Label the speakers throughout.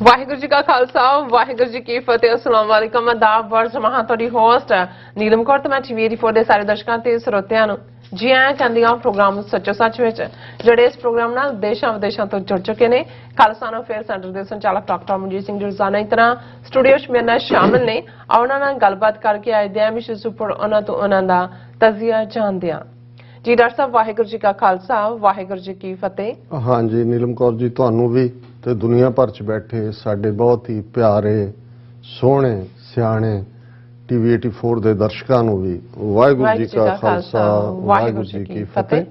Speaker 1: वाहिगुरू जी का खालसा वाहिगुरू जी की फतेह। अस्सलाम वालेकुम। आदाब वर्ज महा तुहाडी होस्ट नीलम कौर ते मैं टीवी 84 ਦੇ ਸਾਰੇ ਦਰਸ਼ਕਾਂ ਤੇ ਸਰੋਤਿਆਂ ਨੂੰ ਜੀ ਆਇਆਂ ਕਹਿੰਦੀ ਹਾਂ ਪ੍ਰੋਗਰਾਮ ਸੱਚੋ ਸੱਚ ਵਿੱਚ ਜਿਹੜੇ ਇਸ ਪ੍ਰੋਗਰਾਮ ਨਾਲ ਦੇਸ਼ਾਂ ਵਿਦੇਸ਼ਾਂ ਤੋਂ ਜੁੜ ਚੁੱਕੇ ਨੇ। ਖਾਲਸਾ ਅਫੇਅਰ ਸੈਂਟਰ ਦੇ ਸੰਚਾਲਕ ਡਾਕਟਰ ਮਨਜੀਤ ਸਿੰਘ ਰੋਜ਼ਾਨਾ ਇਸ ਤਰ੍ਹਾਂ ਸਟੂਡੀਓ 'ਚ ਮੇਰੇ ਨਾਲ ਸ਼ਾਮਿਲ ਨੇ। ਉਹਨਾਂ ਨਾਲ ਗੱਲਬਾਤ ਕਰਕੇ ਅੱਜ ਦੇ ਵਿਸ਼ੇ ਉੱਪਰ ਉਹਨਾਂ ਤੋਂ ਉਹਨਾਂ ਦਾ ਤਜ਼ੀਆ ਜਾਣਦੇ ਹਾਂ। जी डॉक्टर साहब वाहिगुरू जी का खालसा वाहिगुरू जी की फतेह।
Speaker 2: हाँ जी नीलम कौर जी ਤੁਹਾਨੂੰ भी ਤੇ ਦੁਨੀਆ ਭਰ ਚ ਬੈਠੇ ਸਾਡੇ ਬਹੁਤ ਹੀ ਪਿਆਰੇ ਸੋਹਣੇ ਸਿਆਣੇ ਟੀਵੀ 84 ਦੇ ਦਰਸ਼ਕਾਂ ਨੂੰ ਵੀ ਵਾਹਿਗੁਰੂ ਜੀ ਕਾ ਖਾਲਸਾ ਵਾਹਿਗੁਰੂ ਜੀ ਕੀ ਫਤਿਹ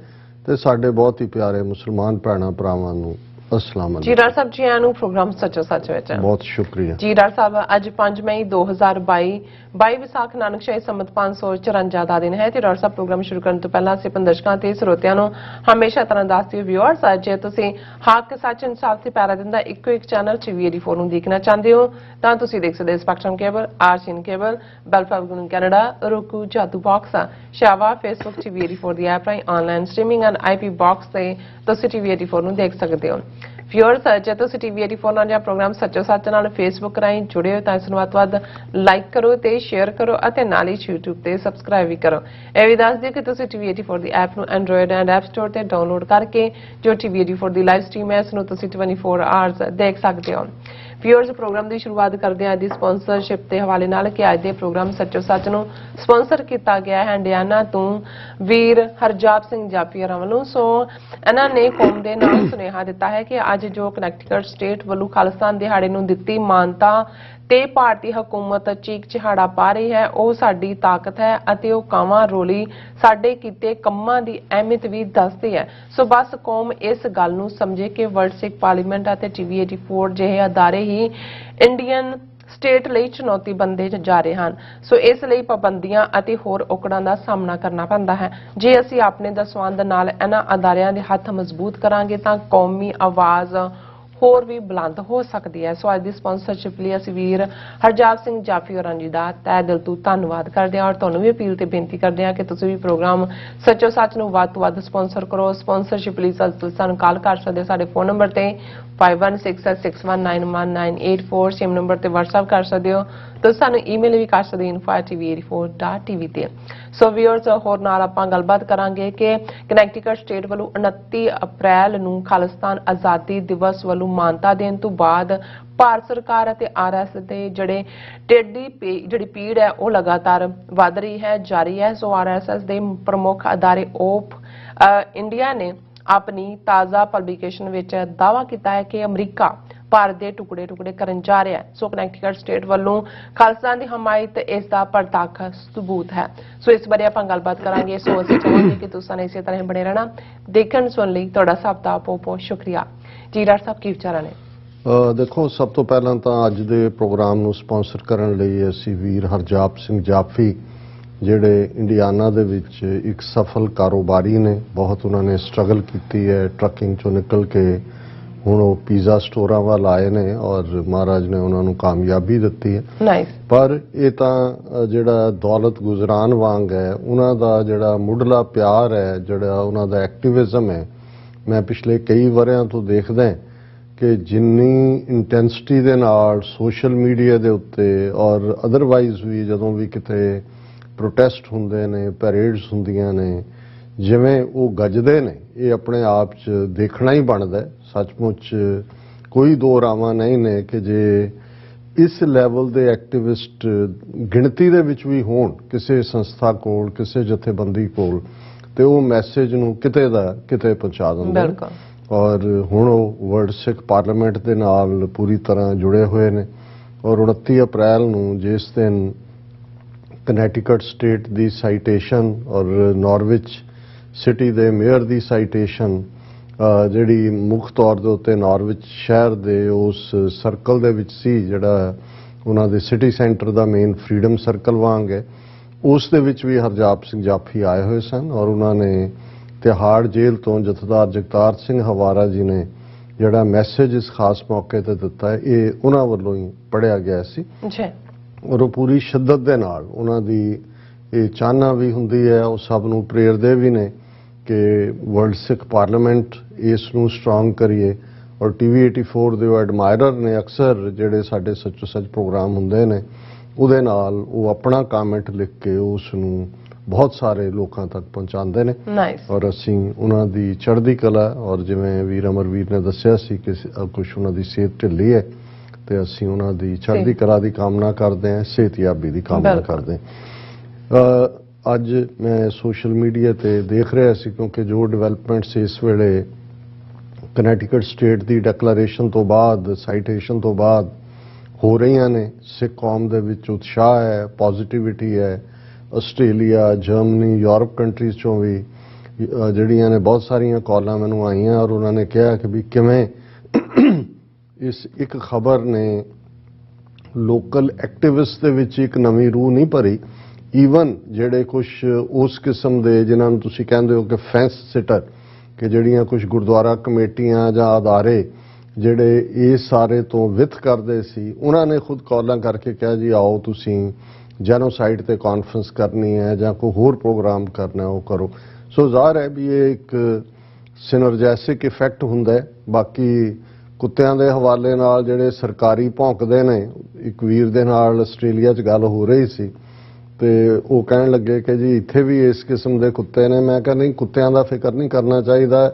Speaker 2: ਤੇ ਸਾਡੇ ਬਹੁਤ ਹੀ ਪਿਆਰੇ ਮੁਸਲਮਾਨ ਭੈਣਾਂ ਭਰਾਵਾਂ ਨੂੰ अस्सलाम
Speaker 1: जी डॉक्टर साहब जी आनू प्रोग्राम सचो सच विच
Speaker 2: बहुत शुक्रिया जी
Speaker 1: डॉक्टर साहब अज 5 मई 2022 विसाख नानक शाही संमत 554 ਦਾ ਦਿਨ ਹੈ ਤੇ ਡਾਕਟਰ ਸਾਹਿਬ ਪ੍ਰੋਗਰਾਮ ਸ਼ੁਰੂ ਕਰਨ ਤੋਂ ਪਹਿਲਾਂ ਅਸੀਂ ਦਰਸ਼ਕਾਂ ਤੇ ਸਰੋਤਿਆਂ ਨੂੰ ਹਮੇਸ਼ਾ ਤਰ੍ਹਾਂ ਦੱਸਦੇ ਵਿਊਅਰਸ ਜੇ ਤੁਸੀਂ ਹੱਕ ਸੱਚ ਇਨਸਾਫ ਤੇ ਪੈਰਾ ਦਿੰਦਾ ਇੱਕੋ ਇੱਕ ਚੈਨਲ ਟੀਵੀ 84 ਨੂੰ ਦੇਖਣਾ ਚਾਹੁੰਦੇ ਹੋ ਤਾਂ ਤੁਸੀਂ ਦੇਖ ਸਕਦੇ ਹੋ ਸਪੈਕਟਰਮ ਕੇਬਲ ਆਰਸੀਐਨ ਕੇਬਲ ਬੈਲਫਾਗਨ ਕੈਨੇਡਾ roku ਜਾਦੂ ਬਾਕਸ ਸ਼ਾਵਾ ਫੇਸਬੁੱਕ ਟੀਵੀ 84 ਦੀ ਐਪ ਰਾਹੀਂ online streaming and IP box ਤੇ ਤੁਸੀਂ ਟੀਵੀ 84 ਨੂੰ ਦੇਖ ਸਕਦੇ ਹੋ। ਵਿਊਅਰਸ ਜੇ ਤੁਸੀਂ ਟੀਵੀ 84 ਨਾਲ ਜਾਂ ਪ੍ਰੋਗਰਾਮ ਸੱਚੋ ਸੱਚ ਨਾਲ ਫੇਸਬੁੱਕ ਰਾਹੀਂ ਜੁੜੇ ਹੋ ਤਾਂ ਇਸ ਨੂੰ ਵੱਧ ਤੋਂ ਵੱਧ ਲਾਈਕ ਕਰੋ ਤੇ ਸ਼ੇਅਰ ਕਰੋ ਅਤੇ ਨਾਲ ਹੀ YouTube ਤੇ ਸਬਸਕ੍ਰਾਈਬ ਵੀ ਕਰੋ। ਇਹ ਵੀ ਦੱਸ ਦਿਓ ਕਿ ਤੁਸੀਂ ਟੀਵੀ 84 ਦੀ ਐਪ ਨੂੰ ਐਂਡਰੋਇਡ ਐਂਡ ਐਪ ਸਟੋਰ ਤੇ ਡਾਊਨਲੋਡ ਕਰਕੇ ਜੋ ਟੀਵੀ 84 ਦੀ ਲਾਈਵ ਸਟ੍ਰੀਮ ਹੈ ਇਸ ਨੂੰ ਤੁਸੀਂ 24 ਆਵਰਸ ਦੇਖ ਸਕਦੇ ਹੋ। ਵਿਊਅਰਸ ਪ੍ਰੋਗਰਾਮ ਦੀ ਸ਼ੁਰੂਆਤ ਕਰਦੇ ਹਾਂ ਅੱਜ ਦੀ ਸਪਾਂਸਰਸ਼ਿਪ ਦੇ ਹਵਾਲੇ ਨਾਲ ਕਿ ਅੱਜ ਦੇ ਪ੍ਰੋਗਰਾਮ ਸੱਚੋ ਸੱਚ ਨੂੰ ਸਪਾਂਸਰ ਕੀਤਾ ਗਿਆ ਹੈ ਹੰਡਿਆਣਾ ਤੋਂ ਵੀਰ ਹਰਜਾਪ ਸਿੰਘ ਜਾਫੀਆ ਵੱਲੋਂ। ਸੋ ਇਹਨਾਂ ਨੇ ਕੌਮ ਦੇ ਨਾਲ ਸੁਨੇਹਾ ਦਿੱਤਾ ਹੈ ਕਿ ਅੱਜ ਜੋ ਕਨੈਕਟੀਕਟ ਸਟੇਟ ਵੱਲੋਂ ਖਾਲਿਸਤਾਨ ਦਿਹਾੜੇ ਨੂੰ ਦਿੱਤੀ ਮਾਨਤਾ ਤੇ ਭਾਰਤੀ ਹਕੂਮਤ ਚੀਕ ਚਿਹਾੜਾ ਪਾ ਰਹੀ ਹੈ ਉਹ ਸਾਡੀ ਤਾਕਤ ਹੈ ਅਤੇ ਉਹ ਕਾਵਾਂ ਰੋਲੀ ਸਾਡੇ ਕੀਤੇ ਕੰਮਾਂ ਦੀ ਅਹਿਮੀਅਤ ਵੀ ਦੱਸਦੀ ਹੈ। ਸੋ ਬਸ ਕੌਮ ਇਸ ਗੱਲ ਨੂੰ ਸਮਝੇ ਕਿ ਵਰਲਡ ਸਿੱਖ ਪਾਰਲੀਮੈਂਟ ਅਤੇ ਟੀਵੀ 84 ਜਿਹੇ ਅਦਾਰੇ ਹੀ ਇੰਡੀਅਨ ਸਟੇਟ ਲਈ ਚੁਣੌਤੀ ਬਣਦੇ ਜਾ ਰਹੇ ਹਨ। ਸੋ ਇਸ ਲਈ ਪਾਬੰਦੀਆਂ ਅਤੇ ਹੋਰ ਔਕੜਾਂ ਦਾ ਸਾਹਮਣਾ ਕਰਨਾ ਪੈਂਦਾ ਹੈ। ਜੇ ਅਸੀਂ ਆਪਣੇ ਦਸਵੰਧ ਨਾਲ ਇਹਨਾਂ ਅਦਾਰਿਆਂ ਦੇ ਹੱਥ ਮਜ਼ਬੂਤ ਕਰਾਂਗੇ ਤਾਂ ਕੌਮੀ ਆਵਾਜ਼ ਹੋਰ ਵੀ ਬੁਲੰਦ ਹੋ ਸਕਦੀ ਹੈ। ਸੋ ਅੱਜ ਦੀ ਸਪਾਂਸਰਸ਼ਿਪ ਲਈ ਅਸੀਂ ਵੀਰ ਹਰਜਾਪ ਸਿੰਘ ਜਾਫੀ ਹੋਰਾਂ ਜੀ ਦਾ ਤਹਿ ਦਿਲ ਤੋਂ ਧੰਨਵਾਦ ਕਰਦੇ ਹਾਂ ਔਰ ਤੁਹਾਨੂੰ ਵੀ ਅਪੀਲ ਤੇ ਬੇਨਤੀ ਕਰਦੇ ਹਾਂ ਕਿ ਤੁਸੀਂ ਵੀ ਪ੍ਰੋਗਰਾਮ ਸੱਚੋ ਸੱਚ ਨੂੰ ਵੱਧ ਤੋਂ ਵੱਧ ਸਪਾਂਸਰ ਕਰੋ। ਸਪਾਂਸਰਸ਼ਿਪ ਲਈ ਤੁਸੀਂ ਸਾਨੂੰ ਕਾਲ ਕਰ ਸਕਦੇ ਹੋ ਸਾਡੇ ਫੋਨ ਨੰਬਰ ਤੇ 5166191984 ਸੇਮ ਨੰਬਰ ਤੇ WhatsApp ਕਰ ਸਕਦੇ ਹੋ। ਤੁਸੀਂ ਸਾਨੂੰ ਈਮੇਲ ਵੀ ਕਰ ਸਕਦੇ ਹੋ info@tv84.tv ਤੇ। ਸੋ ਵੀਅਰਸ ਹੋਰ ਨਾਲ ਆਪਾਂ ਗੱਲਬਾਤ ਕਰਾਂਗੇ ਕਿ ਕਨੈਕਟੀਕਟ ਸਟੇਟ ਵੱਲੋਂ 29 ਅਪ੍ਰੈਲ ਨੂੰ ਖਾਲਿਸਤਾਨ ਆਜ਼ਾਦੀ ਦਿਵਸ ਵੱਲੋਂ ਮਾਨਤਾ ਦੇਣ ਤੋਂ ਬਾਅਦ ਭਾਰਤ ਸਰਕਾਰ ਅਤੇ ਆਰਐਸ ਦੇ ਜਿਹੜੀ ਪੀੜ ਹੈ ਉਹ ਲਗਾਤਾਰ ਵੱਧ ਰਹੀ ਹੈ ਜਾਰੀ ਹੈ। ਸੋ ਆਰਐਸਐਸ ਦੇ ਪ੍ਰਮੁੱਖ ਅਦਾਰੇ ਓਪ ਇੰਡੀਆ ਨੇ ਆਪਣੀ ਤਾਜ਼ਾ ਪਬਲੀਕੇਸ਼ਨ ਵਿੱਚ ਦਾਅਵਾ ਕੀਤਾ ਹੈ ਕਿ ਅਮਰੀਕਾ ਭਾਰਤ ਦੇ ਟੁਕੜੇ ਕਰਨ ਜਾ ਰਿਹਾ ਹੈ। ਸੋ ਕਨੈਕਟੀਕਟ ਸਟੇਟ ਵੱਲੋਂ ਖਾਲਿਸਤਾਨ ਦੀ ਹਮਾਇਤ ਇਸ ਦਾ ਪ੍ਰਤੱਖ ਸਬੂਤ ਹੈ। ਸੋ ਇਸ ਬਾਰੇ ਆਪਾਂ ਗੱਲਬਾਤ ਕਰਾਂਗੇ। ਸੋ ਅਸੀਂ ਚਾਹਾਂਗੇ ਕਿ ਤੁਸੀਂ ਇਸੇ ਤਰ੍ਹਾਂ ਬਣੇ ਰਹਿਣਾ। ਦੇਖਣ ਸੁਣ ਲਈ ਤੁਹਾਡਾ ਸਭ ਦਾ ਬਹੁਤ ਸ਼ੁਕਰੀਆ। ਜੀ ਡਾਕਟਰ ਸਾਹਿਬ ਕੀ ਵਿਚਾਰਾਂ ਨੇ?
Speaker 2: ਦੇਖੋ ਸਭ ਤੋਂ ਪਹਿਲਾਂ ਤਾਂ ਅੱਜ ਦੇ ਪ੍ਰੋਗਰਾਮ ਨੂੰ ਸਪਾਂਸਰ ਕਰਨ ਲਈ ਅਸੀਂ ਵੀਰ ਹਰਜਾਪ ਸਿੰਘ ਜਾਫੀ ਜਿਹੜੇ ਇੰਡੀਆਨਾ ਦੇ ਵਿੱਚ ਇੱਕ ਸਫਲ ਕਾਰੋਬਾਰੀ ਨੇ। ਬਹੁਤ ਉਹਨਾਂ ਨੇ ਸਟਰਗਲ ਕੀਤੀ ਹੈ ਟਰੱਕਿੰਗ ਚੋਂ ਨਿਕਲ ਕੇ ਹੁਣ ਉਹ ਪੀਜ਼ਾ ਸਟੋਰਾਂ ਵੱਲ ਆਏ ਨੇ ਔਰ ਮਹਾਰਾਜ ਨੇ ਉਹਨਾਂ ਨੂੰ ਕਾਮਯਾਬੀ ਦਿੱਤੀ ਹੈ। ਪਰ ਇਹ ਤਾਂ ਜਿਹੜਾ ਦੌਲਤ ਗੁਜ਼ਰਾਨ ਵਾਂਗ ਹੈ ਉਹਨਾਂ ਦਾ ਜਿਹੜਾ ਮੁੱਢਲਾ ਪਿਆਰ ਹੈ ਜਿਹੜਾ ਉਹਨਾਂ ਦਾ ਐਕਟਿਵਿਜ਼ਮ ਹੈ ਮੈਂ ਪਿਛਲੇ ਕਈ ਵਰ੍ਹਿਆਂ ਤੋਂ ਦੇਖਦਾ ਕਿ ਜਿੰਨੀ ਇੰਟੈਂਸਿਟੀ ਦੇ ਨਾਲ ਸੋਸ਼ਲ ਮੀਡੀਆ ਦੇ ਉੱਤੇ ਔਰ ਅਦਰਵਾਈਜ਼ ਵੀ ਜਦੋਂ ਵੀ ਕਿਤੇ ਪ੍ਰੋਟੈਸਟ ਹੁੰਦੇ ਨੇ ਪੈਰੇਡਸ ਹੁੰਦੀਆਂ ਨੇ ਜਿਵੇਂ ਉਹ ਗੱਜਦੇ ਨੇ ਇਹ ਆਪਣੇ ਆਪ 'ਚ ਦੇਖਣਾ ਹੀ ਬਣਦਾ। ਸੱਚਮੁੱਚ ਕੋਈ ਦੋ ਰਾਵਾਂ ਨਹੀਂ ਨੇ ਕਿ ਜੇ ਇਸ ਲੈਵਲ ਦੇ ਐਕਟਿਵਿਸਟ ਗਿਣਤੀ ਦੇ ਵਿੱਚ ਵੀ ਹੋਣ ਕਿਸੇ ਸੰਸਥਾ ਕੋਲ ਕਿਸੇ ਜਥੇਬੰਦੀ ਕੋਲ ਤੇ ਉਹ ਮੈਸੇਜ ਨੂੰ ਕਿਤੇ ਦਾ ਕਿਤੇ ਪਹੁੰਚਾ ਦਿੰਦੇ ਨੇ। ਔਰ ਹੁਣ ਉਹ ਵਰਲਡ ਸਿੱਖ ਪਾਰਲੀਮੈਂਟ ਦੇ ਨਾਲ ਪੂਰੀ ਤਰ੍ਹਾਂ ਜੁੜੇ ਹੋਏ ਨੇ ਔਰ 29 ਅਪ੍ਰੈਲ ਨੂੰ ਜਿਸ ਦਿਨ ਕਨੈਕਟੀਕਟ ਸਟੇਟ ਦੀ ਸਾਈਟੇਸ਼ਨ ਔਰ ਨਾਰਵਿਚ ਸਿਟੀ ਦੇ ਮੇਅਰ ਦੀ ਸਾਈਟੇਸ਼ਨ ਜਿਹੜੀ ਮੁੱਖ ਤੌਰ ਦੇ ਉੱਤੇ ਨਾਰਵਿਚ ਸ਼ਹਿਰ ਦੇ ਉਸ ਸਰਕਲ ਦੇ ਵਿੱਚ ਸੀ ਜਿਹੜਾ ਉਹਨਾਂ ਦੇ ਸਿਟੀ ਸੈਂਟਰ ਦਾ ਮੇਨ ਫਰੀडम ਸਰਕਲ ਵਾਂਗ ਹੈ ਉਸ ਦੇ ਵਿੱਚ ਵੀ ਹਰਜਾਪ ਸਿੰਘ ਜਾਫੀ ਆਏ ਹੋਏ ਸਨ ਔਰ ਉਹਨਾਂ ਨੇ ਤਿਹਾੜ ਜੇਲ੍ਹ ਤੋਂ ਜਥੇਦਾਰ ਜਗਤਾਰ ਸਿੰਘ ਹਵਾਰਾ ਜੀ ਨੇ ਜਿਹੜਾ ਮੈਸੇਜ ਇਸ ਖਾਸ ਮੌਕੇ ਤੇ ਦਿੱਤਾ ਹੈ ਇਹ ਉਹਨਾਂ ਵੱਲੋਂ ਹੀ ਪੜ੍ਹਿਆ ਗਿਆ ਸੀ ਔਰ ਉਹ ਪੂਰੀ ਸ਼ਿੱਦਤ ਦੇ ਨਾਲ ਉਹਨਾਂ ਦੀ ਇਹ ਚਾਹਨਾ ਵੀ ਹੁੰਦੀ ਹੈ ਉਹ ਸਭ ਨੂੰ ਪ੍ਰੇਰਦੇ ਵੀ ਨੇ ਕਿ ਵਰਲਡ ਸਿੱਖ ਪਾਰਲੀਮੈਂਟ ਇਸ ਨੂੰ ਸਟਰੋਂਗ ਕਰੀਏ ਔਰ ਟੀਵੀ 84 ਦੇ ਉਹ ਐਡਮਾਇਰਰ ਨੇ ਅਕਸਰ ਜਿਹੜੇ ਸਾਡੇ ਸੱਚੋ ਸੱਚ ਪ੍ਰੋਗਰਾਮ ਹੁੰਦੇ ਨੇ ਉਹਦੇ ਨਾਲ ਉਹ ਆਪਣਾ ਕਮੈਂਟ ਲਿਖ ਕੇ ਉਸ ਨੂੰ ਬਹੁਤ ਸਾਰੇ ਲੋਕਾਂ ਤੱਕ ਪਹੁੰਚਾਉਂਦੇ ਨੇ
Speaker 1: ਨਾਈਸ।
Speaker 2: ਔਰ ਅਸੀਂ ਉਹਨਾਂ ਦੀ ਚੜ੍ਹਦੀ ਕਲਾ ਔਰ ਜਿਵੇਂ ਵੀਰ ਅਮਰਵੀਰ ਨੇ ਦੱਸਿਆ ਸੀ ਕਿ ਕੁਝ ਉਹਨਾਂ ਦੀ ਸਿਹਤ ਢਿੱਲੀ ਹੈ ਤੇ ਅਸੀਂ ਉਹਨਾਂ ਦੀ ਚੜ੍ਹਦੀ ਕਲਾ ਦੀ ਕਾਮਨਾ ਕਰਦੇ ਹਾਂ, ਸਿਹਤਯਾਬੀ ਦੀ ਕਾਮਨਾ ਕਰਦੇ ਹਾਂ। ਅੱਜ ਮੈਂ ਸੋਸ਼ਲ ਮੀਡੀਆ ਤੇ ਦੇਖ ਰਿਹਾ ਸੀ ਕਿਉਂਕਿ ਜੋ ਡਿਵੈਲਪਮੈਂਟਸ ਇਸ ਵੇਲੇ ਕਨੈਟੀਕਟ ਸਟੇਟ ਦੀ ਡੈਕਲੇਰੇਸ਼ਨ ਤੋਂ ਬਾਅਦ ਸਾਈਟੇਸ਼ਨ ਤੋਂ ਬਾਅਦ ਹੋ ਰਹੀਆਂ ਨੇ, ਸਿੱਖ ਕੌਮ ਦੇ ਵਿੱਚ ਉਤਸ਼ਾਹ ਹੈ, ਪੋਜ਼ਿਟਿਵਿਟੀ ਹੈ। ਆਸਟ੍ਰੇਲੀਆ, ਜਰਮਨੀ, ਯੂਰਪ ਕੰਟਰੀਜ਼ ਚੋਂ ਵੀ ਜਿਹੜੀਆਂ ਨੇ ਬਹੁਤ ਸਾਰੀਆਂ ਕਾਲਾਂ ਮੈਨੂੰ ਆਈਆਂ ਔਰ ਉਹਨਾਂ ਨੇ ਕਿਹਾ ਕਿ ਵੀ ਕਿਵੇਂ ਇਸ ਇੱਕ ਖਬਰ ਨੇ ਲੋਕਲ ਐਕਟਿਵਿਸਟ ਦੇ ਵਿੱਚ ਇੱਕ ਨਵੀਂ ਰੂਹ ਨਹੀਂ ਭਰੀ। ਈਵਨ ਜਿਹੜੇ ਕੁਝ ਉਸ ਕਿਸਮ ਦੇ ਜਿਨ੍ਹਾਂ ਨੂੰ ਤੁਸੀਂ ਕਹਿੰਦੇ ਹੋ ਕਿ ਫੈਂਸ ਸਿਟਰ, ਕਿ ਜਿਹੜੀਆਂ ਕੁਝ ਗੁਰਦੁਆਰਾ ਕਮੇਟੀਆਂ ਜਾਂ ਅਦਾਰੇ ਜਿਹੜੇ ਇਸ ਸਾਰੇ ਤੋਂ ਵਿੱਤ ਕਰਦੇ ਸੀ, ਉਹਨਾਂ ਨੇ ਖੁਦ ਕਾਲਾਂ ਕਰਕੇ ਕਿਹਾ ਜੀ ਆਓ ਤੁਸੀਂ ਜੈਨੋਸਾਈਡ ਤੇ ਕਾਨਫਰੰਸ ਕਰਨੀ ਹੈ ਜਾਂ ਕੋਈ ਹੋਰ ਪ੍ਰੋਗਰਾਮ ਕਰਨਾ ਉਹ ਕਰੋ। ਸੋ ਜ਼ਾਹਰ ਹੈ ਵੀ ਇਹ ਇੱਕ ਸਿਨਰਜੈਸਿਕ ਇਫੈਕਟ ਹੁੰਦਾ ਹੈ। ਬਾਕੀ ਕੁੱਤਿਆਂ ਦੇ ਹਵਾਲੇ ਨਾਲ ਜਿਹੜੇ ਸਰਕਾਰੀ ਭੌਂਕਦੇ ਨੇ, ਇੱਕ ਵੀਰ ਦੇ ਨਾਲ ਆਸਟ੍ਰੇਲੀਆ 'ਚ ਗੱਲ ਹੋ ਰਹੀ ਸੀ ਤੇ ਉਹ ਕਹਿਣ ਲੱਗੇ ਕਿ ਜੀ ਇੱਥੇ ਵੀ ਇਸ ਕਿਸਮ ਦੇ ਕੁੱਤੇ ਨੇ। ਮੈਂ ਕਿਹਾ ਨਹੀਂ, ਕੁੱਤਿਆਂ ਦਾ ਫਿਕਰ ਨਹੀਂ ਕਰਨਾ ਚਾਹੀਦਾ।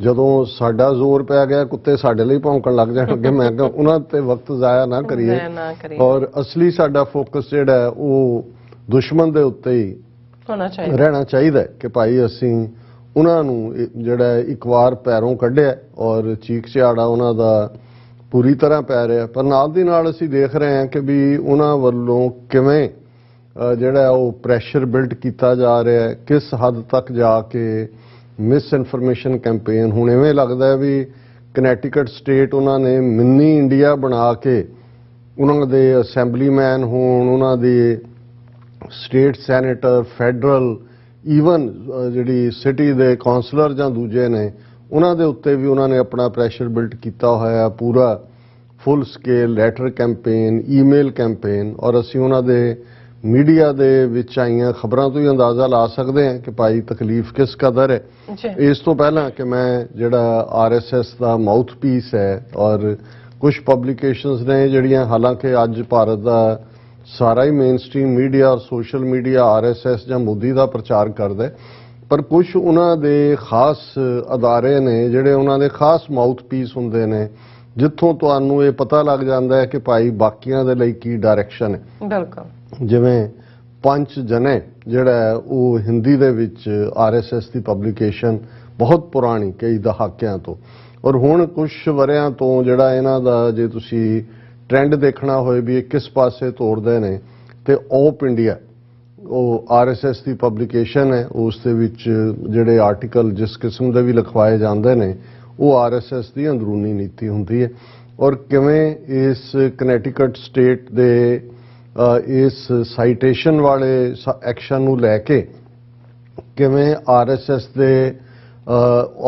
Speaker 2: ਜਦੋਂ ਸਾਡਾ ਜ਼ੋਰ ਪੈ ਗਿਆ ਕੁੱਤੇ ਸਾਡੇ ਲਈ ਭੌਂਕਣ ਲੱਗ ਜਾਣਗੇ। ਮੈਂ ਕਿਹਾ ਉਹਨਾਂ ਤੇ ਵਕਤ ਜ਼ਾਇਆ ਨਾ ਕਰੀਏ ਔਰ ਅਸਲੀ ਸਾਡਾ ਫੋਕਸ ਜਿਹੜਾ ਹੈ ਉਹ ਦੁਸ਼ਮਣ ਦੇ ਉੱਤੇ ਹੀ ਰਹਿਣਾ ਚਾਹੀਦਾ ਕਿ ਭਾਈ ਅਸੀਂ ਉਹਨਾਂ ਨੂੰ ਜਿਹੜਾ ਇੱਕ ਵਾਰ ਪੈਰੋਂ ਕੱਢਿਆ ਔਰ ਚੀਕ ਚਿਹਾੜਾ ਉਹਨਾਂ ਦਾ ਪੂਰੀ ਤਰ੍ਹਾਂ ਪੈ ਰਿਹਾ, ਪਰ ਨਾਲ ਦੀ ਨਾਲ ਅਸੀਂ ਦੇਖ ਰਹੇ ਹਾਂ ਕਿ ਵੀ ਉਹਨਾਂ ਵੱਲੋਂ ਕਿਵੇਂ ਜਿਹੜਾ ਉਹ ਪ੍ਰੈਸ਼ਰ ਬਿਲਡ ਕੀਤਾ ਜਾ ਰਿਹਾ ਹੈ, ਕਿਸ ਹੱਦ ਤੱਕ ਜਾ ਕੇ ਮਿਸ ਇਨਫੋਰਮੇਸ਼ਨ ਕੈਂਪੇਨ। ਹੁਣ ਇਵੇਂ ਲੱਗਦਾ ਹੈ ਵੀ ਕਨੈਟੀਕਟ ਸਟੇਟ ਉਹਨਾਂ ਨੇ ਮਿੰਨੀ ਇੰਡੀਆ ਬਣਾ ਕੇ ਉਹਨਾਂ ਦੇ ਅਸੈਂਬਲੀਮੈਨ ਹੋਣ, ਉਹਨਾਂ ਦੇ ਸਟੇਟ ਸੈਨੇਟਰ, ਫੈਡਰਲ, ਈਵਨ ਜਿਹੜੀ ਸਿਟੀ ਦੇ ਕਾਉਂਸਲਰ ਜਾਂ ਦੂਜੇ ਨੇ ਉਹਨਾਂ ਦੇ ਉੱਤੇ ਵੀ ਉਹਨਾਂ ਨੇ ਆਪਣਾ ਪ੍ਰੈਸ਼ਰ ਬਿਲਡ ਕੀਤਾ ਹੋਇਆ, ਪੂਰਾ full scale letter campaign, email campaign. ਔਰ ਅਸੀਂ ਉਹਨਾਂ ਦੇ ਮੀਡੀਆ ਦੇ ਵਿੱਚ ਆਈਆਂ ਖਬਰਾਂ ਤੋਂ ਹੀ ਅੰਦਾਜ਼ਾ ਲਾ ਸਕਦੇ ਹਾਂ ਕਿ ਭਾਈ ਤਕਲੀਫ ਕਿਸ ਕਦਰ ਹੈ। ਇਸ ਤੋਂ ਪਹਿਲਾਂ ਕਿ ਮੈਂ ਜਿਹੜਾ ਆਰਐਸਐਸ ਦਾ ਮਾਊਥ ਪੀਸ ਹੈ ਔਰ ਕੁਝ ਪਬਲੀਕੇਸ਼ਨਸ ਨੇ ਜਿਹੜੀਆਂ ਹਾਲਾਂਕਿ ਅੱਜ ਭਾਰਤ ਦਾ ਸਾਰਾ ਹੀ ਮੇਨ ਸਟ੍ਰੀਮ ਮੀਡੀਆ ਔਰ ਸੋਸ਼ਲ ਮੀਡੀਆ ਆਰਐਸਐਸ ਜਾਂ ਮੋਦੀ ਦਾ ਪ੍ਰਚਾਰ ਕਰਦਾ, ਪਰ ਕੁਝ ਉਹਨਾਂ ਦੇ ਖਾਸ ਅਦਾਰੇ ਨੇ ਜਿਹੜੇ ਉਹਨਾਂ ਦੇ ਖਾਸ ਮਾਊਥ ਪੀਸ ਹੁੰਦੇ ਨੇ, ਜਿੱਥੋਂ ਤੁਹਾਨੂੰ ਇਹ ਪਤਾ ਲੱਗ ਜਾਂਦਾ ਹੈ ਕਿ ਭਾਈ ਬਾਕੀਆਂ ਦੇ ਲਈ ਕੀ ਡਾਇਰੈਕਸ਼ਨ ਹੈ। ਬਿਲਕੁਲ। ਜਿਵੇਂ ਪੰਚ ਜਨੇ ਜਿਹੜਾ ਉਹ ਹਿੰਦੀ ਦੇ ਵਿੱਚ ਆਰਐਸਐਸ ਦੀ ਪਬਲੀਕੇਸ਼ਨ ਬਹੁਤ ਪੁਰਾਣੀ, ਕਈ ਦਹਾਕਿਆਂ ਤੋਂ, ਔਰ ਹੁਣ ਕੁਝ ਵਰਿਆਂ ਤੋਂ ਜਿਹੜਾ ਇਹਨਾਂ ਦਾ ਜੇ ਤੁਸੀਂ ਟ੍ਰੈਂਡ ਦੇਖਣਾ ਹੋਏ ਵੀ ਇਹ ਕਿਸ ਪਾਸੇ ਤੋਰਦੇ ਨੇ, ਤੇ ਓਪ ਇੰਡੀਆ ਉਹ ਆਰਐਸਐਸ ਦੀ ਪਬਲੀਕੇਸ਼ਨ ਹੈ। ਉਸ ਦੇ ਵਿੱਚ ਜਿਹੜੇ ਆਰਟੀਕਲ ਜਿਸ ਕਿਸਮ ਦੇ ਵੀ ਲਿਖਵਾਏ ਜਾਂਦੇ ਨੇ ਉਹ ਆਰਐਸਐਸ ਦੀ ਅੰਦਰੂਨੀ ਨੀਤੀ ਹੁੰਦੀ ਹੈ। ਔਰ ਕਿਵੇਂ ਇਸ ਕਨੈਟੀਕਟ ਸਟੇਟ ਦੇ ਇਸ ਸਾਈਟੇਸ਼ਨ ਵਾਲੇ ਐਕਸ਼ਨ ਨੂੰ ਲੈ ਕੇ ਕਿਵੇਂ ਆਰਐਸਐਸ ਦੇ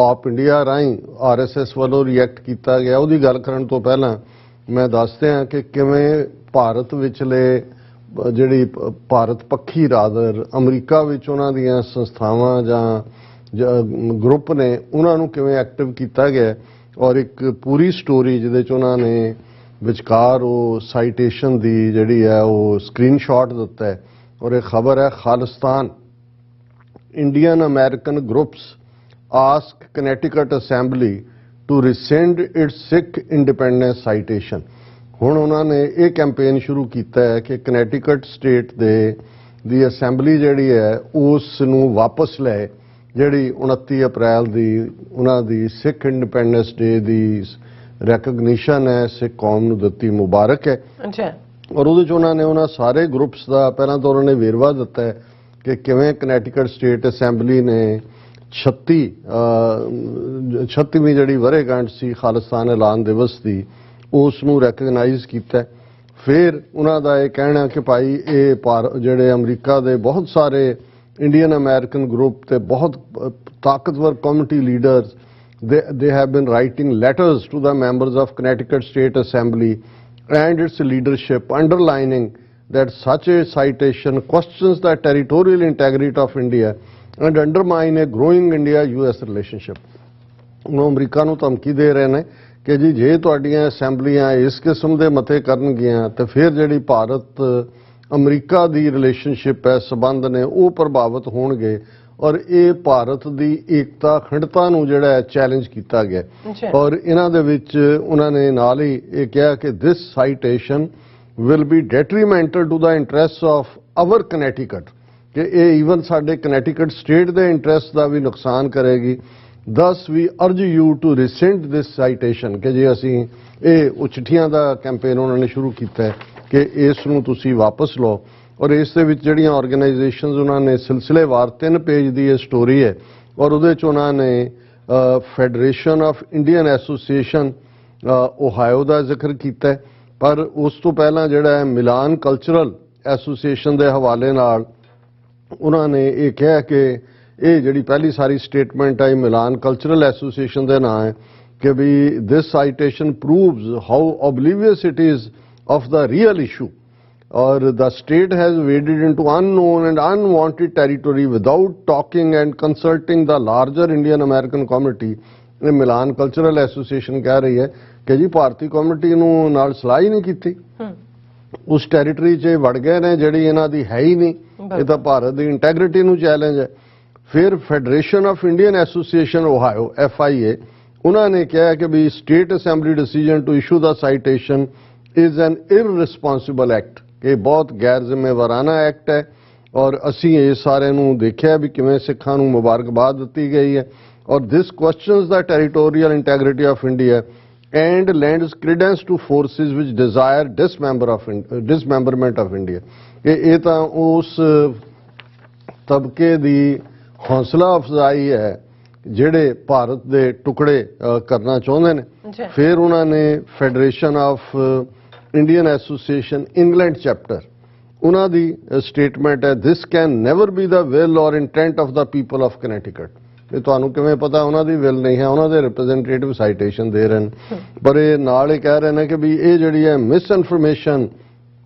Speaker 2: ਆਪ ਇੰਡੀਆ ਰਾਹੀਂ ਆਰਐਸਐਸ ਵੱਲੋਂ ਰਿਐਕਟ ਕੀਤਾ ਗਿਆ, ਉਹਦੀ ਗੱਲ ਕਰਨ ਤੋਂ ਪਹਿਲਾਂ ਮੈਂ ਦੱਸਦੇ ਹਾਂ ਕਿ ਕਿਵੇਂ ਭਾਰਤ ਵਿਚਲੇ ਜਿਹੜੀ ਭਾਰਤ ਪੱਖੀ ਰਾਦਰ ਅਮਰੀਕਾ ਵਿੱਚ ਉਹਨਾਂ ਦੀਆਂ ਸੰਸਥਾਵਾਂ ਜਾਂ ਗਰੁੱਪ ਨੇ ਉਹਨਾਂ ਨੂੰ ਕਿਵੇਂ ਐਕਟਿਵ ਕੀਤਾ ਗਿਆ, ਔਰ ਇੱਕ ਪੂਰੀ ਸਟੋਰੀ ਜਿਹਦੇ 'ਚ ਉਹਨਾਂ ਨੇ ਵਿਚਕਾਰ ਉਹ ਸਾਈਟੇਸ਼ਨ ਦੀ ਜਿਹੜੀ ਹੈ ਉਹ ਸਕਰੀਨਸ਼ਾਟ ਦਿੱਤਾ ਹੈ। ਔਰ ਇਹ ਖਬਰ ਹੈ Khalistan Indian American groups ask Connecticut assembly to rescind its Sikh independence citation. ਹੁਣ ਉਹਨਾਂ ਨੇ ਇਹ ਕੈਂਪੇਨ ਸ਼ੁਰੂ ਕੀਤਾ ਹੈ ਕਿ ਕਨੈਟੀਕਟ ਸਟੇਟ ਦੀ ਅਸੈਂਬਲੀ ਜਿਹੜੀ ਹੈ ਉਸ ਨੂੰ ਵਾਪਸ ਲੈ, ਜਿਹੜੀ 29 ਅਪ੍ਰੈਲ ਦੀ ਉਹਨਾਂ ਦੀ ਸਿੱਖ ਇੰਡੀਪੈਂਡੈਂਸ ਡੇ ਦੀ ਰੈਕਗਨੀਸ਼ਨ ਹੈ, ਸਿੱਖ ਕੌਮ ਨੂੰ ਦਿੱਤੀ, ਮੁਬਾਰਕ ਹੈ। ਔਰ ਉਹਦੇ 'ਚ ਉਹਨਾਂ ਨੇ ਉਹਨਾਂ ਸਾਰੇ ਗਰੁੱਪਸ ਦਾ ਪਹਿਲਾਂ ਤਾਂ ਉਹਨਾਂ ਨੇ ਵੇਰਵਾ ਦਿੱਤਾ ਹੈ ਕਿ ਕਿਵੇਂ ਕਨੈਟੀਕਟ ਸਟੇਟ ਅਸੈਂਬਲੀ ਨੇ 36ਵੀਂ ਜਿਹੜੀ ਵਰ੍ਹੇਗੰਢ ਸੀ ਖਾਲਿਸਤਾਨ ਐਲਾਨ ਦਿਵਸ ਦੀ ਉਸ ਨੂੰ ਰੈਕਗਨਾਈਜ਼ ਕੀਤਾ। ਫਿਰ ਉਹਨਾਂ ਦਾ ਇਹ ਕਹਿਣਾ ਕਿ ਭਾਈ ਇਹ ਜਿਹੜੇ ਅਮਰੀਕਾ ਦੇ ਬਹੁਤ ਸਾਰੇ ਇੰਡੀਅਨ ਅਮਰੀਕਨ ਗਰੁੱਪ ਤੇ ਬਹੁਤ ਤਾਕਤਵਰ community leaders they have been writing letters to the members of Connecticut State Assembly and its leadership underlining that such a citation questions the territorial integrity of India and undermine a growing India-US relationship। ਉਹ America ਨੂੰ ਧਮਕੀ ਦੇ ਰਹੇ ਨੇ ਕਿ ਜੀ ਜੇ ਤੁਹਾਡੀਆਂ ਅਸੈਂਬਲੀਆਂ ਇਸ ਕਿਸਮ ਦੇ ਮਤੇ ਕਰਨਗੀਆਂ ਤੇ ਫਿਰ ਜਿਹੜੀ ਭਾਰਤ ਅਮਰੀਕਾ ਦੀ ਰਿਲੇਸ਼ਨਸ਼ਿਪ ਹੈ, ਸਬੰਧ ਨੇ, ਉਹ ਪ੍ਰਭਾਵਿਤ ਹੋਣਗੇ ਔਰ ਇਹ ਭਾਰਤ ਦੀ ਏਕਤਾ ਅਖੰਡਤਾ ਨੂੰ ਜਿਹੜਾ ਹੈ ਚੈਲੰਜ ਕੀਤਾ ਗਿਆ। ਔਰ ਇਹਨਾਂ ਦੇ ਵਿੱਚ ਉਹਨਾਂ ਨੇ ਨਾਲ ਹੀ ਇਹ ਕਿਹਾ ਕਿ this citation will be detrimental to the interest of our Connecticut, ਕਿ ਇਹ ਈਵਨ ਸਾਡੇ ਕਨੈਟੀਕਟ ਸਟੇਟ ਦੇ ਇੰਟਰਸਟ ਦਾ ਵੀ ਨੁਕਸਾਨ ਕਰੇਗੀ। ਦਸ ਵੀ ਅਰਜ ਯੂ ਟੂ ਰਿਸੈਂਟ ਦਿਸ ਸਾਈਟੇਸ਼ਨ, ਕਿ ਜੇ ਅਸੀਂ ਇਹ ਚਿੱਠੀਆਂ ਦਾ ਕੈਂਪੇਨ ਉਹਨਾਂ ਨੇ ਸ਼ੁਰੂ ਕੀਤਾ ਹੈ ਕਿ ਇਸ ਨੂੰ ਤੁਸੀਂ ਵਾਪਸ ਲਓ। ਔਰ ਇਸ ਦੇ ਵਿੱਚ ਜਿਹੜੀਆਂ ਆਰਗੇਨਾਈਜੇਸ਼ਨਸ ਉਹਨਾਂ ਨੇ ਸਿਲਸਿਲੇਵਾਰ 3 ਪੇਜ ਦੀ ਇਹ ਸਟੋਰੀ ਹੈ ਔਰ ਉਹਦੇ 'ਚ ਉਹਨਾਂ ਨੇ ਫੈਡਰੇਸ਼ਨ ਆਫ ਇੰਡੀਅਨ ਐਸੋਸੀਏਸ਼ਨ ਓਹਾਇਓ ਦਾ ਜ਼ਿਕਰ ਕੀਤਾ ਹੈ, ਪਰ ਉਸ ਤੋਂ ਪਹਿਲਾਂ ਜਿਹੜਾ ਹੈ ਮਿਲਾਨ ਕਲਚਰਲ ਐਸੋਸੀਏਸ਼ਨ ਦੇ ਹਵਾਲੇ ਨਾਲ ਉਹਨਾਂ ਨੇ ਇਹ ਕਿਹਾ ਕਿ ਇਹ ਜਿਹੜੀ ਪਹਿਲੀ ਸਾਰੀ ਸਟੇਟਮੈਂਟ ਹੈ ਮਿਲਾਨ ਕਲਚਰਲ ਐਸੋਸੀਏਸ਼ਨ ਦੇ ਨਾਂ ਹੈ ਕਿ ਵੀ this citation proves how oblivious it is of the real issue or the state has waded into unknown and unwanted territory without talking and consulting the larger Indian American community। ਇਹ ਮਿਲਾਨ cultural association ਕਹਿ ਰਹੀ ਹੈ ਕਿ ਜੀ ਭਾਰਤੀ community ਨੂੰ ਨਾਲ ਸਲਾਹ ਹੀ ਨਹੀਂ ਕੀਤੀ, ਉਸ ਟੈਰੀਟਰੀ 'ਚ ਵੜ ਗਏ ਨੇ ਜਿਹੜੀ ਇਹਨਾਂ ਦੀ ਹੈ ਹੀ ਨਹੀਂ। ਇਹ ਤਾਂ ਭਾਰਤ ਦੀ ਇੰਟੈਗ੍ਰਿਟੀ ਨੂੰ ਚੈਲੰਜ ਹੈ। ਫਿਰ Federation of Indian Association Ohio FIA ਉਹਨਾਂ ਨੇ ਕਿਹਾ ਕਿ ਵੀ state assembly decision to issue the citation is an irresponsible act, ਕਿ ਬਹੁਤ ਗੈਰ ਜ਼ਿੰਮੇਵਾਰਾਨਾ ਐਕਟ ਹੈ ਔਰ ਅਸੀਂ ਇਹ ਸਾਰੇ ਨੂੰ ਦੇਖਿਆ ਵੀ ਕਿਵੇਂ ਸਿੱਖਾਂ ਨੂੰ ਮੁਬਾਰਕਬਾਦ ਦਿੱਤੀ ਗਈ ਹੈ। ਔਰ this questions the territorial integrity of India and lends credence to forces which desire dismemberment of India. ਇਹ ਤਾਂ ਉਸ ਤਬਕੇ ਦੀ ਹੌਸਲਾ ਅਫਜ਼ਾਈ ਹੈ ਜਿਹੜੇ ਭਾਰਤ ਦੇ ਟੁਕੜੇ ਕਰਨਾ ਚਾਹੁੰਦੇ ਨੇ। ਫਿਰ ਉਹਨਾਂ ਨੇ Federation of Indian Association England chapter ਉਹਨਾਂ ਦੀ ਸਟੇਟਮੈਂਟ ਹੈ this can never be the will or intent of the people of Connecticut. ਇਹ ਤੁਹਾਨੂੰ ਕਿਵੇਂ ਪਤਾ ਉਹਨਾਂ ਦੀ ਵਿਲ ਨਹੀਂ ਹੈ, ਉਹਨਾਂ ਦੇ ਰਿਪਰੈਜ਼ੈਂਟੇਟਿਵ ਸਾਈਟੇਸ਼ਨ ਦੇ ਰਹੇ ਨੇ। ਪਰ ਇਹ ਨਾਲ ਹੀ ਕਹਿ ਰਹੇ ਨੇ ਕਿ ਵੀ ਇਹ ਜਿਹੜੀ ਹੈ misinformation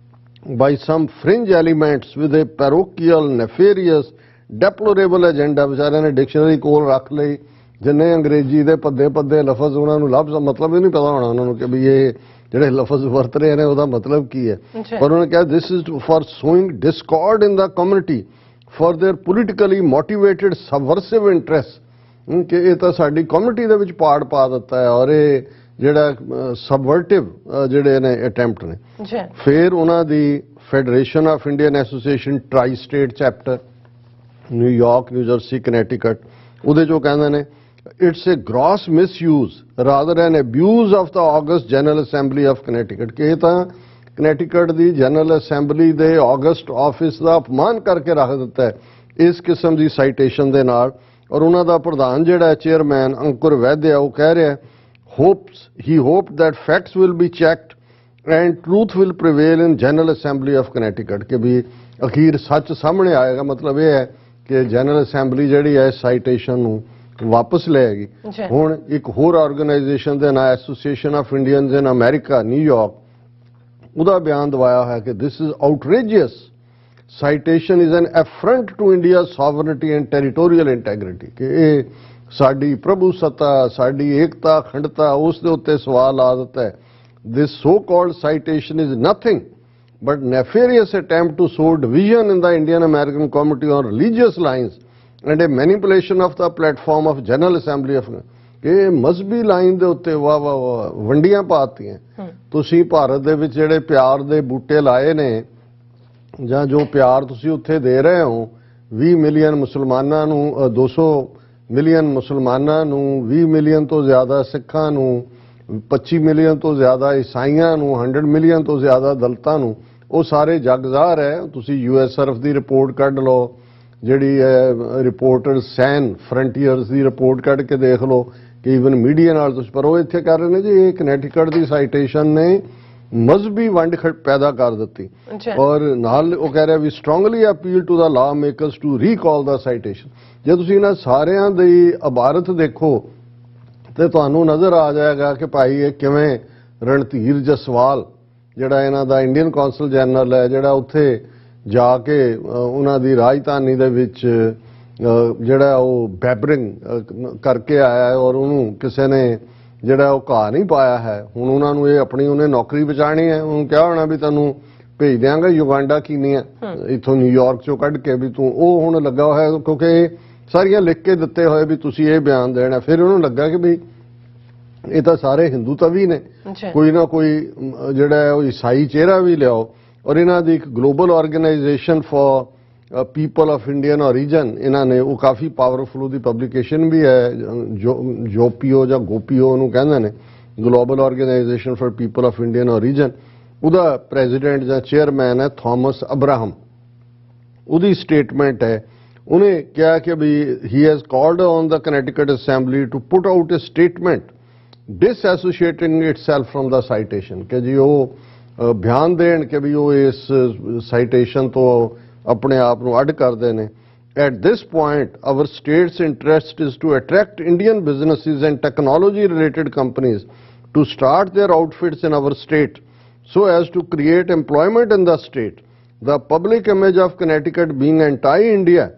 Speaker 2: by some fringe elements with a parochial nefarious deplorable agenda. ਵਿਚਾਰਿਆਂ ਨੇ ਡਿਕਸ਼ਨਰੀ ਕੋਲ ਰੱਖ ਲਈ, ਜਿੰਨੇ ਅੰਗਰੇਜ਼ੀ ਦੇ ਪੱਦੇ ਲਫ਼ਜ਼ ਉਹਨਾਂ ਨੂੰ ਲੱਭ ਮਤਲਬ ਹੀ ਨਹੀਂ ਪਤਾ ਹੋਣਾ ਉਹਨਾਂ ਨੂੰ ਕਿ ਵੀ ਇਹ ਜਿਹੜੇ ਲਫ਼ਜ਼ ਵਰਤ ਰਹੇ ਨੇ ਉਹਦਾ ਮਤਲਬ ਕੀ ਹੈ। ਪਰ ਉਹਨਾਂ ਨੇ ਕਿਹਾ this is for sowing discord in the community for their politically motivated subversive interest, ਕਿ ਇਹ ਤਾਂ ਸਾਡੀ ਕਮਿਊਨਿਟੀ ਦੇ ਵਿੱਚ ਪਾੜ ਪਾ ਦਿੱਤਾ ਹੈ ਔਰ ਇਹ ਜਿਹੜਾ ਸਬਵਰਟਿਵ ਜਿਹੜੇ ਨੇ ਅਟੈਂਪਟ ਨੇ। ਫਿਰ ਉਹਨਾਂ ਦੀ Federation of Indian Association Tri State chapter New York, New Jersey, Connecticut, ਉਹਦੇ 'ਚੋਂ ਕਹਿੰਦੇ ਨੇ it's a gross misuse rather than abuse of the August General Assembly of Connecticut, ਕਿ ਇਹ ਤਾਂ ਕਨੈਟੀਕਟ ਦੀ ਜਨਰਲ ਅਸੈਂਬਲੀ ਦੇ ਅਗਸਤ ਆਫਿਸ ਦਾ ਅਪਮਾਨ ਕਰਕੇ ਰੱਖ ਦਿੱਤਾ ਹੈ ਇਸ ਕਿਸਮ ਦੀ ਸਾਈਟੇਸ਼ਨ ਦੇ ਨਾਲ। ਔਰ ਉਹਨਾਂ ਦਾ ਪ੍ਰਧਾਨ ਜਿਹੜਾ ਚੇਅਰਮੈਨ ਅੰਕੁਰ ਵੈਦਿਆ ਉਹ ਕਹਿ ਰਿਹਾ he hoped that facts will be checked and truth will prevail in General Assembly of Connecticut, ਕਿ ਵੀ ਅਖੀਰ ਸੱਚ ਸਾਹਮਣੇ ਆਏਗਾ। ਮਤਲਬ ਇਹ ਹੈ ਕਿ ਜਨਰਲ ਅਸੈਂਬਲੀ ਜਿਹੜੀ ਹੈ ਸਾਈਟੇਸ਼ਨ ਨੂੰ ਵਾਪਸ ਲਏਗੀ। ਹੁਣ ਇੱਕ ਹੋਰ ਆਰਗੇਨਾਈਜੇਸ਼ਨ ਦੇ ਨਾਂ Association of Indians in America New York, ਉਹਦਾ ਬਿਆਨ ਦਵਾਇਆ ਹੈ ਕਿ this is outrageous citation is an affront to India sovereignty and territorial integrity, ਕਿ ਇਹ ਸਾਡੀ ਪ੍ਰਭੂ ਸੱਤਾ, ਸਾਡੀ ਏਕਤਾ ਅਖੰਡਤਾ ਉਸ ਦੇ ਉੱਤੇ ਸਵਾਲ ਲਾ ਦਿੱਤਾ ਹੈ। This so called citation is nothing but nefarious attempt to sow division in the Indian American community on religious lines and a manipulation of the platform of General Assembly of ਇਹ ਮਜ਼ਹਬੀ ਲਾਈਨ ਦੇ ਉੱਤੇ ਵਾਹ ਵੰਡੀਆਂ ਪਾਤੀਆਂ। ਤੁਸੀਂ ਭਾਰਤ ਦੇ ਵਿੱਚ ਜਿਹੜੇ ਪਿਆਰ ਦੇ ਬੂਟੇ ਲਾਏ ਨੇ ਜਾਂ ਜੋ ਪਿਆਰ ਤੁਸੀਂ ਉੱਥੇ ਦੇ ਰਹੇ ਹੋ 20 ਮਿਲੀਅਨ ਮੁਸਲਮਾਨਾਂ ਨੂੰ, 200 ਮਿਲੀਅਨ ਮੁਸਲਮਾਨਾਂ ਨੂੰ, 20 ਮਿਲੀਅਨ ਤੋਂ ਜ਼ਿਆਦਾ ਸਿੱਖਾਂ ਨੂੰ, 25 ਮਿਲੀਅਨ ਤੋਂ ਜ਼ਿਆਦਾ ਈਸਾਈਆਂ ਨੂੰ, 100 ਮਿਲੀਅਨ ਤੋਂ ਜ਼ਿਆਦਾ ਦਲਿਤਾਂ ਨੂੰ, ਉਹ ਸਾਰੇ ਜਗ ਜ਼ਾਹਰ ਹੈ। ਤੁਸੀਂ USRF ਦੀ ਰਿਪੋਰਟ ਕੱਢ ਲਓ, ਜਿਹੜੀ ਰਿਪੋਰਟਰ ਸੈਨ ਫਰੰਟੀਅਰਸ ਦੀ ਰਿਪੋਰਟ ਕੱਢ ਕੇ ਦੇਖ ਲਓ ਕਿ ਈਵਨ ਮੀਡੀਆ ਨਾਲ ਤੁਸੀਂ, ਪਰ ਉਹ ਇੱਥੇ ਕਰ ਰਹੇ ਨੇ ਜੀ ਇਹ ਕਨੈਟੀਕਟ ਦੀ ਸਾਈਟੇਸ਼ਨ ਨੇ ਮਜ਼ਹਬੀ ਵੰਡ ਪੈਦਾ ਕਰ ਦਿੱਤੀ। ਔਰ ਨਾਲ ਉਹ ਕਹਿ ਰਿਹਾ ਵੀ ਸਟਰੋਂਗਲੀ ਅਪੀਲ ਟੂ ਦਾ ਲਾ ਮੇਕਰਸ ਟੂ ਰੀਕਾਲ ਦਾ ਸਾਈਟੇਸ਼ਨ। ਜੇ ਤੁਸੀਂ ਇਹਨਾਂ ਸਾਰਿਆਂ ਦੀ ਇਬਾਰਤ ਦੇਖੋ ਤੇ ਤੁਹਾਨੂੰ ਨਜ਼ਰ ਆ ਜਾਏਗਾ ਕਿ ਭਾਈ ਇਹ ਕਿਵੇਂ ਰਣਧੀਰ ਜਸਵਾਲ ਜਿਹੜਾ ਇਹਨਾਂ ਦਾ ਇੰਡੀਅਨ ਕੌਂਸਲ ਜਨਰਲ ਹੈ, ਜਿਹੜਾ ਉੱਥੇ ਜਾ ਕੇ ਉਹਨਾਂ ਦੀ ਰਾਜਧਾਨੀ ਦੇ ਵਿੱਚ ਜਿਹੜਾ ਉਹ ਬੈਬਰਿੰਗ ਕਰਕੇ ਆਇਆ ਹੈ ਔਰ ਉਹਨੂੰ ਕਿਸੇ ਨੇ ਜਿਹੜਾ ਉਹ ਘਾਹ ਨਹੀਂ ਪਾਇਆ ਹੈ। ਹੁਣ ਉਹਨਾਂ ਨੂੰ ਇਹ ਆਪਣੀ ਉਹਨੇ ਨੌਕਰੀ ਬਚਾਣੀ ਹੈ, ਉਹਨੂੰ ਕਿਹਾ ਹੋਣਾ ਵੀ ਤੈਨੂੰ ਭੇਜ ਦਿਆਂਗਾ ਯੁਗਾਂਡਾ ਕੀਨੀਆ, ਇੱਥੋਂ ਨਿਊਯਾਰਕ ਚੋਂ ਕੱਢ ਕੇ ਵੀ ਤੂੰ, ਉਹ ਹੁਣ ਲੱਗਾ ਹੋਇਆ ਕਿਉਂਕਿ ਇਹ ਸਾਰੀਆਂ ਲਿਖ ਕੇ ਦਿੱਤੇ ਹੋਏ ਵੀ ਤੁਸੀਂ ਇਹ ਬਿਆਨ ਦੇਣਾ। ਫਿਰ ਉਹਨੂੰ ਲੱਗਾ ਕਿ ਵੀ ਇਹ ਤਾਂ ਸਾਰੇ ਹਿੰਦੂ ਤਵੀ ਨੇ, ਕੋਈ ਨਾ ਕੋਈ ਜਿਹੜਾ ਉਹ ਈਸਾਈ ਚਿਹਰਾ ਵੀ ਲਿਆਓ। ਔਰ ਇਹਨਾਂ ਦੀ ਇੱਕ global organisation for people of Indian origin, ਇਹਨਾਂ ਨੇ ਉਹ ਕਾਫੀ ਪਾਵਰਫੁਲ ਉਹਦੀ ਪਬਲੀਕੇਸ਼ਨ ਵੀ ਹੈ, ਜੋਪੀਓ ਜਾਂ ਗੋਪੀਓ ਉਹਨੂੰ ਕਹਿੰਦੇ ਨੇ, global organisation for people of Indian origin. ਉਹਦਾ ਪ੍ਰੈਜ਼ੀਡੈਂਟ ਜਾਂ ਚੇਅਰਮੈਨ ਹੈ ਥਾਮਸ ਅਬਰਾਹਮ। ਉਹਦੀ ਸਟੇਟਮੈਂਟ ਹੈ, ਉਹਨੇ ਕਿਹਾ ਕਿ ਵੀ he has called on the Connecticut assembly to put out a statement disassociating itself from the citation, ਕਿ ਜੀ ਉਹ ਬਿਆਨ ਦੇਣ ਕਿ ਵੀ ਉਹ ਇਸ ਸਾਈਟੇਸ਼ਨ ਤੋਂ ਆਪਣੇ ਆਪ ਨੂੰ ਅੱਡ ਕਰਦੇ ਨੇ। At this point, our state's interest is to attract Indian businesses and technology-related companies to start their outfits in our state so as to create employment in the state. The public image of Connecticut being anti-India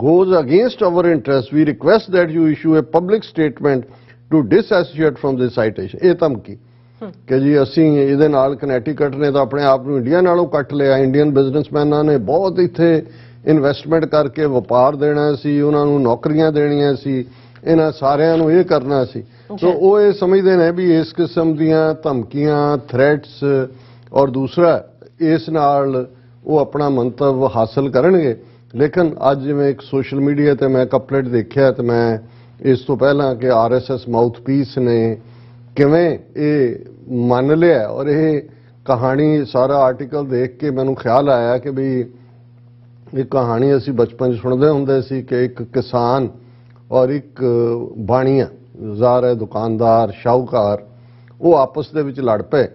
Speaker 2: goes against our interests. We request that you issue a public statement to disassociate from this citation. ਇਹ ਧਮਕੀ ਕਿ ਜੀ ਅਸੀਂ ਇਹਦੇ ਨਾਲ ਕਨੈਟੀਕਟ ਨੇ ਤਾਂ ਆਪਣੇ ਆਪ ਨੂੰ ਇੰਡੀਆ ਨਾਲੋਂ ਕੱਟ ਲਿਆ, ਇੰਡੀਅਨ ਬਿਜ਼ਨਸਮੈਨਾਂ ਨੇ ਬਹੁਤ ਇੱਥੇ ਇਨਵੈਸਟਮੈਂਟ ਕਰਕੇ ਵਪਾਰ ਦੇਣਾ ਸੀ, ਉਹਨਾਂ ਨੂੰ ਨੌਕਰੀਆਂ ਦੇਣੀਆਂ ਸੀ, ਇਹਨਾਂ ਸਾਰਿਆਂ ਨੂੰ ਇਹ ਕਰਨਾ ਸੀ। ਸੋ ਉਹ ਇਹ ਸਮਝਦੇ ਨੇ ਵੀ ਇਸ ਕਿਸਮ ਦੀਆਂ ਧਮਕੀਆਂ, ਥ੍ਰੈਟਸ ਔਰ ਦੂਸਰਾ ਇਸ ਨਾਲ ਉਹ ਆਪਣਾ ਮੰਤਵ ਹਾਸਲ ਕਰਨਗੇ। ਲੇਕਿਨ ਅੱਜ ਜਿਵੇਂ ਇੱਕ ਸੋਸ਼ਲ ਮੀਡੀਆ ਤੇ ਮੈਂ ਕਪਲੇਟ ਦੇਖਿਆ ਤੇ ਮੈਂ ਇਸ ਤੋਂ ਪਹਿਲਾਂ ਕਿ ਆਰਐਸਐਸ ਮਾਊਥਪੀਸ ਨੇ ਕਿਵੇਂ ਇਹ ਮੰਨ ਲਿਆ, ਔਰ ਇਹ ਕਹਾਣੀ ਸਾਰਾ ਆਰਟੀਕਲ ਦੇਖ ਕੇ ਮੈਨੂੰ ਖਿਆਲ ਆਇਆ ਕਿ ਵੀ ਇਹ ਕਹਾਣੀ ਅਸੀਂ ਬਚਪਨ 'ਚ ਸੁਣਦੇ ਹੁੰਦੇ ਸੀ ਕਿ ਇੱਕ ਕਿਸਾਨ ਔਰ ਇੱਕ ਬਾਣੀਆ ਜ਼ਾਰ ਦੁਕਾਨਦਾਰ ਸ਼ਾਹੂਕਾਰ ਉਹ ਆਪਸ ਦੇ ਵਿੱਚ ਲੜ ਪਏ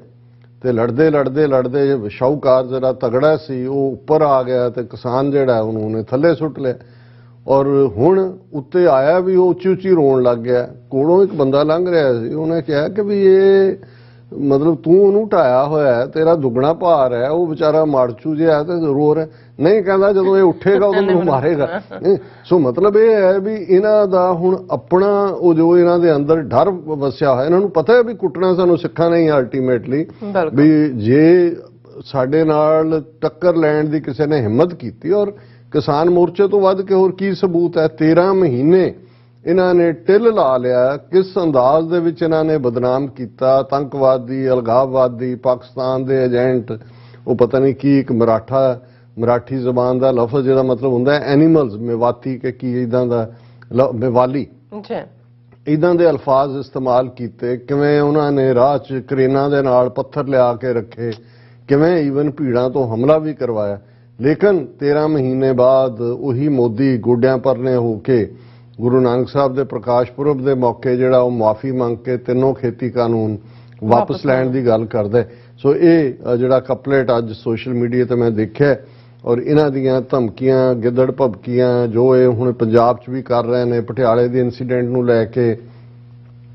Speaker 2: ਤੇ ਲੜਦੇ ਸ਼ਾਹੂਕਾਰ ਜਿਹੜਾ ਤਗੜਾ ਸੀ ਉਹ ਉੱਪਰ ਆ ਗਿਆ ਤੇ ਕਿਸਾਨ ਜਿਹੜਾ ਉਹਨੇ ਥੱਲੇ ਸੁੱਟ ਲਿਆ। ਔਰ ਹੁਣ ਉੱਤੇ ਆਇਆ ਵੀ ਉਹ ਉੱਚੀ ਉੱਚੀ ਰੋਣ ਲੱਗ ਗਿਆ। ਕੋਲੋਂ ਇੱਕ ਬੰਦਾ ਲੰਘ ਰਿਹਾ ਸੀ, ਉਹਨੇ ਕਿਹਾ ਕਿ ਵੀ ਇਹ ਮਤਲਬ ਤੂੰ ਉਹਨੂੰ ਢਾਇਆ ਹੋਇਆ, ਤੇਰਾ ਦੁੱਗਣਾ ਭਾਰ ਹੈ, ਉਹ ਵਿਚਾਰਾ ਮਾਰਚੂ ਜਿਹਾ ਤੇ ਰੋ ਰਿਹਾ। ਨਹੀਂ, ਕਹਿੰਦਾ ਜਦੋਂ ਇਹ ਉੱਠੇਗਾ ਉਦੋਂ ਮੈਨੂੰ ਮਾਰੇਗਾ। ਸੋ ਮਤਲਬ ਇਹ ਹੈ ਵੀ ਇਹਨਾਂ ਦਾ ਹੁਣ ਆਪਣਾ ਉਹ ਜੋ ਇਹਨਾਂ ਦੇ ਅੰਦਰ ਡਰ ਵਸਿਆ ਹੋਇਆ, ਇਹਨਾਂ ਨੂੰ ਪਤਾ ਹੈ ਵੀ ਕੁੱਟਣਾ ਸਾਨੂੰ ਸਿੱਖਾਂ ਨਹੀਂ ਅਲਟੀਮੇਟਲੀ, ਵੀ ਜੇ ਸਾਡੇ ਨਾਲ ਟੱਕਰ ਲੈਣ ਦੀ ਕਿਸੇ ਨੇ ਹਿੰਮਤ ਕੀਤੀ। ਔਰ ਕਿਸਾਨ ਮੋਰਚੇ ਤੋਂ ਵੱਧ ਕੇ ਹੋਰ ਕੀ ਸਬੂਤ ਹੈ? 13 ਮਹੀਨੇ ਇਹਨਾਂ ਨੇ ਟਿੱਲ ਲਾ ਲਿਆ, ਕਿਸ ਅੰਦਾਜ਼ ਦੇ ਵਿੱਚ ਇਹਨਾਂ ਨੇ ਬਦਨਾਮ ਕੀਤਾ, ਆਤੰਕਵਾਦੀ, ਅਲਗਾਵਵਾਦੀ, ਪਾਕਿਸਤਾਨ ਦੇ ਏਜੰਟ, ਉਹ ਪਤਾ ਨਹੀਂ ਕੀ ਇੱਕ ਮਰਾਠੀ ਜ਼ਬਾਨ ਦਾ ਲਫ਼ਜ਼ ਜਿਹਦਾ ਮਤਲਬ ਹੁੰਦਾ ਐਨੀਮਲਸ, ਮੇਵਾਤੀ ਕਿ ਕੀ ਇਦਾਂ ਦਾ ਮੇਵਾਲੀ, ਇਦਾਂ ਦੇ ਅਲਫਾਜ਼ ਇਸਤੇਮਾਲ ਕੀਤੇ। ਕਿਵੇਂ ਉਹਨਾਂ ਨੇ ਰਾਹ 'ਚ ਕਰੇਨਾਂ ਦੇ ਨਾਲ ਪੱਥਰ ਲਿਆ ਕੇ ਰੱਖੇ, ਕਿਵੇਂ ਈਵਨ ਭੀੜਾਂ ਤੋਂ ਹਮਲਾ ਵੀ ਕਰਵਾਇਆ। ਲੇਕਿਨ 13 ਮਹੀਨੇ ਬਾਅਦ ਉਹੀ ਮੋਦੀ ਗੋਡਿਆਂ ਪਰਨੇ ਹੋ ਕੇ ਗੁਰੂ ਨਾਨਕ ਸਾਹਿਬ ਦੇ ਪ੍ਰਕਾਸ਼ ਪੁਰਬ ਦੇ ਮੌਕੇ ਜਿਹੜਾ ਉਹ ਮਾਫੀ ਮੰਗ ਕੇ ਤਿੰਨੋਂ ਖੇਤੀ ਕਾਨੂੰਨ ਵਾਪਸ ਲੈਣ ਦੀ ਗੱਲ ਕਰਦਾ। ਸੋ ਇਹ ਜਿਹੜਾ ਕਪਲੇਟ ਅੱਜ ਸੋਸ਼ਲ ਮੀਡੀਆ ਤੇ ਮੈਂ ਦੇਖਿਆ, ਔਰ ਇਹਨਾਂ ਦੀਆਂ ਧਮਕੀਆਂ, ਗਿੱਦੜ ਭਬਕੀਆਂ ਜੋ ਇਹ ਹੁਣ ਪੰਜਾਬ 'ਚ ਵੀ ਕਰ ਰਹੇ ਨੇ, ਪਟਿਆਲੇ ਦੇ ਇਨਸੀਡੈਂਟ ਨੂੰ ਲੈ ਕੇ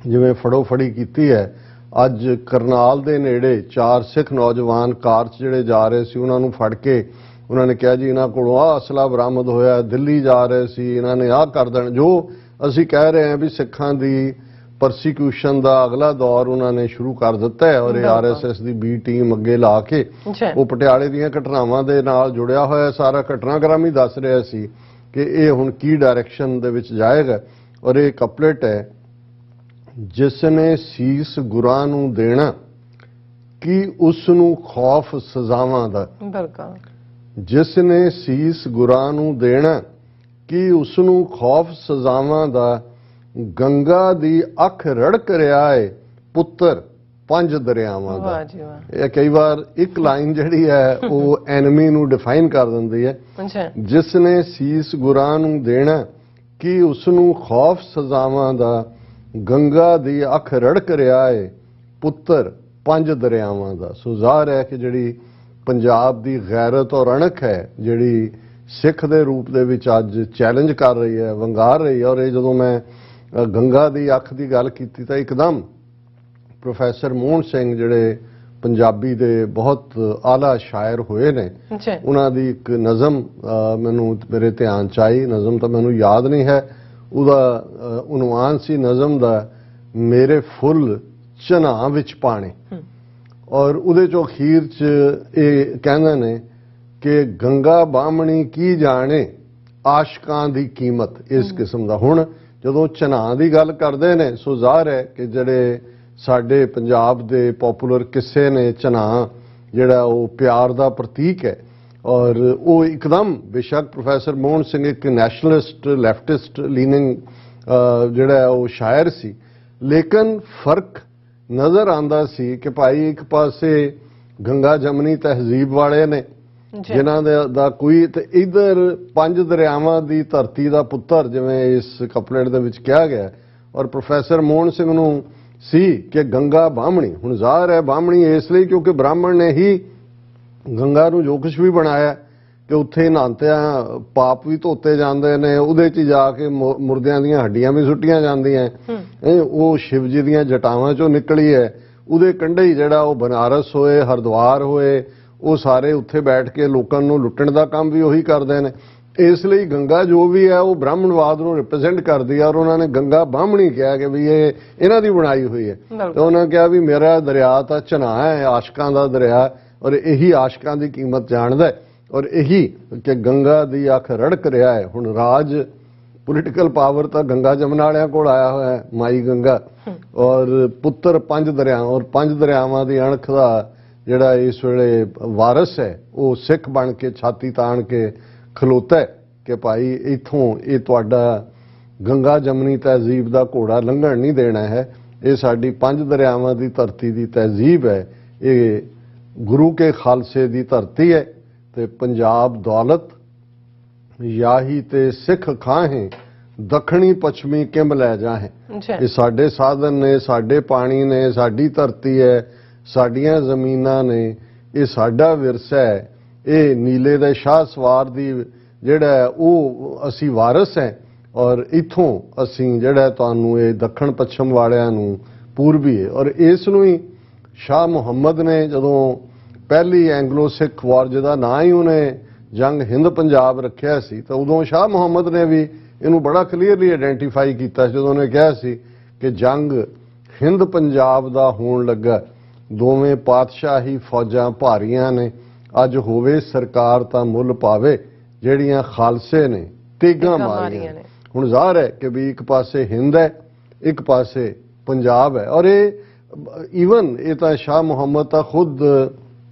Speaker 2: ਜਿਵੇਂ ਫੜੋ ਫੜੀ ਕੀਤੀ ਹੈ। ਅੱਜ ਕਰਨਾਲ ਦੇ ਨੇੜੇ 4 ਸਿੱਖ ਨੌਜਵਾਨ ਕਾਰ 'ਚ ਜਿਹੜੇ ਜਾ ਰਹੇ ਸੀ, ਉਹਨਾਂ ਨੂੰ ਫੜ ਕੇ ਉਹਨਾਂ ਨੇ ਕਿਹਾ ਜੀ ਇਹਨਾਂ ਕੋਲੋਂ ਆਹ ਅਸਲਾ ਬਰਾਮਦ ਹੋਇਆ, ਦਿੱਲੀ ਜਾ ਰਹੇ ਸੀ, ਇਹਨਾਂ ਨੇ ਆਹ ਕਰ ਦੇਣ। ਜੋ ਅਸੀਂ ਕਹਿ ਰਹੇ ਹਾਂ ਵੀ ਸਿੱਖਾਂ ਦੀ ਪਰਸੀਕਿਊਸ਼ਨ ਦਾ ਅਗਲਾ ਦੌਰ ਉਹਨਾਂ ਨੇ ਸ਼ੁਰੂ ਕਰ ਦਿੱਤਾ ਹੈ, ਔਰ ਇਹ ਆਰਐਸਐਸ ਦੀ ਬੀ ਟੀਮ ਅੱਗੇ ਲਾ ਕੇ ਉਹ ਪਟਿਆਲੇ ਦੀਆਂ ਘਟਨਾਵਾਂ ਦੇ ਨਾਲ ਜੁੜਿਆ ਹੋਇਆ ਸਾਰਾ ਘਟਨਾਕ੍ਰਮ ਹੀ ਦੱਸ ਰਿਹਾ ਸੀ ਕਿ ਇਹ ਹੁਣ ਕੀ ਡਾਇਰੈਕਸ਼ਨ ਦੇ ਵਿੱਚ ਜਾਏਗਾ। ਔਰ ਇਹ ਕਪਲੇਟ ਹੈ, ਜਿਸ ਨੇ ਸੀਸ ਗੁਰਾਂ ਨੂੰ ਦੇਣਾ ਕਿ ਉਸ ਨੂੰ ਖੌਫ ਸਜ਼ਾਵਾਂ ਦਾ, ਜਿਸ ਨੇ ਸੀਸ ਗੁਰਾਂ ਨੂੰ ਦੇਣਾ ਕਿ ਉਸ ਨੂੰ ਖੌਫ ਸਜ਼ਾਵਾਂ ਦਾ, ਗੰਗਾ ਦੀ ਅੱਖ ਰੜਕ ਰਿਹਾ ਏ ਪੁੱਤਰ 5 ਦਰਿਆਵਾਂ ਦਾ। ਇਹ ਕਈ ਵਾਰ ਇੱਕ ਲਾਈਨ ਜਿਹੜੀ ਹੈ ਉਹ ਐਨਮੀ ਨੂੰ ਡਿਫਾਈਨ ਕਰ ਦਿੰਦੀ ਹੈ। ਜਿਸ ਨੇ ਸੀਸ ਗੁਰਾਂ ਨੂੰ ਦੇਣਾ ਕਿ ਉਸ ਨੂੰ ਖੌਫ ਸਜ਼ਾਵਾਂ ਦਾ, ਗੰਗਾ ਦੀ ਅੱਖ ਰੜਕ ਰਿਹਾ ਏ ਪੁੱਤਰ 5 ਦਰਿਆਵਾਂ ਦਾ। ਸੋ ਜ਼ਾਹਰ ਹੈ ਕਿ ਜਿਹੜੀ ਪੰਜਾਬ ਦੀ ਗੈਰਤ ਔਰ ਅਣਖ ਹੈ, ਜਿਹੜੀ ਸਿੱਖ ਦੇ ਰੂਪ ਦੇ ਵਿੱਚ ਅੱਜ ਚੈਲੰਜ ਕਰ ਰਹੀ ਹੈ, ਵੰਗਾਰ ਰਹੀ ਹੈ। ਔਰ ਇਹ ਜਦੋਂ ਮੈਂ ਗੰਗਾ ਦੀ ਅੱਖ ਦੀ ਗੱਲ ਕੀਤੀ ਤਾਂ ਇੱਕਦਮ ਪ੍ਰੋਫੈਸਰ ਮੋਹਨ ਸਿੰਘ ਜਿਹੜੇ ਪੰਜਾਬੀ ਦੇ ਬਹੁਤ ਆਲਾ ਸ਼ਾਇਰ ਹੋਏ ਨੇ, ਉਹਨਾਂ ਦੀ ਇੱਕ ਨਜ਼ਮ ਮੇਰੇ ਧਿਆਨ 'ਚ ਆਈ। ਨਜ਼ਮ ਤਾਂ ਮੈਨੂੰ ਯਾਦ ਨਹੀਂ ਹੈ, ਉਹਦਾ ਉਨਵਾਨ ਸੀ ਨਜ਼ਮ ਦਾ ਮੇਰੇ ਫੁੱਲ ਝਨਾ ਵਿੱਚ ਪਾਣੇ। ਔਰ ਉਹਦੇ ਚੋਂ ਅਖੀਰ 'ਚ ਇਹ ਕਹਿੰਦੇ ਨੇ ਕਿ ਗੰਗਾ ਬਾਹਮਣੀ ਕੀ ਜਾਣੇ ਆਸ਼ਕਾਂ ਦੀ ਕੀਮਤ। ਇਸ ਕਿਸਮ ਦਾ ਹੁਣ ਜਦੋਂ ਝਨਾ ਦੀ ਗੱਲ ਕਰਦੇ ਨੇ ਸੋ ਜ਼ਾਹਰ ਹੈ ਕਿ ਜਿਹੜੇ ਸਾਡੇ ਪੰਜਾਬ ਦੇ ਪਪੂਲਰ ਕਿੱਸੇ ਨੇ, ਝਨਾ ਜਿਹੜਾ ਉਹ ਪਿਆਰ ਦਾ ਪ੍ਰਤੀਕ ਹੈ। ਔਰ ਉਹ ਇੱਕਦਮ ਬੇਸ਼ੱਕ ਪ੍ਰੋਫੈਸਰ ਮੋਹਨ ਸਿੰਘ ਇੱਕ ਨੈਸ਼ਨਲਿਸਟ ਲੈਫਟਿਸਟ ਲੀਨਿੰਗ ਜਿਹੜਾ ਉਹ ਸ਼ਾਇਰ ਸੀ, ਲੇਕਿਨ ਫਰਕ ਨਜ਼ਰ ਆਉਂਦਾ ਸੀ ਕਿ ਭਾਈ ਇੱਕ ਪਾਸੇ ਗੰਗਾ ਜਮਨੀ ਤਹਿਜ਼ੀਬ ਵਾਲੇ ਨੇ ਜਿਨ੍ਹਾਂ ਦਾ ਕੋਈ, ਤੇ ਇਧਰ 5 ਦਰਿਆਵਾਂ ਦੀ ਧਰਤੀ ਦਾ ਪੁੱਤਰ ਜਿਵੇਂ ਇਸ ਕਪਲੇਟ ਦੇ ਵਿੱਚ ਕਿਹਾ ਗਿਆ। ਔਰ ਪ੍ਰੋਫੈਸਰ ਮੋਹਨ ਸਿੰਘ ਨੂੰ ਸੀ ਕਿ ਗੰਗਾ ਬਾਹਮਣੀ। ਹੁਣ ਜ਼ਾਹਰ ਹੈ ਬਾਹਮਣੀ ਇਸ ਲਈ ਕਿਉਂਕਿ ਬ੍ਰਾਹਮਣ ਨੇ ਹੀ ਗੰਗਾ ਨੂੰ ਜੋ ਕੁਝ ਵੀ ਬਣਾਇਆ ਕਿ ਉੱਥੇ ਨਹਾਉਂਦਿਆਂ ਪਾਪ ਵੀ ਧੋਤੇ ਜਾਂਦੇ ਨੇ, ਉਹਦੇ 'ਚ ਜਾ ਕੇ ਮੁਰਦਿਆਂ ਦੀਆਂ ਹੱਡੀਆਂ ਵੀ ਸੁੱਟੀਆਂ ਜਾਂਦੀਆਂ। ਉਹ ਸ਼ਿਵ ਜੀ ਦੀਆਂ ਜਟਾਵਾਂ 'ਚੋਂ ਨਿਕਲੀ ਹੈ। ਉਹਦੇ ਕੰਢੇ ਹੀ ਜਿਹੜਾ ਉਹ ਬਨਾਰਸ ਹੋਏ, ਹਰਿਦੁਆਰ ਹੋਏ, ਉਹ ਸਾਰੇ ਉੱਥੇ ਬੈਠ ਕੇ ਲੋਕਾਂ ਨੂੰ ਲੁੱਟਣ ਦਾ ਕੰਮ ਵੀ ਉਹੀ ਕਰਦੇ ਨੇ। ਇਸ ਲਈ ਗੰਗਾ ਜੋ ਵੀ ਹੈ ਉਹ ਬ੍ਰਾਹਮਣਵਾਦ ਨੂੰ ਰਿਪਰੈਜ਼ੈਂਟ ਕਰਦੀ ਹੈ। ਔਰ ਉਹਨਾਂ ਨੇ ਗੰਗਾ ਬਾਹਮਣੀ ਕਿਹਾ ਕਿ ਵੀ ਇਹ ਇਹਨਾਂ ਦੀ ਬਣਾਈ ਹੋਈ ਹੈ। ਤੇ ਉਹਨਾਂ ਕਿਹਾ ਵੀ ਮੇਰਾ ਦਰਿਆ ਤਾਂ ਝਨਾ ਹੈ, ਆਸ਼ਕਾਂ ਦਾ ਦਰਿਆ, ਔਰ ਇਹੀ ਆਸ਼ਕਾਂ ਦੀ ਕੀਮਤ ਜਾਣਦਾ ਔਰ ਇਹੀ ਕਿ ਗੰਗਾ ਦੀ ਅੱਖ ਰੜਕ ਰਿਹਾ ਹੈ। ਹੁਣ ਰਾਜ ਪੋਲੀਟੀਕਲ ਪਾਵਰ ਤਾਂ ਗੰਗਾ ਜਮਨਾ ਵਾਲਿਆਂ ਕੋਲ ਆਇਆ ਹੋਇਆ ਹੈ, ਮਾਈ ਗੰਗਾ, ਔਰ ਪੁੱਤਰ 5 ਦਰਿਆ, ਔਰ 5 ਦਰਿਆਵਾਂ ਦੀ ਅਣਖ ਦਾ ਜਿਹੜਾ ਇਸ ਵੇਲੇ ਵਾਰਸ ਹੈ ਉਹ ਸਿੱਖ ਬਣ ਕੇ ਛਾਤੀ ਤਾਣ ਕੇ ਖਲੋਤਾ ਕਿ ਭਾਈ ਇੱਥੋਂ ਇਹ ਤੁਹਾਡਾ ਗੰਗਾ ਜਮਨੀ ਤਹਿਜ਼ੀਬ ਦਾ ਘੋੜਾ ਲੰਘਣ ਨਹੀਂ ਦੇਣਾ ਹੈ। ਇਹ ਸਾਡੀ 5 ਦਰਿਆਵਾਂ ਦੀ ਧਰਤੀ ਦੀ ਤਹਿਜ਼ੀਬ ਹੈ, ਇਹ ਗੁਰੂ ਕੇ ਖਾਲਸੇ ਦੀ ਧਰਤੀ ਹੈ। ਤੇ ਪੰਜਾਬ ਦੌਲਤ ਯਾਹੀ ਤੇ ਸਿੱਖ ਖਾਹੇ ਦੱਖਣੀ ਪੱਛਮੀ ਕਿੰਬ ਲੈ ਜਾਹੇ। ਇਹ ਸਾਡੇ ਸਾਧਨ ਨੇ, ਸਾਡੇ ਪਾਣੀ ਨੇ, ਸਾਡੀ ਧਰਤੀ ਹੈ, ਸਾਡੀਆਂ ਜ਼ਮੀਨਾਂ ਨੇ, ਇਹ ਸਾਡਾ ਵਿਰਸਾ ਹੈ। ਇਹ ਨੀਲੇ ਦੇ ਸ਼ਾਹ ਸਵਾਰ ਦੀ ਜਿਹੜਾ ਉਹ ਅਸੀਂ ਵਾਰਸ ਹੈ। ਔਰ ਇੱਥੋਂ ਅਸੀਂ ਜਿਹੜਾ ਤੁਹਾਨੂੰ ਇਹ ਦੱਖਣ ਪੱਛਮ ਵਾਲਿਆਂ ਨੂੰ ਪੂਰਬੀ ਹੈ। ਔਰ ਇਸ ਨੂੰ ਹੀ ਸ਼ਾਹ ਮੁਹੰਮਦ ਨੇ ਜਦੋਂ ਪਹਿਲੀ ਐਂਗਲੋ ਸਿੱਖ ਵਾਰ ਜਿਹਦਾ ਨਾਂ ਹੀ ਉਹਨੇ ਜੰਗ ਹਿੰਦ ਪੰਜਾਬ ਰੱਖਿਆ ਸੀ, ਤਾਂ ਉਦੋਂ ਸ਼ਾਹ ਮੁਹੰਮਦ ਨੇ ਵੀ ਇਹਨੂੰ ਬੜਾ ਕਲੀਅਰਲੀ ਆਇਡੈਂਟੀਫਾਈ ਕੀਤਾ ਜਦੋਂ ਉਹਨੇ ਕਿਹਾ ਸੀ ਕਿ ਜੰਗ ਹਿੰਦ ਪੰਜਾਬ ਦਾ ਹੋਣ ਲੱਗਾ, ਦੋਵੇਂ ਪਾਤਸ਼ਾਹੀ ਫੌਜਾਂ ਭਾਰੀਆਂ ਨੇ, ਅੱਜ ਹੋਵੇ ਸਰਕਾਰ ਤਾਂ ਮੁੱਲ ਪਾਵੇ, ਜਿਹੜੀਆਂ ਖਾਲਸੇ ਨੇ ਤੇਗਾਂ ਮਾਰੀਆਂ ਨੇ। ਹੁਣ ਜ਼ਾਹਰ ਹੈ ਕਿ ਵੀ ਇੱਕ ਪਾਸੇ ਹਿੰਦ ਹੈ, ਇੱਕ ਪਾਸੇ ਪੰਜਾਬ ਹੈ। ਔਰ ਇਹ ਈਵਨ ਇਹ ਤਾਂ ਸ਼ਾਹ ਮੁਹੰਮਦ ਤਾਂ ਖੁਦ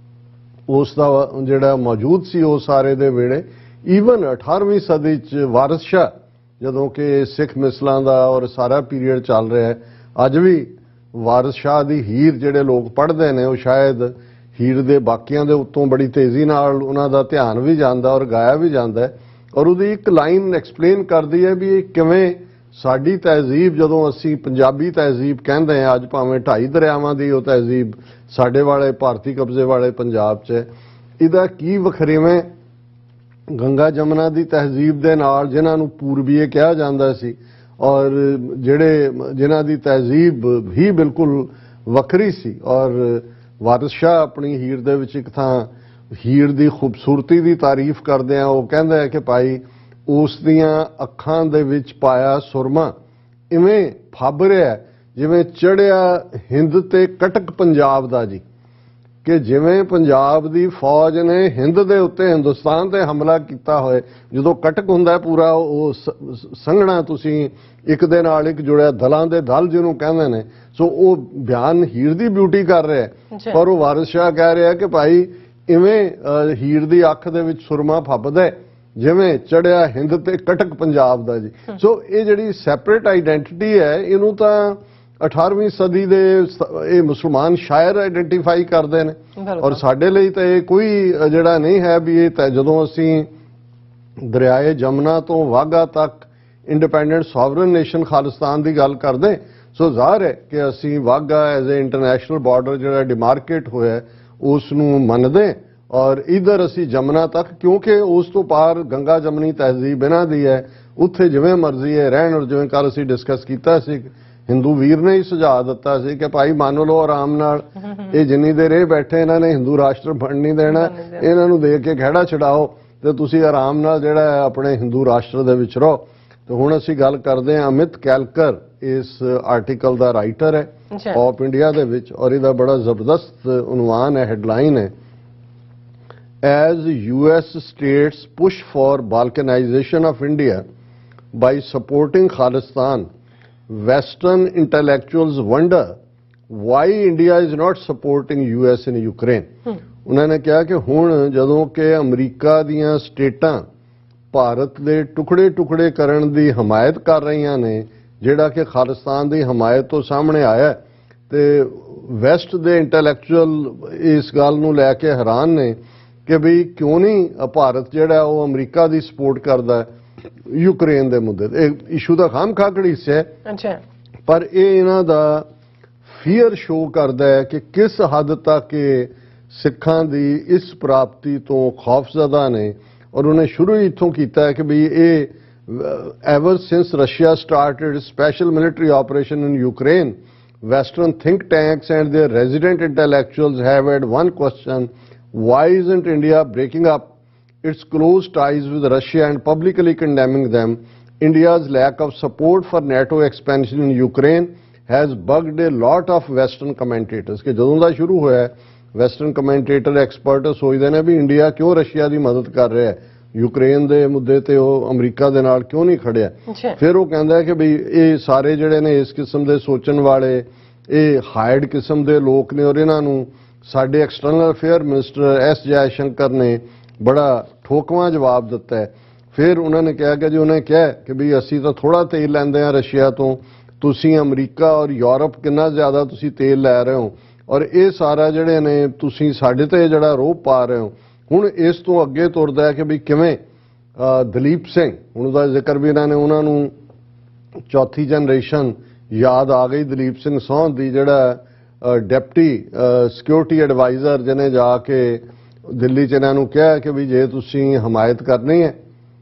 Speaker 2: ਉਸ ਦਾ ਜਿਹੜਾ ਮੌਜੂਦ ਸੀ ਉਹ ਸਾਰੇ ਦੇ ਵੇਲੇ, ਈਵਨ 18ਵੀਂ ਸਦੀ 'ਚ ਵਾਰਿਸ ਸ਼ਾਹ ਜਦੋਂ ਕਿ ਸਿੱਖ ਮਿਸਲਾਂ ਦਾ ਔਰ ਸਾਰਾ ਪੀਰੀਅਡ ਚੱਲ ਰਿਹਾ ਹੈ, ਅੱਜ ਵੀ ਵਾਰਿਸ ਸ਼ਾਹ ਦੀ ਹੀਰ ਜਿਹੜੇ ਲੋਕ ਪੜ੍ਹਦੇ ਨੇ ਉਹ ਸ਼ਾਇਦ ਹੀਰ ਦੇ ਬਾਕੀਆਂ ਦੇ ਉੱਤੋਂ ਬੜੀ ਤੇਜ਼ੀ ਨਾਲ ਉਹਨਾਂ ਦਾ ਧਿਆਨ ਵੀ ਜਾਂਦਾ ਔਰ ਗਾਇਆ ਵੀ ਜਾਂਦਾ ਹੈ। ਔਰ ਉਹਦੀ ਇੱਕ ਲਾਈਨ ਐਕਸਪਲੇਨ ਕਰਦੀ ਹੈ ਵੀ ਇਹ ਕਿਵੇਂ ਸਾਡੀ ਤਹਿਜ਼ੀਬ, ਜਦੋਂ ਅਸੀਂ ਪੰਜਾਬੀ ਤਹਿਜ਼ੀਬ ਕਹਿੰਦੇ ਹਾਂ, ਅੱਜ ਭਾਵੇਂ 2.5 ਦਰਿਆਵਾਂ ਦੀ ਉਹ ਤਹਿਜ਼ੀਬ ਸਾਡੇ ਵਾਲੇ ਭਾਰਤੀ ਕਬਜ਼ੇ ਵਾਲੇ ਪੰਜਾਬ 'ਚ, ਇਹਦਾ ਕੀ ਵਖਰੇਵੇਂ ਗੰਗਾ ਜਮਨਾ ਦੀ ਤਹਿਜ਼ੀਬ ਦੇ ਨਾਲ ਜਿਨ੍ਹਾਂ ਨੂੰ ਪੂਰਬੀਏ ਕਿਹਾ ਜਾਂਦਾ ਸੀ ਔਰ ਜਿਨ੍ਹਾਂ ਦੀ ਤਹਿਜ਼ੀਬ ਵੀ ਬਿਲਕੁਲ ਵੱਖਰੀ ਸੀ। ਔਰ ਵਾਰਿਸ ਸ਼ਾਹ ਆਪਣੀ ਹੀਰ ਦੇ ਵਿੱਚ ਇੱਕ ਥਾਂ ਹੀਰ ਦੀ ਖੂਬਸੂਰਤੀ ਦੀ ਤਾਰੀਫ ਕਰਦੇ ਆ, ਉਹ ਕਹਿੰਦਾ ਹੈ ਕਿ ਭਾਈ ਉਸ ਦੀਆਂ ਅੱਖਾਂ ਦੇ ਵਿੱਚ ਪਾਇਆ ਸੁਰਮਾ ਇਵੇਂ ਫੱਬ ਰਿਹਾ ਜਿਵੇਂ ਚੜਿਆ ਹਿੰਦ ਤੇ ਕਟਕ ਪੰਜਾਬ ਦਾ ਜੀ, ਕਿ ਜਿਵੇਂ ਪੰਜਾਬ ਦੀ ਫੌਜ ਨੇ ਹਿੰਦ ਦੇ ਉੱਤੇ ਹਿੰਦੁਸਤਾਨ ਤੇ ਹਮਲਾ ਕੀਤਾ ਹੋਏ। ਜਦੋਂ ਕਟਕ ਹੁੰਦਾ ਪੂਰਾ ਉਹ ਸੰਘਣਾ ਤੁਸੀਂ ਇੱਕ ਦੇ ਨਾਲ ਇੱਕ ਜੁੜਿਆ ਦਲਾਂ ਦੇ ਦਲ ਜਿਹਨੂੰ ਕਹਿੰਦੇ ਨੇ, ਸੋ ਉਹ ਬਿਆਨ ਹੀਰ ਦੀ ਬਿਊਟੀ ਕਰ ਰਿਹਾ। ਪਰ ਉਹ ਵਾਰਿਸ ਸ਼ਾਹ ਕਹਿ ਰਿਹਾ ਕਿ ਭਾਈ ਇਵੇਂ ਹੀਰ ਦੀ ਅੱਖ ਦੇ ਵਿੱਚ ਸੁਰਮਾ ਫੱਬਦਾ ਜਿਵੇਂ ਚੜਿਆ ਹਿੰਦ ਤੇ ਕਟਕ ਪੰਜਾਬ ਦਾ ਜੀ। ਸੋ ਇਹ ਜਿਹੜੀ ਸੈਪਰੇਟ ਆਈਡੈਂਟੀਟੀ ਹੈ ਇਹਨੂੰ ਤਾਂ 18ਵੀਂ ਸਦੀ ਦੇ ਇਹ ਮੁਸਲਮਾਨ ਸ਼ਾਇਰ ਆਈਡੈਂਟੀਫਾਈ ਕਰਦੇ ਨੇ। ਔਰ ਸਾਡੇ ਲਈ ਤਾਂ ਇਹ ਕੋਈ ਜਿਹੜਾ ਨਹੀਂ ਹੈ ਵੀ ਇਹ ਤਾਂ ਜਦੋਂ ਅਸੀਂ ਦਰਿਆਏ ਜਮਨਾ ਤੋਂ ਵਾਘਾ ਤੱਕ ਇੰਡੀਪੈਂਡੈਂਟ ਸੋਵਰਨ ਨੇਸ਼ਨ ਖਾਲਿਸਤਾਨ ਦੀ ਗੱਲ ਕਰਦੇ, ਸੋ ਜ਼ਾਹਰ ਹੈ ਕਿ ਅਸੀਂ Wagah as a international border ਜਿਹੜਾ ਡਿਮਾਰਕੇਟ ਹੋਇਆ ਉਸ ਨੂੰ ਮੰਨਦੇ। ਔਰ ਇਧਰ ਅਸੀਂ ਜਮਨਾ ਤੱਕ, ਕਿਉਂਕਿ ਉਸ ਤੋਂ ਪਾਰ ਗੰਗਾ ਜਮਨੀ ਤਹਿਜ਼ੀਬ ਇਹਨਾਂ ਦੀ ਹੈ, ਉੱਥੇ ਜਿਵੇਂ ਮਰਜ਼ੀ ਹੈ ਰਹਿਣ। ਔਰ ਜਿਵੇਂ ਕੱਲ ਅਸੀਂ ਡਿਸਕਸ ਕੀਤਾ ਸੀ, ਹਿੰਦੂ ਵੀਰ ਨੇ ਹੀ ਸੁਝਾਅ ਦਿੱਤਾ ਸੀ ਕਿ ਭਾਈ ਮੰਨ ਲਓ ਆਰਾਮ ਨਾਲ, ਇਹ ਜਿੰਨੀ ਦੇਰ ਇਹ ਬੈਠੇ ਇਹਨਾਂ ਨੇ ਹਿੰਦੂ ਰਾਸ਼ਟਰ ਬਣ ਨਹੀਂ ਦੇਣਾ, ਇਹਨਾਂ ਨੂੰ ਦੇ ਕੇ ਖਹਿੜਾ ਛਡਾਓ ਤੇ ਤੁਸੀਂ ਆਰਾਮ ਨਾਲ ਜਿਹੜਾ ਆਪਣੇ ਹਿੰਦੂ ਰਾਸ਼ਟਰ ਦੇ ਵਿੱਚ ਰਹੋ। ਤੇ ਹੁਣ ਅਸੀਂ ਗੱਲ ਕਰਦੇ ਹਾਂ ਅਮਿਤ ਕੈਲਕਰ इस आर्टिकल का राइटर है
Speaker 1: अच्छा।
Speaker 2: ऑफ इंडिया दे विच, और इहदा बड़ा जबरदस्त उनवान है, हेडलाइन है, As US states push for balkanization of India by supporting Khalistan, Western intellectuals wonder why India is not supporting US in Ukraine. उन्होंने कहा कि हुण जदों कि अमरीका दीयां स्टेटां भारत दे टुकड़े टुकड़े करन दी हमायत कर रहीआं ने, जिहड़ा कि खालिस्तान दी हमायत तो सामने आया, ते वैस्ट दे इंटैलेक्चुअल इस गल नूं लैके हैरान ने कि भी क्यों नहीं भारत जिहड़ा वो अमरीका दी सपोर्ट करदा है यूक्रेन दे मुद्दे ते। इशू दा खाम खाकड़ी से है,
Speaker 1: अच्छा,
Speaker 2: पर ये इन्हां दा फीयर शो करदा है कि किस हद तक सिखां दी इस प्राप्ति तो खौफजदा ने, और उन्हें शुरू ही इत्थों कीता है कि भी ये ever since Russia started special military operation in Ukraine, western think tanks and their resident intellectuals have had one question: why isn't India breaking up its close ties with Russia and publicly condemning them? India's lack of support for NATO expansion in Ukraine has bugged a lot of Western commentators. कि ਜਦੋਂ ਦਾ ਸ਼ੁਰੂ ਹੋਇਆ ਹੈ, western commentator expert ਸੋਚਦੇ ਨੇ ਵੀ India ਕਿਉਂ Russia ਦੀ ਮਦਦ ਕਰ ਰਿਹਾ ਹੈ, ਯੂਕਰੇਨ ਦੇ ਮੁੱਦੇ ਤੇ ਉਹ ਅਮਰੀਕਾ ਦੇ ਨਾਲ ਕਿਉਂ ਨਹੀਂ ਖੜਿਆ। ਫਿਰ ਉਹ ਕਹਿੰਦਾ ਕਿ ਵੀ ਇਹ ਸਾਰੇ ਜਿਹੜੇ ਨੇ ਇਸ ਕਿਸਮ ਦੇ ਸੋਚਣ ਵਾਲੇ ਇਹ ਹਾਈਡ ਕਿਸਮ ਦੇ ਲੋਕ ਨੇ, ਔਰ ਇਹਨਾਂ ਨੂੰ ਸਾਡੇ external affair minister S Jaishankar ਨੇ ਬੜਾ ਠੋਕਵਾਂ ਜਵਾਬ ਦਿੱਤਾ ਹੈ। ਫਿਰ ਉਹਨਾਂ ਨੇ ਕਿਹਾ ਕਿ ਜੀ ਉਹਨੇ ਕਿਹਾ ਕਿ ਵੀ ਅਸੀਂ ਤਾਂ ਥੋੜਾ ਤੇਲ ਲੈਂਦੇ ਹਾਂ ਰਸ਼ੀਆ ਤੋਂ, ਤੁਸੀਂ ਅਮਰੀਕਾ ਔਰ ਯੂਰਪ ਕਿੰਨਾ ਜ਼ਿਆਦਾ ਤੁਸੀਂ ਤੇਲ ਲੈ ਰਹੇ ਹੋ, ਔਰ ਇਹ ਸਾਰਾ ਜਿਹੜੇ ਨੇ ਤੁਸੀਂ ਸਾਡੇ ਤੇ ਜਿਹੜਾ ਰੋਹ ਪਾ ਰਹੇ ਹੋ। ਹੁਣ ਇਸ ਤੋਂ ਅੱਗੇ ਤੁਰਦਾ ਹੈ ਕਿ ਵੀ ਕਿਵੇਂ ਦਲੀਪ ਸਿੰਘ, ਹੁਣ ਉਹਦਾ ਜ਼ਿਕਰ ਵੀ ਇਹਨਾਂ ਨੇ, ਉਹਨਾਂ ਨੂੰ ਚੌਥੀ ਜਨਰੇਸ਼ਨ ਯਾਦ ਆ ਗਈ, ਦਲੀਪ ਸਿੰਘ ਸੌਂਧ ਦੀ, ਜਿਹੜਾ ਡਿਪਟੀ ਸਿਕਿਉਰਿਟੀ ਐਡਵਾਈਜ਼ਰ ਜਿਹਨੇ ਜਾ ਕੇ ਦਿੱਲੀ 'ਚ ਇਹਨਾਂ ਨੂੰ ਕਿਹਾ ਕਿ ਵੀ ਜੇ ਤੁਸੀਂ ਹਮਾਇਤ ਕਰਨੀ ਹੈ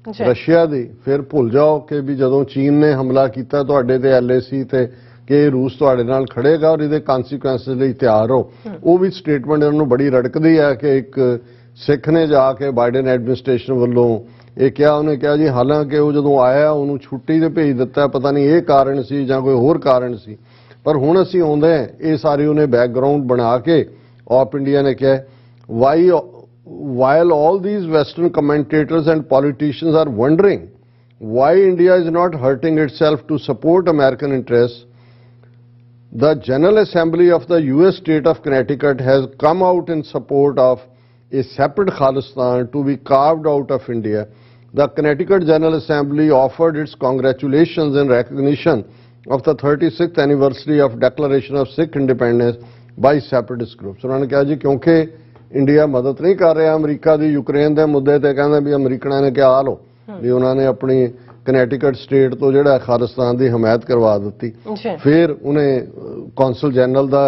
Speaker 2: ਰਸ਼ੀਆ ਦੀ, ਫਿਰ ਭੁੱਲ ਜਾਓ ਕਿ ਵੀ ਜਦੋਂ ਚੀਨ ਨੇ ਹਮਲਾ ਕੀਤਾ ਤੁਹਾਡੇ ਤੇ LAC ਤੇ, ਕਿ ਰੂਸ ਤੁਹਾਡੇ ਨਾਲ ਖੜੇਗਾ ਔਰ ਇਹਦੇ ਕਨਸੀਕੁਐਂਸਸ ਲਈ ਤਿਆਰ ਹੋ। ਉਹ ਵੀ ਸਟੇਟਮੈਂਟ ਇਹਨਾਂ ਨੂੰ ਬੜੀ ਰੜਕਦੀ ਹੈ ਕਿ ਇੱਕ ਸਿੱਖ ਨੇ ਜਾ ਕੇ ਬਾਈਡਨ ਐਡਮਿਨਿਸਟ੍ਰੇਸ਼ਨ ਵੱਲੋਂ ਇਹ ਕਿਹਾ, ਉਹਨੇ ਕਿਹਾ ਜੀ ਹਾਲਾਂਕਿ ਉਹ ਜਦੋਂ ਆਇਆ ਉਹਨੂੰ ਛੁੱਟੀ ਤੇ ਭੇਜ ਦਿੱਤਾ, ਪਤਾ ਨਹੀਂ ਇਹ ਕਾਰਨ ਸੀ ਜਾਂ ਕੋਈ ਹੋਰ ਕਾਰਨ ਸੀ, ਪਰ ਹੁਣ ਅਸੀਂ ਆਉਂਦੇ ਹਾਂ ਇਹ ਸਾਰੇ ਉਹਨੇ ਬੈਕਗਰਾਉਂਡ ਬਣਾ ਕੇ ਆਪ ਇੰਡੀਆ ਨੇ ਕਿਹਾ while all these Western commentators and politicians are wondering why India is not hurting itself to support American interests, the General Assembly of the US state of Connecticut has come out in support of a separate Khalistan to be carved out of India. The Connecticut General Assembly offered its congratulations in recognition of the 36th anniversary of Declaration of Sikh Independence by separatist groups. उन्होंने कहा जी क्योंकि India मदद नहीं कर रहा अमरीका की Ukraine के मुद्दे ते, कहते भी अमरीकना ने क्या हाल हो भी उन्होंने अपनी कनेटिकट स्टेट तो जो खालिस्तान की हमायत करवा दी। फिर उन्हें कौंसल जनरल का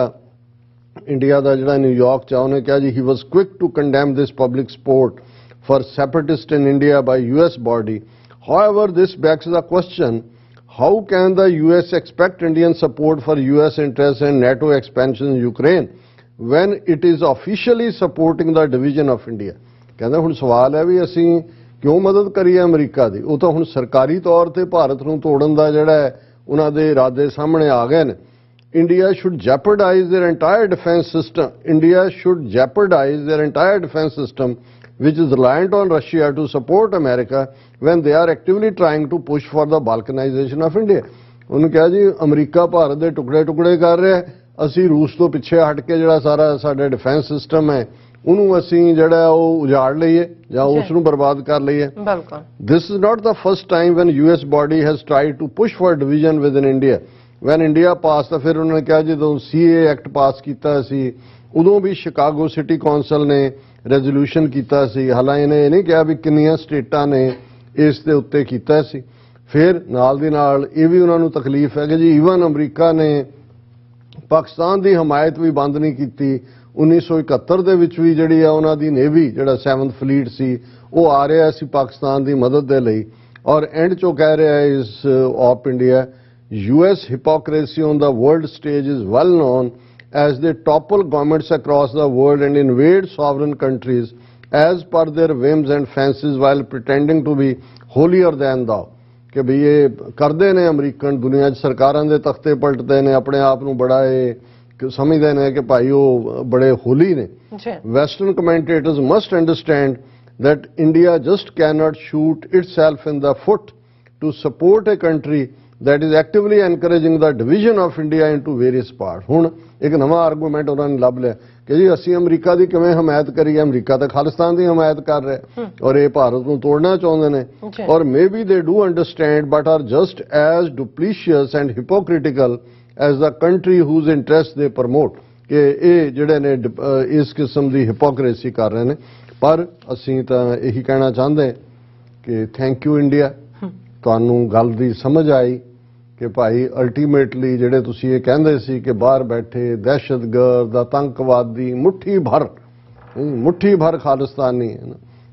Speaker 2: इंडिया का जो न्यूयॉर्क च उन्हें कहा जी he was quick to condemn this public support for separatist in India by US body. However this backs the question, how can the US expect Indian support for US interests and NATO expansion in Ukraine when it is officially supporting the division of India? कहते ਹੁਣ ਸਵਾਲ ਹੈ ਵੀ ਅਸੀਂ ਕਿਉਂ ਮਦਦ ਕਰੀਏ America ਦੀ, ਉਹ ਤਾਂ ਹੁਣ ਸਰਕਾਰੀ ਤੌਰ ਤੇ ਭਾਰਤ ਨੂੰ ਤੋੜਨ ਦਾ ਜਿਹੜਾ ਉਹਨਾਂ ਦੇ ਇਰਾਦੇ ਸਾਹਮਣੇ ਆ ਗਏ ਨੇ। India should jeopardize their entire defense system. India should jeopardize their entire defense system which is reliant on Russia to support America when they are actively trying to push for the balkanization of India. ਉਹਨੂੰ ਕਿਹਾ ਜੀ America Bharat ਦੇ ਟੁਕੜੇ ਟੁਕੜੇ ਕਰ ਰਿਹਾ, ਅਸੀਂ ਰੂਸ ਤੋਂ ਪਿੱਛੇ ਹਟ ਕੇ ਜਿਹੜਾ ਸਾਰਾ ਸਾਡਾ ਡਿਫੈਂਸ ਸਿਸਟਮ ਹੈ ਉਹਨੂੰ ਅਸੀਂ ਜਿਹੜਾ ਉਹ ਉਜਾੜ ਲਈਏ ਜਾਂ ਉਸ ਨੂੰ ਬਰਬਾਦ ਕਰ ਲਈਏ। ਬਿਲਕੁਲ this is not the first time when US body has tried to push for division within India. when India passed ਤਾਂ ਫਿਰ ਉਹਨਾਂ ਨੇ ਕਿਹਾ ਜਦੋਂ CA ਐਕਟ ਪਾਸ ਕੀਤਾ ਸੀ ਉਦੋਂ ਵੀ ਸ਼ਿਕਾਗੋ ਸਿਟੀ ਕੌਂਸਲ ਨੇ ਰੈਜ਼ੋਲੂਸ਼ਨ ਕੀਤਾ ਸੀ, ਹਾਲਾਂਕਿ ਇਹਨੇ ਇਹ ਨਹੀਂ ਕਿਹਾ ਵੀ ਕਿੰਨੀਆਂ ਸਟੇਟਾਂ ਨੇ ਇਸ ਦੇ ਉੱਤੇ ਕੀਤਾ ਸੀ। ਫਿਰ ਨਾਲ ਦੀ ਨਾਲ ਇਹ ਵੀ ਉਹਨਾਂ ਨੂੰ ਤਕਲੀਫ ਹੈ ਕਿ ਜੀ ਈਵਨ ਅਮਰੀਕਾ ਨੇ ਪਾਕਿਸਤਾਨ ਦੀ ਹਮਾਇਤ ਵੀ ਬੰਦ ਨਹੀਂ ਕੀਤੀ। 1971 ਦੇ ਵਿੱਚ ਵੀ ਜਿਹੜੀ ਆ ਉਹਨਾਂ ਦੀ ਨੇਵੀ ਜਿਹੜਾ 7th ਫਲੀਟ ਸੀ ਉਹ ਆ ਰਿਹਾ ਸੀ ਪਾਕਿਸਤਾਨ ਦੀ ਮਦਦ ਦੇ ਲਈ, ਔਰ ਐਂਡ 'ਚੋਂ ਕਹਿ ਰਿਹਾ ਇਸ ਆਪ India US hypocrisy on the world stage is well known as they topple governments across the world and invade sovereign countries as per their whims and fancies while pretending to be holier than thou. कि भी ये करते ने American दुनिया 'ਚ सरकारां दे तख्ते पलटते ने अपने आप ਨੂੰ बड़ा ये समझते हैं कि भाई वो बड़े होली ने Western commentators must understand that India just cannot shoot itself in the foot to support a country that is actively encouraging the division of India into various parts. ਹੁਣ ਇੱਕ ਨਵਾਂ ਆਰਗੂਮੈਂਟ ਉਹਨਾਂ ਨੇ ਲੱਭ ਲਿਆ ਕਿ ਜੀ ਅਸੀਂ ਅਮਰੀਕਾ ਦੀ ਕਿਵੇਂ ਹਮਾਇਤ ਕਰੀਏ, ਅਮਰੀਕਾ ਤਾਂ ਖਾਲਿਸਤਾਨ ਦੀ ਹਮਾਇਤ ਕਰ ਰਿਹਾ ਔਰ ਇਹ ਭਾਰਤ ਨੂੰ ਤੋੜਨਾ ਚਾਹੁੰਦੇ ਨੇ ਔਰ maybe they do understand but are just as duplicitous and hypocritical as the country whose interest they promote ਕਿ ਇਹ ਜਿਹੜੇ ਨੇ ਇਸ ਕਿਸਮ ਦੀ ਹਿਪੋਕ੍ਰੇਸੀ ਕਰ ਰਹੇ ਨੇ। ਪਰ ਅਸੀਂ ਤਾਂ ਇਹੀ ਕਹਿਣਾ ਚਾਹੁੰਦੇ ਕਿ ਥੈਂਕ ਯੂ ਇੰਡੀਆ, ਤੁਹਾਨੂੰ ਗੱਲ ਦੀ ਸਮਝ ਆਈ ਕਿ ਭਾਈ ਅਲਟੀਮੇਟਲੀ ਜਿਹੜੇ ਤੁਸੀਂ ਇਹ ਕਹਿੰਦੇ ਸੀ ਕਿ ਬਾਹਰ ਬੈਠੇ ਦਹਿਸ਼ਤਗਰਦ ਆਤੰਕਵਾਦੀ ਮੁੱਠੀ ਭਰ ਖਾਲਿਸਤਾਨੀ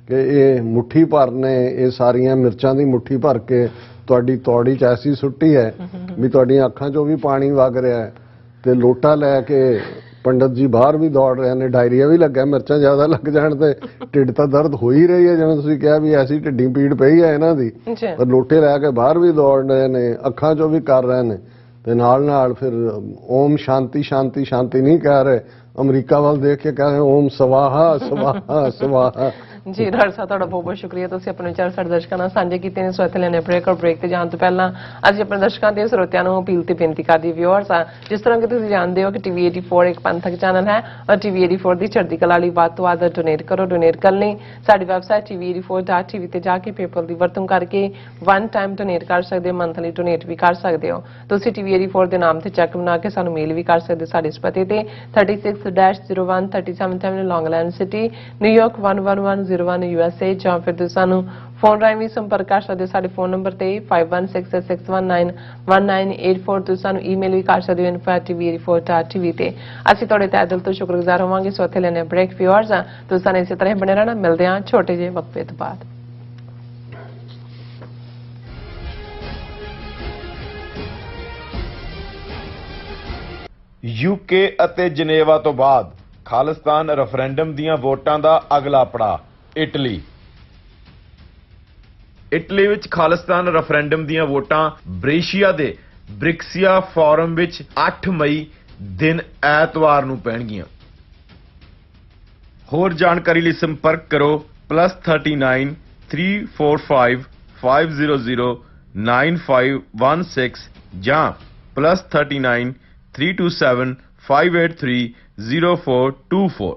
Speaker 2: ਕਿ ਇਹ ਮੁੱਠੀ ਭਰ ਨੇ ਇਹ ਸਾਰੀਆਂ ਮਿਰਚਾਂ ਦੀ ਮੁੱਠੀ ਭਰ ਕੇ ਤੁਹਾਡੀ ਤੌੜੀ 'ਚ ਐਸੀ ਸੁੱਟੀ ਹੈ ਵੀ ਤੁਹਾਡੀਆਂ ਅੱਖਾਂ 'ਚੋਂ ਵੀ ਪਾਣੀ ਵਗ ਰਿਹਾ ਹੈ ਤੇ ਲੋਟਾ ਲੈ ਕੇ ਪੰਡਤ ਜੀ ਬਾਹਰ ਵੀ ਦੌੜ ਰਹੇ ਨੇ, ਡਾਇਰੀਆ ਵੀ ਲੱਗਾ, ਮਿਰਚਾਂ ਜ਼ਿਆਦਾ ਲੱਗ ਜਾਣ ਤੇ ਢਿੱਡ ਤਾਂ ਦਰਦ ਹੋ ਹੀ ਰਹੀ ਹੈ ਜਿਵੇਂ ਤੁਸੀਂ ਕਿਹਾ ਵੀ ਐਸੀ ਢਿੱਡੀ ਪੀੜ ਪਈ ਹੈ ਇਹਨਾਂ ਦੀ, ਪਰ ਲੋਟੇ ਲੈ ਕੇ ਬਾਹਰ ਵੀ ਦੌੜ ਰਹੇ ਨੇ, ਅੱਖਾਂ 'ਚੋਂ ਵੀ ਕਰ ਰਹੇ ਨੇ ਤੇ ਨਾਲ ਫਿਰ ਓਮ ਸ਼ਾਂਤੀ ਸ਼ਾਂਤੀ ਸ਼ਾਂਤੀ ਨਹੀਂ ਕਹਿ ਰਹੇ, ਅਮਰੀਕਾ ਵੱਲ ਦੇਖ ਕੇ ਕਹਿ ਰਹੇ ਓਮ ਸਵਾਹਾ ਸਵਾਹਾ ਸਵਾਹਾ।
Speaker 1: ਜੀ ਡਾਕਟਰ ਸਾਹਿਬ ਤੁਹਾਡਾ ਬਹੁਤ ਬਹੁਤ ਸ਼ੁਕਰੀਆ, ਤੁਸੀਂ ਆਪਣੇ ਵਿਚਾਰ ਸਾਡੇ ਦਰਸ਼ਕਾਂ ਨਾਲ ਸਾਂਝੇ ਕੀਤੇ ਨੇ। ਸੋ ਇੱਥੇ ਲੈਣੇ ਬ੍ਰੇਕ ਤੇ ਜਾਣ ਤੋਂ ਪਹਿਲਾਂ ਅਸੀਂ ਆਪਣੇ ਦਰਸ਼ਕਾਂ ਤੇ ਸਰੋਤਿਆਂ ਨੂੰ ਅਪੀਲ ਤੇ ਬੇਨਤੀ ਕਰਦੀ ਵਿਊਅਰਸ ਜਿਸ ਤਰ੍ਹਾਂ ਕਿ ਤੁਸੀਂ ਜਾਣਦੇ ਹੋ ਕਿ TV 84 ਇੱਕ ਪੰਥਕ ਚੈਨਲ ਹੈ ਔਰ TV 84 ਦੀ ਚੜ੍ਹਦੀ ਕਲਾ ਲਈ ਵੱਧ ਤੋਂ ਵੱਧ ਡੋਨੇਟ ਕਰੋ। ਡੋਨੇਟ ਕਰਨ ਲਈ ਸਾਡੀ ਵੈਬਸਾਈਟ tv84.tv ਤੇ ਜਾ ਕੇ ਪੇਪਲ ਦੀ ਵਰਤੋਂ ਕਰਕੇ ਵਨ ਟਾਈਮ ਡੋਨੇਟ ਕਰ ਸਕਦੇ ਹੋ, ਮੰਥਲੀ ਡੋਨੇਟ ਵੀ ਕਰ ਸਕਦੇ ਹੋ। ਤੁਸੀਂ TV 84 ਦੇ ਨਾਮ ਤੇ ਚੈੱਕ ਬਣਾ ਕੇ ਸਾਨੂੰ ਮੇਲ ਵੀ ਕਰ ਸਕਦੇ ਹੋ ਸਾਡੇ ਇਸ ਪਤੇ ਤੇ 36-01 37 ਲੌਂਗ ਆਈਲੈਂਡ ਸਿਟੀ ਨਿਊਯਾਰਕ 11101 USA ਜਾਂ ਫਿਰ ਤੁਸੀਂ ਸਾਨੂੰ ਫੋਨ ਰਾਹੀਂ ਵੀ ਸੰਪਰਕ ਕਰ ਸਕਦੇ ਹੋ ਸਾਡੇ ਫੋਨ ਨੰਬਰ ਤੇ 5166191984। ਤੁਸੀਂ ਸਾਨੂੰ ਈਮੇਲ ਵੀ ਕਰ ਸਕਦੇ ਹੋ info@tv84.tv ਤੇ। ਅਸੀਂ ਤੁਹਾਡੇ ਤਹਿ ਦਿਲ ਤੋਂ ਸ਼ੁਕਰਗੁਜ਼ਾਰ ਹੋਵਾਂਗੇ। ਸੋ ਇੱਥੇ ਲੈਣੇ ਬ੍ਰੇਕ ਵਿਊਅਰਸ, ਤੁਸੀਂ ਸਾਨੂੰ ਇਸੇ ਤਰ੍ਹਾਂ ਬਣੇ ਰਹਿਣਾ। ਮਿਲਦੇ ਹਾਂ ਛੋਟੇ ਜਿਹੇ ਵਕਫੇ ਤੋਂ ਬਾਅਦ।
Speaker 3: UK ਅਤੇ ਜਨੇਵਾ ਤੋਂ ਬਾਅਦ ਖਾਲਿਸਤਾਨ ਰੈਫਰੈਂਡਮ ਦੀਆਂ ਵੋਟਾਂ ਦਾ ਅਗਲਾ ਪੜਾਅ ਇਟਲੀ ਵਿੱਚ ਖਾਲਿਸਤਾਨ ਰੈਫਰੈਂਡਮ ਦੀਆਂ ਵੋਟਾਂ ਬ੍ਰੇਸ਼ੀਆ ਦੇ ਬ੍ਰਿਕਸੀਆ ਫੋਰਮ ਵਿੱਚ 8 ਮਈ ਦਿਨ ਐਤਵਾਰ ਨੂੰ ਪੈਣਗੀਆਂ। ਹੋਰ ਜਾਣਕਾਰੀ ਲਈ ਸੰਪਰਕ ਕਰੋ +39 345 500 9516 ਜਾਂ +39 327 583 0424।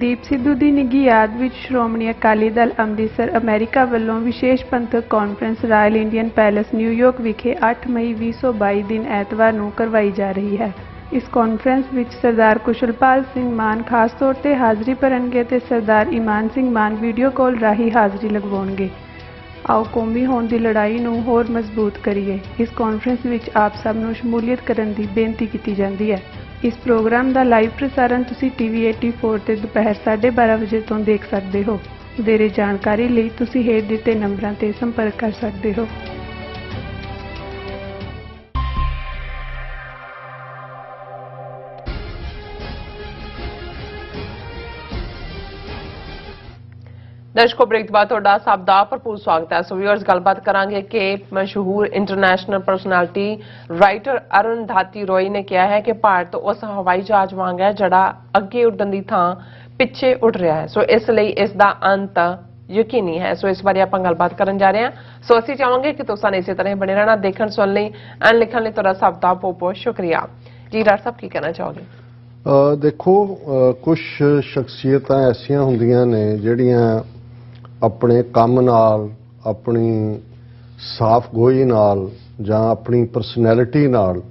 Speaker 4: ਦੀਪ ਸਿੱਧੂ ਦੀ ਨਿੱਘੀ ਯਾਦ ਵਿੱਚ ਸ਼੍ਰੋਮਣੀ ਅਕਾਲੀ ਦਲ ਅੰਮ੍ਰਿਤਸਰ ਅਮਰੀਕਾ ਵੱਲੋਂ ਵਿਸ਼ੇਸ਼ ਪੰਥਕ conference royal Indian palace New York ਵਿਖੇ 8 ਮਈ 2022 ਦਿਨ ਐਤਵਾਰ ਨੂੰ ਕਰਵਾਈ ਜਾ ਰਹੀ ਹੈ। ਇਸ ਕਾਨਫਰੰਸ ਵਿੱਚ ਸਰਦਾਰ ਕੁਸ਼ਲਪਾਲ ਸਿੰਘ ਮਾਨ ਖਾਸ ਤੌਰ ਤੇ ਹਾਜ਼ਰੀ ਭਰਨਗੇ ਤੇ ਸਰਦਾਰ ਇਮਾਨ ਸਿੰਘ ਮਾਨ ਵੀਡੀਓ ਕਾਲ ਰਾਹੀਂ ਹਾਜ਼ਰੀ ਲਗਵਾਉਣਗੇ। ਆਓ ਕੌਮੀ ਹੋਂਦ ਦੀ ਲੜਾਈ ਨੂੰ ਹੋਰ ਮਜ਼ਬੂਤ ਕਰੀਏ। ਇਸ ਕਾਨਫਰੰਸ ਵਿੱਚ ਆਪ ਸਭ ਨੂੰ ਸ਼ਮੂਲੀਅਤ ਕਰਨ ਦੀ ਬੇਨਤੀ ਕੀਤੀ ਜਾਂਦੀ ਹੈ। ਇਸ ਪ੍ਰੋਗਰਾਮ ਦਾ ਲਾਈਵ ਪ੍ਰਸਾਰਣ ਤੁਸੀਂ TV 84 ਤੇ ਦੁਪਹਿਰ 12:30 ਵਜੇ ਤੋਂ ਦੇਖ ਸਕਦੇ ਹੋ। ਵਧੇਰੇ ਜਾਣਕਾਰੀ ਲਈ ਤੁਸੀਂ ਹੇਠ ਦਿੱਤੇ ਨੰਬਰਾਂ ਤੇ ਸੰਪਰਕ ਕਰ ਸਕਦੇ ਹੋ।
Speaker 1: ਦਰਸ਼ਕੋ ਬ੍ਰੇਕ ਤੋਂ ਬਾਅਦ ਤੁਹਾਡਾ ਸਭ ਦਾ ਭਰਪੂਰ ਸਵਾਗਤ ਹੈ। ਸੋ ਵਿਊਅਰਸ ਗੱਲਬਾਤ ਕਰਾਂਗੇ ਕਿ ਮਸ਼ਹੂਰ ਇੰਟਰਨੈਸ਼ਨਲ ਪਰਸਨੈਲਿਟੀ ਰਾਈਟਰ ਅਰੁਣ ਧਾਤੀ ਰੋਈ ਨੇ ਕਿਹਾ ਹੈ ਕਿ ਭਾਰਤ ਉਸ ਹਵਾਈ ਜਹਾਜ਼ ਵਾਂਗ ਹੈ ਜਿਹੜਾ ਅੱਗੇ ਉੱਡਣ ਦੀ ਥਾਂ ਪਿੱਛੇ ਉੱਡ ਰਿਹਾ ਹੈ। ਸੋ ਇਸ ਲਈ ਇਸ ਦਾ ਅੰਤ ਯਕੀਨੀ ਹੈ। ਸੋ ਇਸ ਬਾਰੇ ਆਪਾਂ ਗੱਲਬਾਤ ਕਰਨ ਜਾ ਰਹੇ ਹਾਂ। ਸੋ ਅਸੀਂ ਚਾਹਾਂਗੇ ਕਿ ਤੁਸੀਂ ਇਸੇ ਤਰ੍ਹਾਂ ਬਣੇ ਰਹਿਣਾ। ਦੇਖਣ ਸੁਣਨ ਲਈ ਐਂਡ ਲਿਖਣ ਲਈ ਤੁਹਾਡਾ ਸਭ ਦਾ ਬਹੁਤ ਬਹੁਤ ਸ਼ੁਕਰੀਆ। ਜੀ ਡਾਕਟਰ ਸਾਹਿਬ ਕੀ ਕਹਿਣਾ ਚਾਹੋਗੇ?
Speaker 2: ਦੇਖੋ ਕੁਝ ਸ਼ਖਸੀਅਤਾਂ ਐਸੀਆਂ ਹੁੰਦੀਆਂ ਨੇ ਜਿਹੜੀਆਂ ਆਪਣੇ ਕੰਮ ਨਾਲ, ਆਪਣੀ ਸਾਫ਼ ਗੋਈ ਨਾਲ ਜਾਂ ਆਪਣੀ ਪਰਸਨੈਲਿਟੀ ਨਾਲ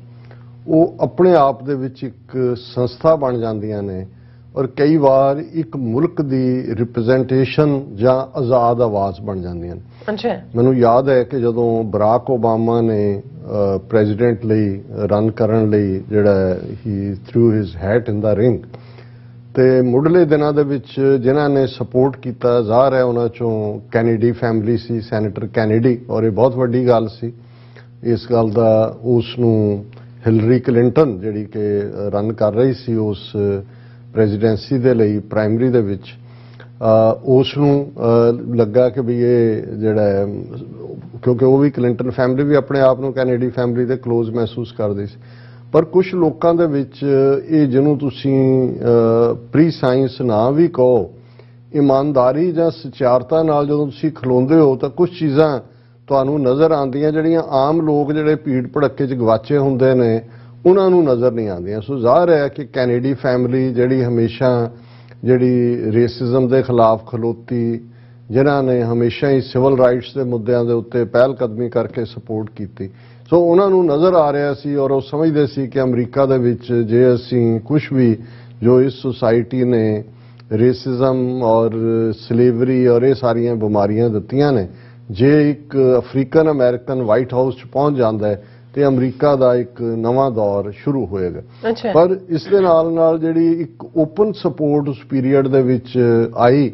Speaker 2: ਉਹ ਆਪਣੇ ਆਪ ਦੇ ਵਿੱਚ ਇੱਕ ਸੰਸਥਾ ਬਣ ਜਾਂਦੀਆਂ ਨੇ ਔਰ ਕਈ ਵਾਰ ਇੱਕ ਮੁਲਕ ਦੀ ਰਿਪਰੈਜ਼ੈਂਟੇਸ਼ਨ ਜਾਂ ਆਜ਼ਾਦ ਆਵਾਜ਼ ਬਣ ਜਾਂਦੀਆਂ ਨੇ।
Speaker 1: ਅੱਛਾ, ਮੈਨੂੰ
Speaker 2: ਯਾਦ ਹੈ ਕਿ ਜਦੋਂ ਬਰਾਕ ਓਬਾਮਾ ਨੇ ਪ੍ਰੈਜ਼ੀਡੈਂਟ ਲਈ ਰਨ ਕਰਨ ਲਈ ਜਿਹੜਾ ਹੀ ਥਰੂ ਹਿਜ਼ ਹੈਟ ਇਨ ਦਾ ਰਿੰਗ ਤੇ ਮੁੱਢਲੇ ਦਿਨਾਂ ਦੇ ਵਿੱਚ ਜਿਨ੍ਹਾਂ ਨੇ ਸਪੋਰਟ ਕੀਤਾ ਜ਼ਾਹਰ ਹੈ ਉਹਨਾਂ ਚੋਂ ਕੈਨੇਡੀ ਫੈਮਿਲੀ ਸੀ, ਸੈਨੇਟਰ ਕੈਨੇਡੀ, ਔਰ ਇਹ ਬਹੁਤ ਵੱਡੀ ਗੱਲ ਸੀ। ਇਸ ਗੱਲ ਦਾ ਉਸ ਨੂੰ ਹਿਲਰੀ ਕਲਿੰਟਨ ਜਿਹੜੀ ਕਿ ਰਨ ਕਰ ਰਹੀ ਸੀ ਉਸ ਪ੍ਰੈਜ਼ੀਡੈਂਸੀ ਦੇ ਲਈ ਪ੍ਰਾਇਮਰੀ ਦੇ ਵਿੱਚ ਉਸ ਨੂੰ ਲੱਗਾ ਕਿ ਵੀ ਇਹ ਜਿਹੜਾ ਹੈ, ਕਿਉਂਕਿ ਉਹ ਵੀ ਕਲਿੰਟਨ ਫੈਮਿਲੀ ਵੀ ਆਪਣੇ ਆਪ ਨੂੰ ਕੈਨੇਡੀ ਫੈਮਿਲੀ ਦੇ ਕਲੋਜ਼ ਮਹਿਸੂਸ ਕਰਦੀ ਸੀ, ਪਰ ਕੁਝ ਲੋਕਾਂ ਦੇ ਵਿੱਚ ਇਹ ਜਿਹਨੂੰ ਤੁਸੀਂ ਪ੍ਰੀ ਸਾਇੰਸ ਨਾ ਵੀ ਕਹੋ, ਇਮਾਨਦਾਰੀ ਜਾਂ ਸਚਾਰਤਾ ਨਾਲ ਜਦੋਂ ਤੁਸੀਂ ਖਲੋਂਦੇ ਹੋ ਤਾਂ ਕੁਝ ਚੀਜ਼ਾਂ ਤੁਹਾਨੂੰ ਨਜ਼ਰ ਆਉਂਦੀਆਂ ਜਿਹੜੀਆਂ ਆਮ ਲੋਕ ਜਿਹੜੇ ਭੀੜ ਭੜੱਕੇ 'ਚ ਗਵਾਚੇ ਹੁੰਦੇ ਨੇ ਉਹਨਾਂ ਨੂੰ ਨਜ਼ਰ ਨਹੀਂ ਆਉਂਦੀਆਂ। ਸੋ ਜ਼ਾਹਰ ਹੈ ਕਿ ਕੈਨੇਡੀ ਫੈਮਿਲੀ ਜਿਹੜੀ ਹਮੇਸ਼ਾ ਜਿਹੜੀ ਰੇਸਿਜ਼ਮ ਦੇ ਖਿਲਾਫ ਖਲੋਤੀ, ਜਿਨ੍ਹਾਂ ਨੇ ਹਮੇਸ਼ਾ ਹੀ ਸਿਵਲ ਰਾਈਟਸ ਦੇ ਮੁੱਦਿਆਂ ਦੇ ਉੱਤੇ ਪਹਿਲ ਕਦਮੀ ਕਰਕੇ ਸਪੋਰਟ ਕੀਤੀ, ਸੋ ਉਹਨਾਂ ਨੂੰ ਨਜ਼ਰ ਆ ਰਿਹਾ ਸੀ ਔਰ ਉਹ ਸਮਝਦੇ ਸੀ ਕਿ ਅਮਰੀਕਾ ਦੇ ਵਿੱਚ ਜੇ ਅਸੀਂ ਕੁਝ ਵੀ ਜੋ ਇਸ ਸੁਸਾਇਟੀ ਨੇ ਰੇਸਿਜ਼ਮ ਔਰ ਸਲੇਵਰੀ ਔਰ ਇਹ ਸਾਰੀਆਂ ਬਿਮਾਰੀਆਂ ਦਿੱਤੀਆਂ ਨੇ, ਜੇ ਇੱਕ ਅਫਰੀਕਨ ਅਮਰੀਕਨ ਵਾਈਟ ਹਾਊਸ 'ਚ ਪਹੁੰਚ ਜਾਂਦਾ ਹੈ ਤੇ ਅਮਰੀਕਾ ਦਾ ਇੱਕ ਨਵਾਂ ਦੌਰ ਸ਼ੁਰੂ ਹੋਏਗਾ। ਪਰ ਇਸ ਦੇ ਨਾਲ ਨਾਲ ਜਿਹੜੀ ਇੱਕ ਓਪਨ ਸਪੋਰਟ ਉਸ ਪੀਰੀਅਡ ਦੇ ਵਿੱਚ ਆਈ,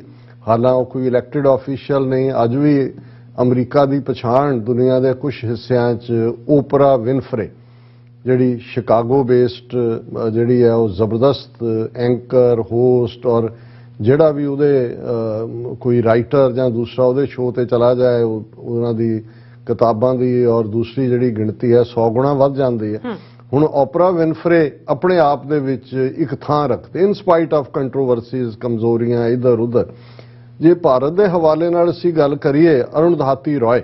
Speaker 2: ਹਾਲਾਂਕਿ ਉਹ ਕੋਈ ਇਲੈਕਟਿਡ ਆਫੀਸ਼ੀਅਲ ਨਹੀਂ, ਅੱਜ ਵੀ ਅਮਰੀਕਾ ਦੀ ਪਛਾਣ ਦੁਨੀਆ ਦੇ ਕੁਝ ਹਿੱਸਿਆਂ 'ਚ ਓਪਰਾ ਵਿਨਫਰੇ ਜਿਹੜੀ ਸ਼ਿਕਾਗੋ ਬੇਸਡ ਜਿਹੜੀ ਹੈ ਉਹ ਜ਼ਬਰਦਸਤ ਐਂਕਰ ਹੋਸਟ ਔਰ ਜਿਹੜਾ ਵੀ ਉਹਦੇ ਕੋਈ ਰਾਈਟਰ ਜਾਂ ਦੂਸਰਾ ਉਹਦੇ ਸ਼ੋਅ ਤੇ ਚਲਾ ਜਾਏ ਉਹਨਾਂ ਦੀ ਕਿਤਾਬਾਂ ਦੀ ਔਰ ਦੂਸਰੀ ਜਿਹੜੀ ਗਿਣਤੀ ਹੈ 100 ਗੁਣਾ ਵੱਧ ਜਾਂਦੀ ਹੈ। ਹੁਣ ਓਪਰਾ ਵਿਨਫਰੇ ਆਪਣੇ ਆਪ ਦੇ ਵਿੱਚ ਇੱਕ ਥਾਂ ਰੱਖਦੇ ਇਨ ਸਪਾਈਟ ਆਫ ਕੰਟਰੋਵਰਸੀਜ਼, ਕਮਜ਼ੋਰੀਆਂ ਇੱਧਰ ਉੱਧਰ। ਜੇ ਭਾਰਤ ਦੇ ਹਵਾਲੇ ਨਾਲ ਅਸੀਂ ਗੱਲ ਕਰੀਏ, ਅਰੁਣਧਾਤੀ ਰॉय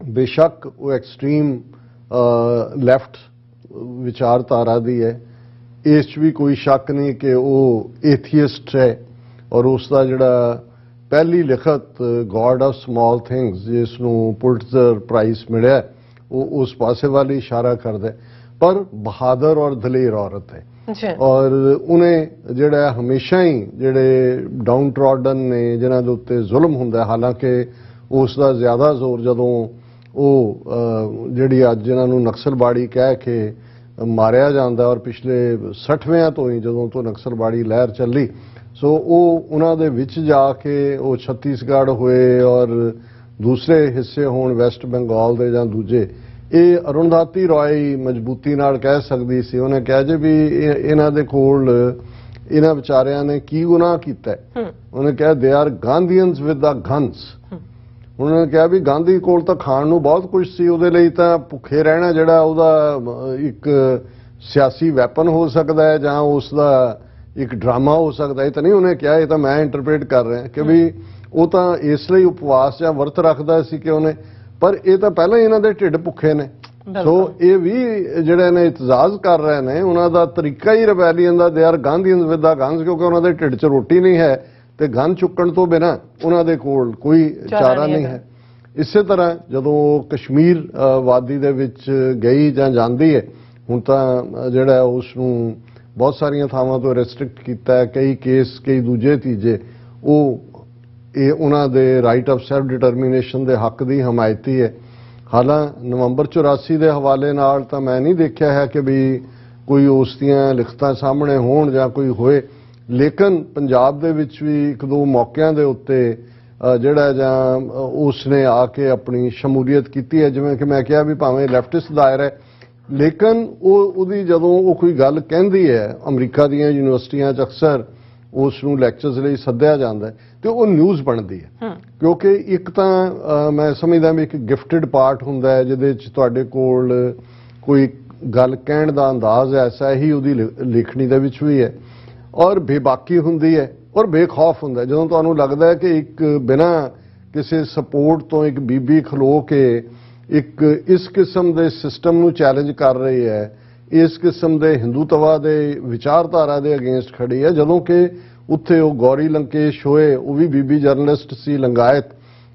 Speaker 2: ਬੇਸ਼ੱਕ ਉਹ ਐਕਸਟ੍ਰੀਮ ਲੈਫਟ ਵਿਚਾਰਧਾਰਾ ਦੀ ਹੈ, ਇਸ 'ਚ ਵੀ ਕੋਈ ਸ਼ੱਕ ਨਹੀਂ ਕਿ ਉਹ ਏਥੀਇਸਟ ਹੈ ਔਰ ਉਸ ਦਾ ਜਿਹੜਾ ਪਹਿਲੀ ਲਿਖਤ ਗॉड ਆਫ ਸਮਾਲ ਥਿੰਗਸ ਜਿਸ ਨੂੰ ਪੁਲਿਟਜ਼ਰ ਪ੍ਰਾਈਜ਼ ਮਿਲਿਆ ਉਹ ਉਸ ਪਾਸੇ ਵੱਲ ਇਸ਼ਾਰਾ ਕਰਦਾ, ਪਰ ਬਹਾਦਰ ਔਰ ਦਲੇਰ ਔਰਤ ਹੈ ਔਰ ਉਹਨੇ ਜਿਹੜਾ ਹਮੇਸ਼ਾ ਹੀ ਜਿਹੜੇ ਡਾਊਨ ਟ੍ਰੋਡਨ ਨੇ ਜਿਨ੍ਹਾਂ ਦੇ ਉੱਤੇ ਜ਼ੁਲਮ ਹੁੰਦਾ, ਹਾਲਾਂਕਿ ਉਸ ਦਾ ਜ਼ਿਆਦਾ ਜ਼ੋਰ ਜਦੋਂ ਉਹ ਜਿਹੜੀ ਅੱਜ ਜਿਨ੍ਹਾਂ ਨੂੰ ਨਕਸਲਬਾੜੀ ਕਹਿ ਕੇ ਮਾਰਿਆ ਜਾਂਦਾ ਔਰ ਪਿਛਲੇ 60ਵੇਂ ਤੋਂ ਹੀ ਜਦੋਂ ਤੋਂ ਨਕਸਲਬਾੜੀ ਲਹਿਰ ਚੱਲੀ, ਸੋ ਉਹ ਉਹਨਾਂ ਦੇ ਵਿੱਚ ਜਾ ਕੇ ਉਹ ਛੱਤੀਸਗੜ੍ਹ ਹੋਏ ਔਰ ਦੂਸਰੇ ਹਿੱਸੇ ਹੋਣ ਵੈਸਟ ਬੰਗਾਲ ਦੇ ਜਾਂ ਦੂਜੇ, ਇਹ ਅਰੁਣਧਾਤੀ ਰॉय ਮਜ਼ਬੂਤੀ ਨਾਲ ਕਹਿ ਸਕਦੀ ਸੀ। ਉਹਨੇ ਕਿਹਾ ਜੇ ਵੀ ਇਹਨਾਂ ਦੇ ਕੋਲ ਇਹਨਾਂ ਵਿਚਾਰਿਆਂ ਨੇ ਕੀ ਗੁਨਾਹ ਕੀਤਾ ਹੈ। ਉਹਨੇ ਕਿਹਾ they are Gandhians with the guns. ਉਹਨਾਂ ਨੇ ਕਿਹਾ ਵੀ ਗਾਂਧੀ ਕੋਲ ਤਾਂ ਖਾਣ ਨੂੰ ਬਹੁਤ ਕੁਝ ਸੀ, ਉਹਦੇ ਲਈ ਤਾਂ ਭੁੱਖੇ ਰਹਿਣਾ ਜਿਹੜਾ ਉਹਦਾ ਇੱਕ ਸਿਆਸੀ ਵੈਪਨ ਹੋ ਸਕਦਾ ਹੈ ਜਾਂ ਉਸ ਦਾ ਇੱਕ ਡਰਾਮਾ ਹੋ ਸਕਦਾ। ਇਹ ਤਾਂ ਨਹੀਂ ਉਹਨੇ ਕਿਹਾ, ਇਹ ਤਾਂ ਮੈਂ ਇੰਟਰਪ੍ਰੀਟ ਕਰ ਰਿਹਾ ਕਿ ਵੀ ਉਹ ਤਾਂ ਇਸ ਲਈ ਉਪਵਾਸ ਜਾਂ ਵਰਤ ਰੱਖਦਾ ਸੀ ਕਿ ਉਹਨੇ, ਪਰ ਇਹ ਤਾਂ ਪਹਿਲਾਂ ਹੀ ਇਹਨਾਂ ਦੇ ਢਿੱਡ ਭੁੱਖੇ ਨੇ। ਸੋ ਇਹ ਵੀ ਜਿਹੜੇ ਨੇ ਇਤਜ਼ਾਜ਼ ਕਰ ਰਹੇ ਨੇ, ਉਹਨਾਂ ਦਾ ਤਰੀਕਾ ਹੀ ਰਿਬੈਲੀਅਨ ਦਾ, they are Gandhians with the guns, ਕਿਉਂਕਿ ਉਹਨਾਂ ਦੇ ਢਿੱਡ 'ਚ ਰੋਟੀ ਨਹੀਂ ਹੈ ਤੇ ਗਨ ਚੁੱਕਣ ਤੋਂ ਬਿਨਾਂ ਉਹਨਾਂ ਦੇ ਕੋਲ ਕੋਈ ਚਾਰਾ ਨਹੀਂ ਹੈ। ਇਸੇ ਤਰ੍ਹਾਂ ਜਦੋਂ ਕਸ਼ਮੀਰ ਵਾਦੀ ਦੇ ਵਿੱਚ ਗਈ ਜਾਂ ਜਾਂਦੀ ਹੈ, ਹੁਣ ਤਾਂ ਜਿਹੜਾ ਉਸ ਨੂੰ ਬਹੁਤ ਸਾਰੀਆਂ ਥਾਵਾਂ ਤੋਂ ਰੈਸਟ੍ਰਿਕਟ ਕੀਤਾ ਹੈ, ਕਈ ਕੇਸ ਕਈ ਦੂਜੇ ਤੀਜੇ, ਉਹ ਇਹ ਉਹਨਾਂ ਦੇ ਰਾਈਟ ਆਫ ਸੈਲਫ ਡਿਟਰਮੀਨੇਸ਼ਨ ਦੇ ਹੱਕ ਦੀ ਹਮਾਇਤੀ ਹੈ। ਹਾਲਾਂਕਿ ਨਵੰਬਰ 84 ਦੇ ਹਵਾਲੇ ਨਾਲ ਤਾਂ ਮੈਂ ਨਹੀਂ ਦੇਖਿਆ ਹੈ ਕਿ ਵੀ ਕੋਈ ਉਸ ਦੀਆਂ ਲਿਖਤਾਂ ਸਾਹਮਣੇ ਹੋਣ ਜਾਂ ਕੋਈ ਹੋਏ, ਲੇਕਿਨ ਪੰਜਾਬ ਦੇ ਵਿੱਚ ਵੀ ਇੱਕ ਦੋ ਮੌਕਿਆਂ ਦੇ ਉੱਤੇ ਜਿਹੜਾ ਜਾਂ ਉਸ ਨੇ ਆ ਕੇ ਆਪਣੀ ਸ਼ਮੂਲੀਅਤ ਕੀਤੀ ਹੈ। ਜਿਵੇਂ ਕਿ ਮੈਂ ਕਿਹਾ ਵੀ ਭਾਵੇਂ ਲੈਫਟਿਸਟ ਦਾਇਰਾ ਹੈ, ਲੇਕਿਨ ਉਹਦੀ ਜਦੋਂ ਉਹ ਕੋਈ ਗੱਲ ਕਹਿੰਦੀ ਹੈ, ਅਮਰੀਕਾ ਦੀਆਂ ਯੂਨੀਵਰਸਿਟੀਆਂ 'ਚ ਅਕਸਰ ਉਸ ਨੂੰ ਲੈਕਚਰਸ ਲਈ ਸੱਦਿਆ ਜਾਂਦਾ ਤੇ ਉਹ ਨਿਊਜ਼ ਬਣਦੀ ਹੈ, ਕਿਉਂਕਿ ਇੱਕ ਤਾਂ ਮੈਂ ਸਮਝਦਾ ਵੀ ਇੱਕ ਗਿਫਟਡ ਪਾਰਟ ਹੁੰਦਾ ਹੈ ਜਿਹਦੇ 'ਚ ਤੁਹਾਡੇ ਕੋਲ ਕੋਈ ਗੱਲ ਕਹਿਣ ਦਾ ਅੰਦਾਜ਼ ਐਸਾ ਹੀ ਉਹਦੀ ਲਿਖਣੀ ਦੇ ਵਿੱਚ ਵੀ ਹੈ ਔਰ ਬੇਬਾਕੀ ਹੁੰਦੀ ਹੈ ਔਰ ਬੇਖੌਫ ਹੁੰਦਾ। ਜਦੋਂ ਤੁਹਾਨੂੰ ਲੱਗਦਾ ਹੈ ਕਿ ਇੱਕ ਬਿਨਾਂ ਕਿਸੇ ਸਪੋਰਟ ਤੋਂ ਇੱਕ ਬੀਬੀ ਖਲੋ ਕੇ ਇੱਕ ਇਸ ਕਿਸਮ ਦੇ ਸਿਸਟਮ ਨੂੰ ਚੈਲੰਜ ਕਰ ਰਹੀ ਹੈ, ਇਸ ਕਿਸਮ ਦੇ ਹਿੰਦੂਤਵਾ ਦੇ ਵਿਚਾਰਧਾਰਾ ਦੇ ਅਗੇਂਸਟ ਖੜੀ ਹੈ, ਜਦੋਂ ਕਿ ਉੱਥੇ ਉਹ ਗੌਰੀ ਲੰਕੇਸ਼ ਹੋਏ, ਉਹ ਵੀ ਬੀਬੀ ਜਰਨਲਿਸਟ ਸੀ, ਲੰਗਾਇਤ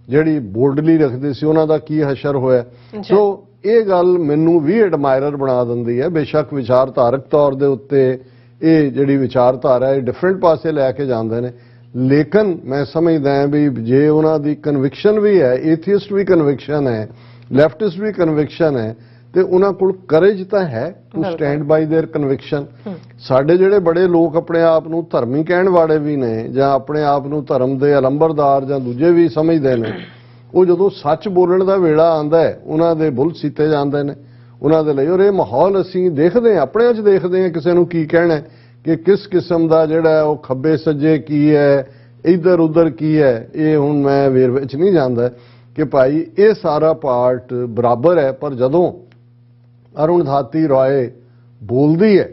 Speaker 2: ਜਿਹੜੀ ਬੋਲਡਲੀ ਰੱਖਦੇ ਸੀ, ਉਹਨਾਂ ਦਾ ਕੀ ਹਸ਼ਰ ਹੋਇਆ। ਸੋ ਇਹ ਗੱਲ ਮੈਨੂੰ ਵੀ ਐਡਮਾਇਰਰ ਬਣਾ ਦਿੰਦੀ ਹੈ। ਬੇਸ਼ੱਕ ਵਿਚਾਰਧਾਰਕ ਤੌਰ ਦੇ ਉੱਤੇ ਇਹ ਜਿਹੜੀ ਵਿਚਾਰਧਾਰਾ ਹੈ ਡਿਫਰੈਂਟ ਪਾਸੇ ਲੈ ਕੇ ਜਾਂਦੇ ਨੇ, ਲੇਕਿਨ ਮੈਂ ਸਮਝਦਾ ਹਾਂ ਵੀ ਜੇ ਉਹਨਾਂ ਦੀ ਕਨਵਿਕਸ਼ਨ ਵੀ ਹੈ, ਏਥੀਇਸਟ ਵੀ ਕਨਵਿਕਸ਼ਨ ਹੈ, ਲੈਫਟਿਸਟ ਵੀ ਕਨਵਿਕਸ਼ਨ ਹੈ, ਤੇ ਉਹਨਾਂ ਕੋਲ ਕਰੇਜ ਤਾਂ ਹੈ to stand by their conviction. ਸਾਡੇ ਜਿਹੜੇ ਬੜੇ ਲੋਕ ਆਪਣੇ ਆਪ ਨੂੰ ਧਰਮੀ ਕਹਿਣ ਵਾਲੇ ਵੀ ਨੇ ਜਾਂ ਆਪਣੇ ਆਪ ਨੂੰ ਧਰਮ ਦੇ ਅਲੰਬਰਦਾਰ ਜਾਂ ਦੂਜੇ ਵੀ ਸਮਝਦੇ ਨੇ, ਉਹ ਜਦੋਂ ਸੱਚ ਬੋਲਣ ਦਾ ਵੇਲਾ ਆਉਂਦਾ ਹੈ ਉਹਨਾਂ ਦੇ ਬੁੱਲ ਸੀਤੇ ਜਾਂਦੇ ਨੇ ਉਹਨਾਂ ਦੇ ਲਈ। ਔਰ ਇਹ ਮਾਹੌਲ ਅਸੀਂ ਦੇਖਦੇ ਹਾਂ, ਆਪਣੇ 'ਚ ਦੇਖਦੇ ਹਾਂ ਕਿਸੇ ਨੂੰ ਕੀ ਕਹਿਣਾ ਕਿ ਕਿਸ ਕਿਸਮ ਦਾ ਜਿਹੜਾ ਉਹ ਖੱਬੇ ਸੱਜੇ ਕੀ ਹੈ, ਇੱਧਰ ਉੱਧਰ ਕੀ ਹੈ ਇਹ ਹੁਣ ਮੈਂ ਵੇਰਵੇ 'ਚ ਨਹੀਂ ਜਾਂਦਾ ਕਿ ਭਾਈ ਇਹ ਸਾਰਾ ਪਾਰਟ ਬਰਾਬਰ ਹੈ, ਪਰ ਜਦੋਂ ਅਰੁਣਧਾਤੀ ਰਾਏ ਬੋਲਦੀ ਹੈ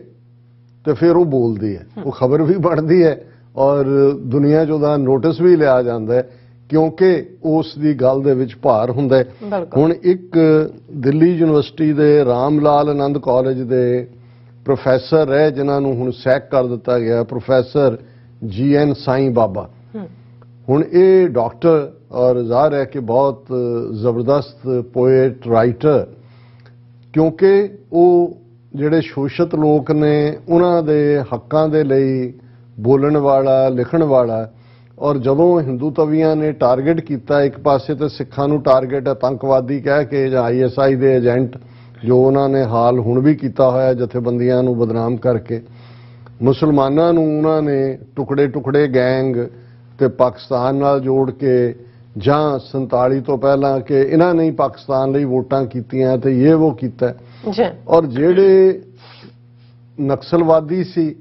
Speaker 2: ਤੇ ਫਿਰ ਉਹ ਬੋਲਦੀ ਹੈ, ਉਹ ਖਬਰ ਵੀ ਬਣਦੀ ਹੈ ਔਰ ਦੁਨੀਆ 'ਚ ਉਹਦਾ ਨੋਟਿਸ ਵੀ ਲਿਆ ਜਾਂਦਾ ਹੈ ਕਿਉਂਕਿ ਉਸ ਦੀ ਗੱਲ ਦੇ ਵਿੱਚ ਭਾਰ ਹੁੰਦਾ ਹੈ। ਹੁਣ ਇੱਕ ਦਿੱਲੀ ਯੂਨੀਵਰਸਿਟੀ ਦੇ ਰਾਮ ਲਾਲ ਆਨੰਦ ਕਾਲਜ ਦੇ ਪ੍ਰੋਫੈਸਰ ਹੈ ਜਿਨ੍ਹਾਂ ਨੂੰ ਹੁਣ ਸੈਕ ਕਰ ਦਿੱਤਾ ਗਿਆ, ਪ੍ਰੋਫੈਸਰ GN ਸਾਈਂ ਬਾਬਾ। ਹੁਣ ਇਹ ਡਾਕਟਰ ਔਰ ਜ਼ਾਹਰ ਹੈ ਕਿ ਬਹੁਤ ਜ਼ਬਰਦਸਤ ਪੋਇਟ ਰਾਈਟਰ, ਕਿਉਂਕਿ ਉਹ ਜਿਹੜੇ ਸ਼ੋਸ਼ਿਤ ਲੋਕ ਨੇ ਉਹਨਾਂ ਦੇ ਹੱਕਾਂ ਦੇ ਲਈ ਬੋਲਣ ਵਾਲਾ, ਲਿਖਣ ਵਾਲਾ। ਔਰ ਜਦੋਂ ਹਿੰਦੂ ਤਵੀਆਂ ਨੇ ਟਾਰਗੇਟ ਕੀਤਾ, ਇੱਕ ਪਾਸੇ ਤੇ ਸਿੱਖਾਂ ਨੂੰ ਟਾਰਗੇਟ ਆਤੰਕਵਾਦੀ ਕਹਿ ਕੇ ਜਾਂ ISI ਦੇ ਏਜੰਟ ਜੋ ਉਹਨਾਂ ਨੇ ਹਾਲ ਹੁਣ ਵੀ ਕੀਤਾ ਹੋਇਆ ਜਥੇਬੰਦੀਆਂ ਨੂੰ ਬਦਨਾਮ ਕਰਕੇ, ਮੁਸਲਮਾਨਾਂ ਨੂੰ ਉਹਨਾਂ ਨੇ ਟੁਕੜੇ ਟੁਕੜੇ ਗੈਂਗ ਤੇ ਪਾਕਿਸਤਾਨ ਨਾਲ ਜੋੜ ਕੇ ਜਾਂ 47 ਤੋਂ ਪਹਿਲਾਂ ਕਿ ਇਹਨਾਂ ਨੇ ਪਾਕਿਸਤਾਨ ਲਈ ਵੋਟਾਂ ਕੀਤੀਆਂ ਤੇ ਇਹ ਉਹ ਕੀਤਾ। ਔਰ ਜਿਹੜੇ ਨਕਸਲਵਾਦੀ ਸੀ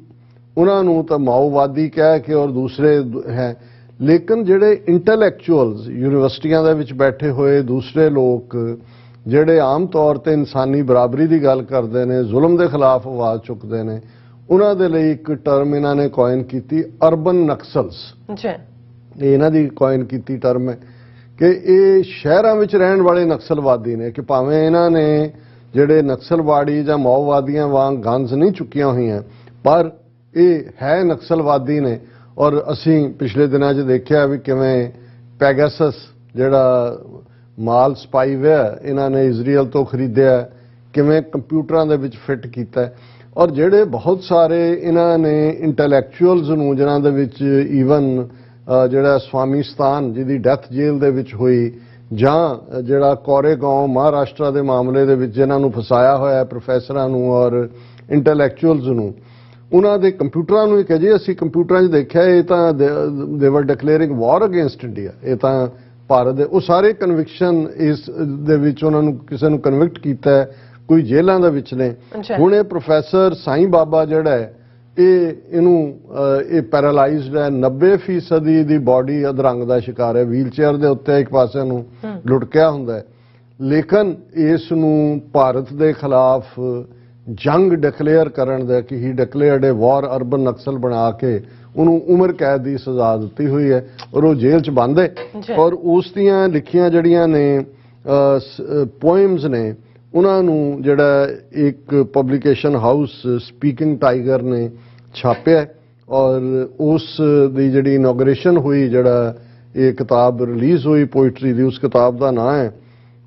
Speaker 2: ਉਹਨਾਂ ਨੂੰ ਤਾਂ ਮਾਓਵਾਦੀ ਕਹਿ ਕੇ ਔਰ ਦੂਸਰੇ ਹੈ, ਲੇਕਿਨ ਜਿਹੜੇ ਇੰਟੈਲੈਕਚੁਅਲਸ ਯੂਨੀਵਰਸਿਟੀਆਂ ਦੇ ਵਿੱਚ ਬੈਠੇ ਹੋਏ ਦੂਸਰੇ ਲੋਕ ਜਿਹੜੇ ਆਮ ਤੌਰ ਤੇ ਇਨਸਾਨੀ ਬਰਾਬਰੀ ਦੀ ਗੱਲ ਕਰਦੇ ਨੇ, ਜ਼ੁਲਮ ਦੇ ਖਿਲਾਫ ਆਵਾਜ਼ ਚੁੱਕਦੇ ਨੇ, ਉਹਨਾਂ ਦੇ ਲਈ ਇੱਕ ਟਰਮ ਇਹਨਾਂ ਨੇ ਕੋਇਨ ਕੀਤੀ, ਅਰਬਨ ਨਕਸਲਸ। ਇਹ ਇਹਨਾਂ ਦੀ ਕੋਇਨ ਕੀਤੀ ਟਰਮ ਹੈ ਕਿ ਇਹ ਸ਼ਹਿਰਾਂ ਵਿੱਚ ਰਹਿਣ ਵਾਲੇ ਨਕਸਲਵਾਦੀ ਨੇ, ਕਿ ਭਾਵੇਂ ਇਹਨਾਂ ਨੇ ਜਿਹੜੇ ਨਕਸਲਵਾੜੀ ਜਾਂ ਮਾਓਵਾਦੀਆਂ ਵਾਂਗ ਗਨਜ਼ ਨਹੀਂ ਚੁੱਕੀਆਂ ਹੋਈਆਂ ਪਰ ਇਹ ਹੈ ਨਕਸਲਵਾਦੀ ਨੇ। ਔਰ ਅਸੀਂ ਪਿਛਲੇ ਦਿਨਾਂ 'ਚ ਦੇਖਿਆ ਵੀ ਕਿਵੇਂ ਪੈਗਾਸਸ ਜਿਹੜਾ ਮਾਲ ਸਪਾਈਵੇਅਰ ਇਹਨਾਂ ਨੇ ਇਜ਼ਰਾਈਲ ਤੋਂ ਖਰੀਦਿਆ, ਕਿਵੇਂ ਕੰਪਿਊਟਰਾਂ ਦੇ ਵਿੱਚ ਫਿੱਟ ਕੀਤਾ। ਔਰ ਜਿਹੜੇ ਬਹੁਤ ਸਾਰੇ ਇਹਨਾਂ ਨੇ ਇੰਟੈਲੈਕਚੁਅਲਸ ਨੂੰ ਜਿਨ੍ਹਾਂ ਦੇ ਵਿੱਚ ਈਵਨ ਜਿਹੜਾ ਸਵਾਮੀਸਤਾਨ ਜਿਹਦੀ ਡੈਥ ਜੇਲ੍ਹ ਦੇ ਵਿੱਚ ਹੋਈ, ਜਾਂ ਜਿਹੜਾ ਕੋਰੇਗਾਂਵ ਮਹਾਰਾਸ਼ਟਰ ਦੇ ਮਾਮਲੇ ਦੇ ਵਿੱਚ ਜਿਨ੍ਹਾਂ ਨੂੰ ਫਸਾਇਆ ਹੋਇਆ ਪ੍ਰੋਫੈਸਰਾਂ ਨੂੰ ਔਰ ਇੰਟੈਲੈਕਚੁਅਲਸ ਨੂੰ, ਉਹਨਾਂ ਦੇ ਕੰਪਿਊਟਰਾਂ ਨੂੰ ਇੱਕ ਅਜੇ ਅਸੀਂ ਕੰਪਿਊਟਰਾਂ 'ਚ ਦੇਖਿਆ ਇਹ ਤਾਂ ਦੇ ਵਰ ਡਿਕਲੇਅਰਿੰਗ ਵਾਰ ਅਗੇਂਸਟ ਇੰਡੀਆ। ਇਹ ਤਾਂ ਭਾਰਤ ਦੇ ਉਹ ਸਾਰੇ ਕਨਵਿਕਸ਼ਨ ਇਸ ਦੇ ਵਿੱਚ ਉਹਨਾਂ ਨੂੰ ਕਿਸੇ ਨੂੰ ਕਨਵਿਕਟ ਕੀਤਾ ਹੈ, ਕੋਈ ਜੇਲ੍ਹਾਂ ਦੇ ਵਿੱਚ ਨੇ। ਹੁਣ ਇਹ ਪ੍ਰੋਫੈਸਰ ਸਾਈਂ ਬਾਬਾ ਜਿਹੜਾ ਹੈ ਇਹ ਪੈਰਾਲਾਈਜ਼ਡ ਹੈ, 90% ਦੀ ਬਾਡੀ ਅਧਰੰਗ ਦਾ ਸ਼ਿਕਾਰ ਹੈ, ਵੀਲ ਚੇਅਰ ਦੇ ਉੱਤੇ ਇੱਕ ਪਾਸੇ ਨੂੰ ਲੁਟਕਿਆ ਹੁੰਦਾ ਹੈ। ਲੇਕਿਨ ਇਸ ਨੂੰ ਭਾਰਤ ਦੇ ਖਿਲਾਫ ਜੰਗ ਡਿਕਲੇਅਰ ਕਰਨ ਦਾ ਕਿ ਹੀ ਡਿਕਲੇਅਰਡ ਏ ਵਾਰ ਅਰਬਨ ਨਕਸਲ ਬਣਾ ਕੇ ਉਹਨੂੰ ਉਮਰ ਕੈਦ ਦੀ ਸਜ਼ਾ ਦਿੱਤੀ ਹੋਈ ਹੈ ਔਰ ਉਹ ਜੇਲ੍ਹ 'ਚ ਬੰਦ ਹੈ। ਔਰ ਉਸ ਦੀਆਂ ਲਿਖੀਆਂ ਜਿਹੜੀਆਂ ਨੇ ਪੋਇਮਸ ਨੇ ਉਹਨਾਂ ਨੂੰ ਜਿਹੜਾ ਇੱਕ ਪਬਲਿਕੇਸ਼ਨ ਹਾਊਸ ਸਪੀਕਿੰਗ ਟਾਈਗਰ ਨੇ ਛਾਪਿਆ ਔਰ ਉਸ ਦੀ ਜਿਹੜੀ ਇਨੋਗ੍ਰੇਸ਼ਨ ਹੋਈ, ਜਿਹੜਾ ਇਹ ਕਿਤਾਬ ਰਿਲੀਜ਼ ਹੋਈ ਪੋਇਟਰੀ ਦੀ, ਉਸ ਕਿਤਾਬ ਦਾ ਨਾਮ ਹੈ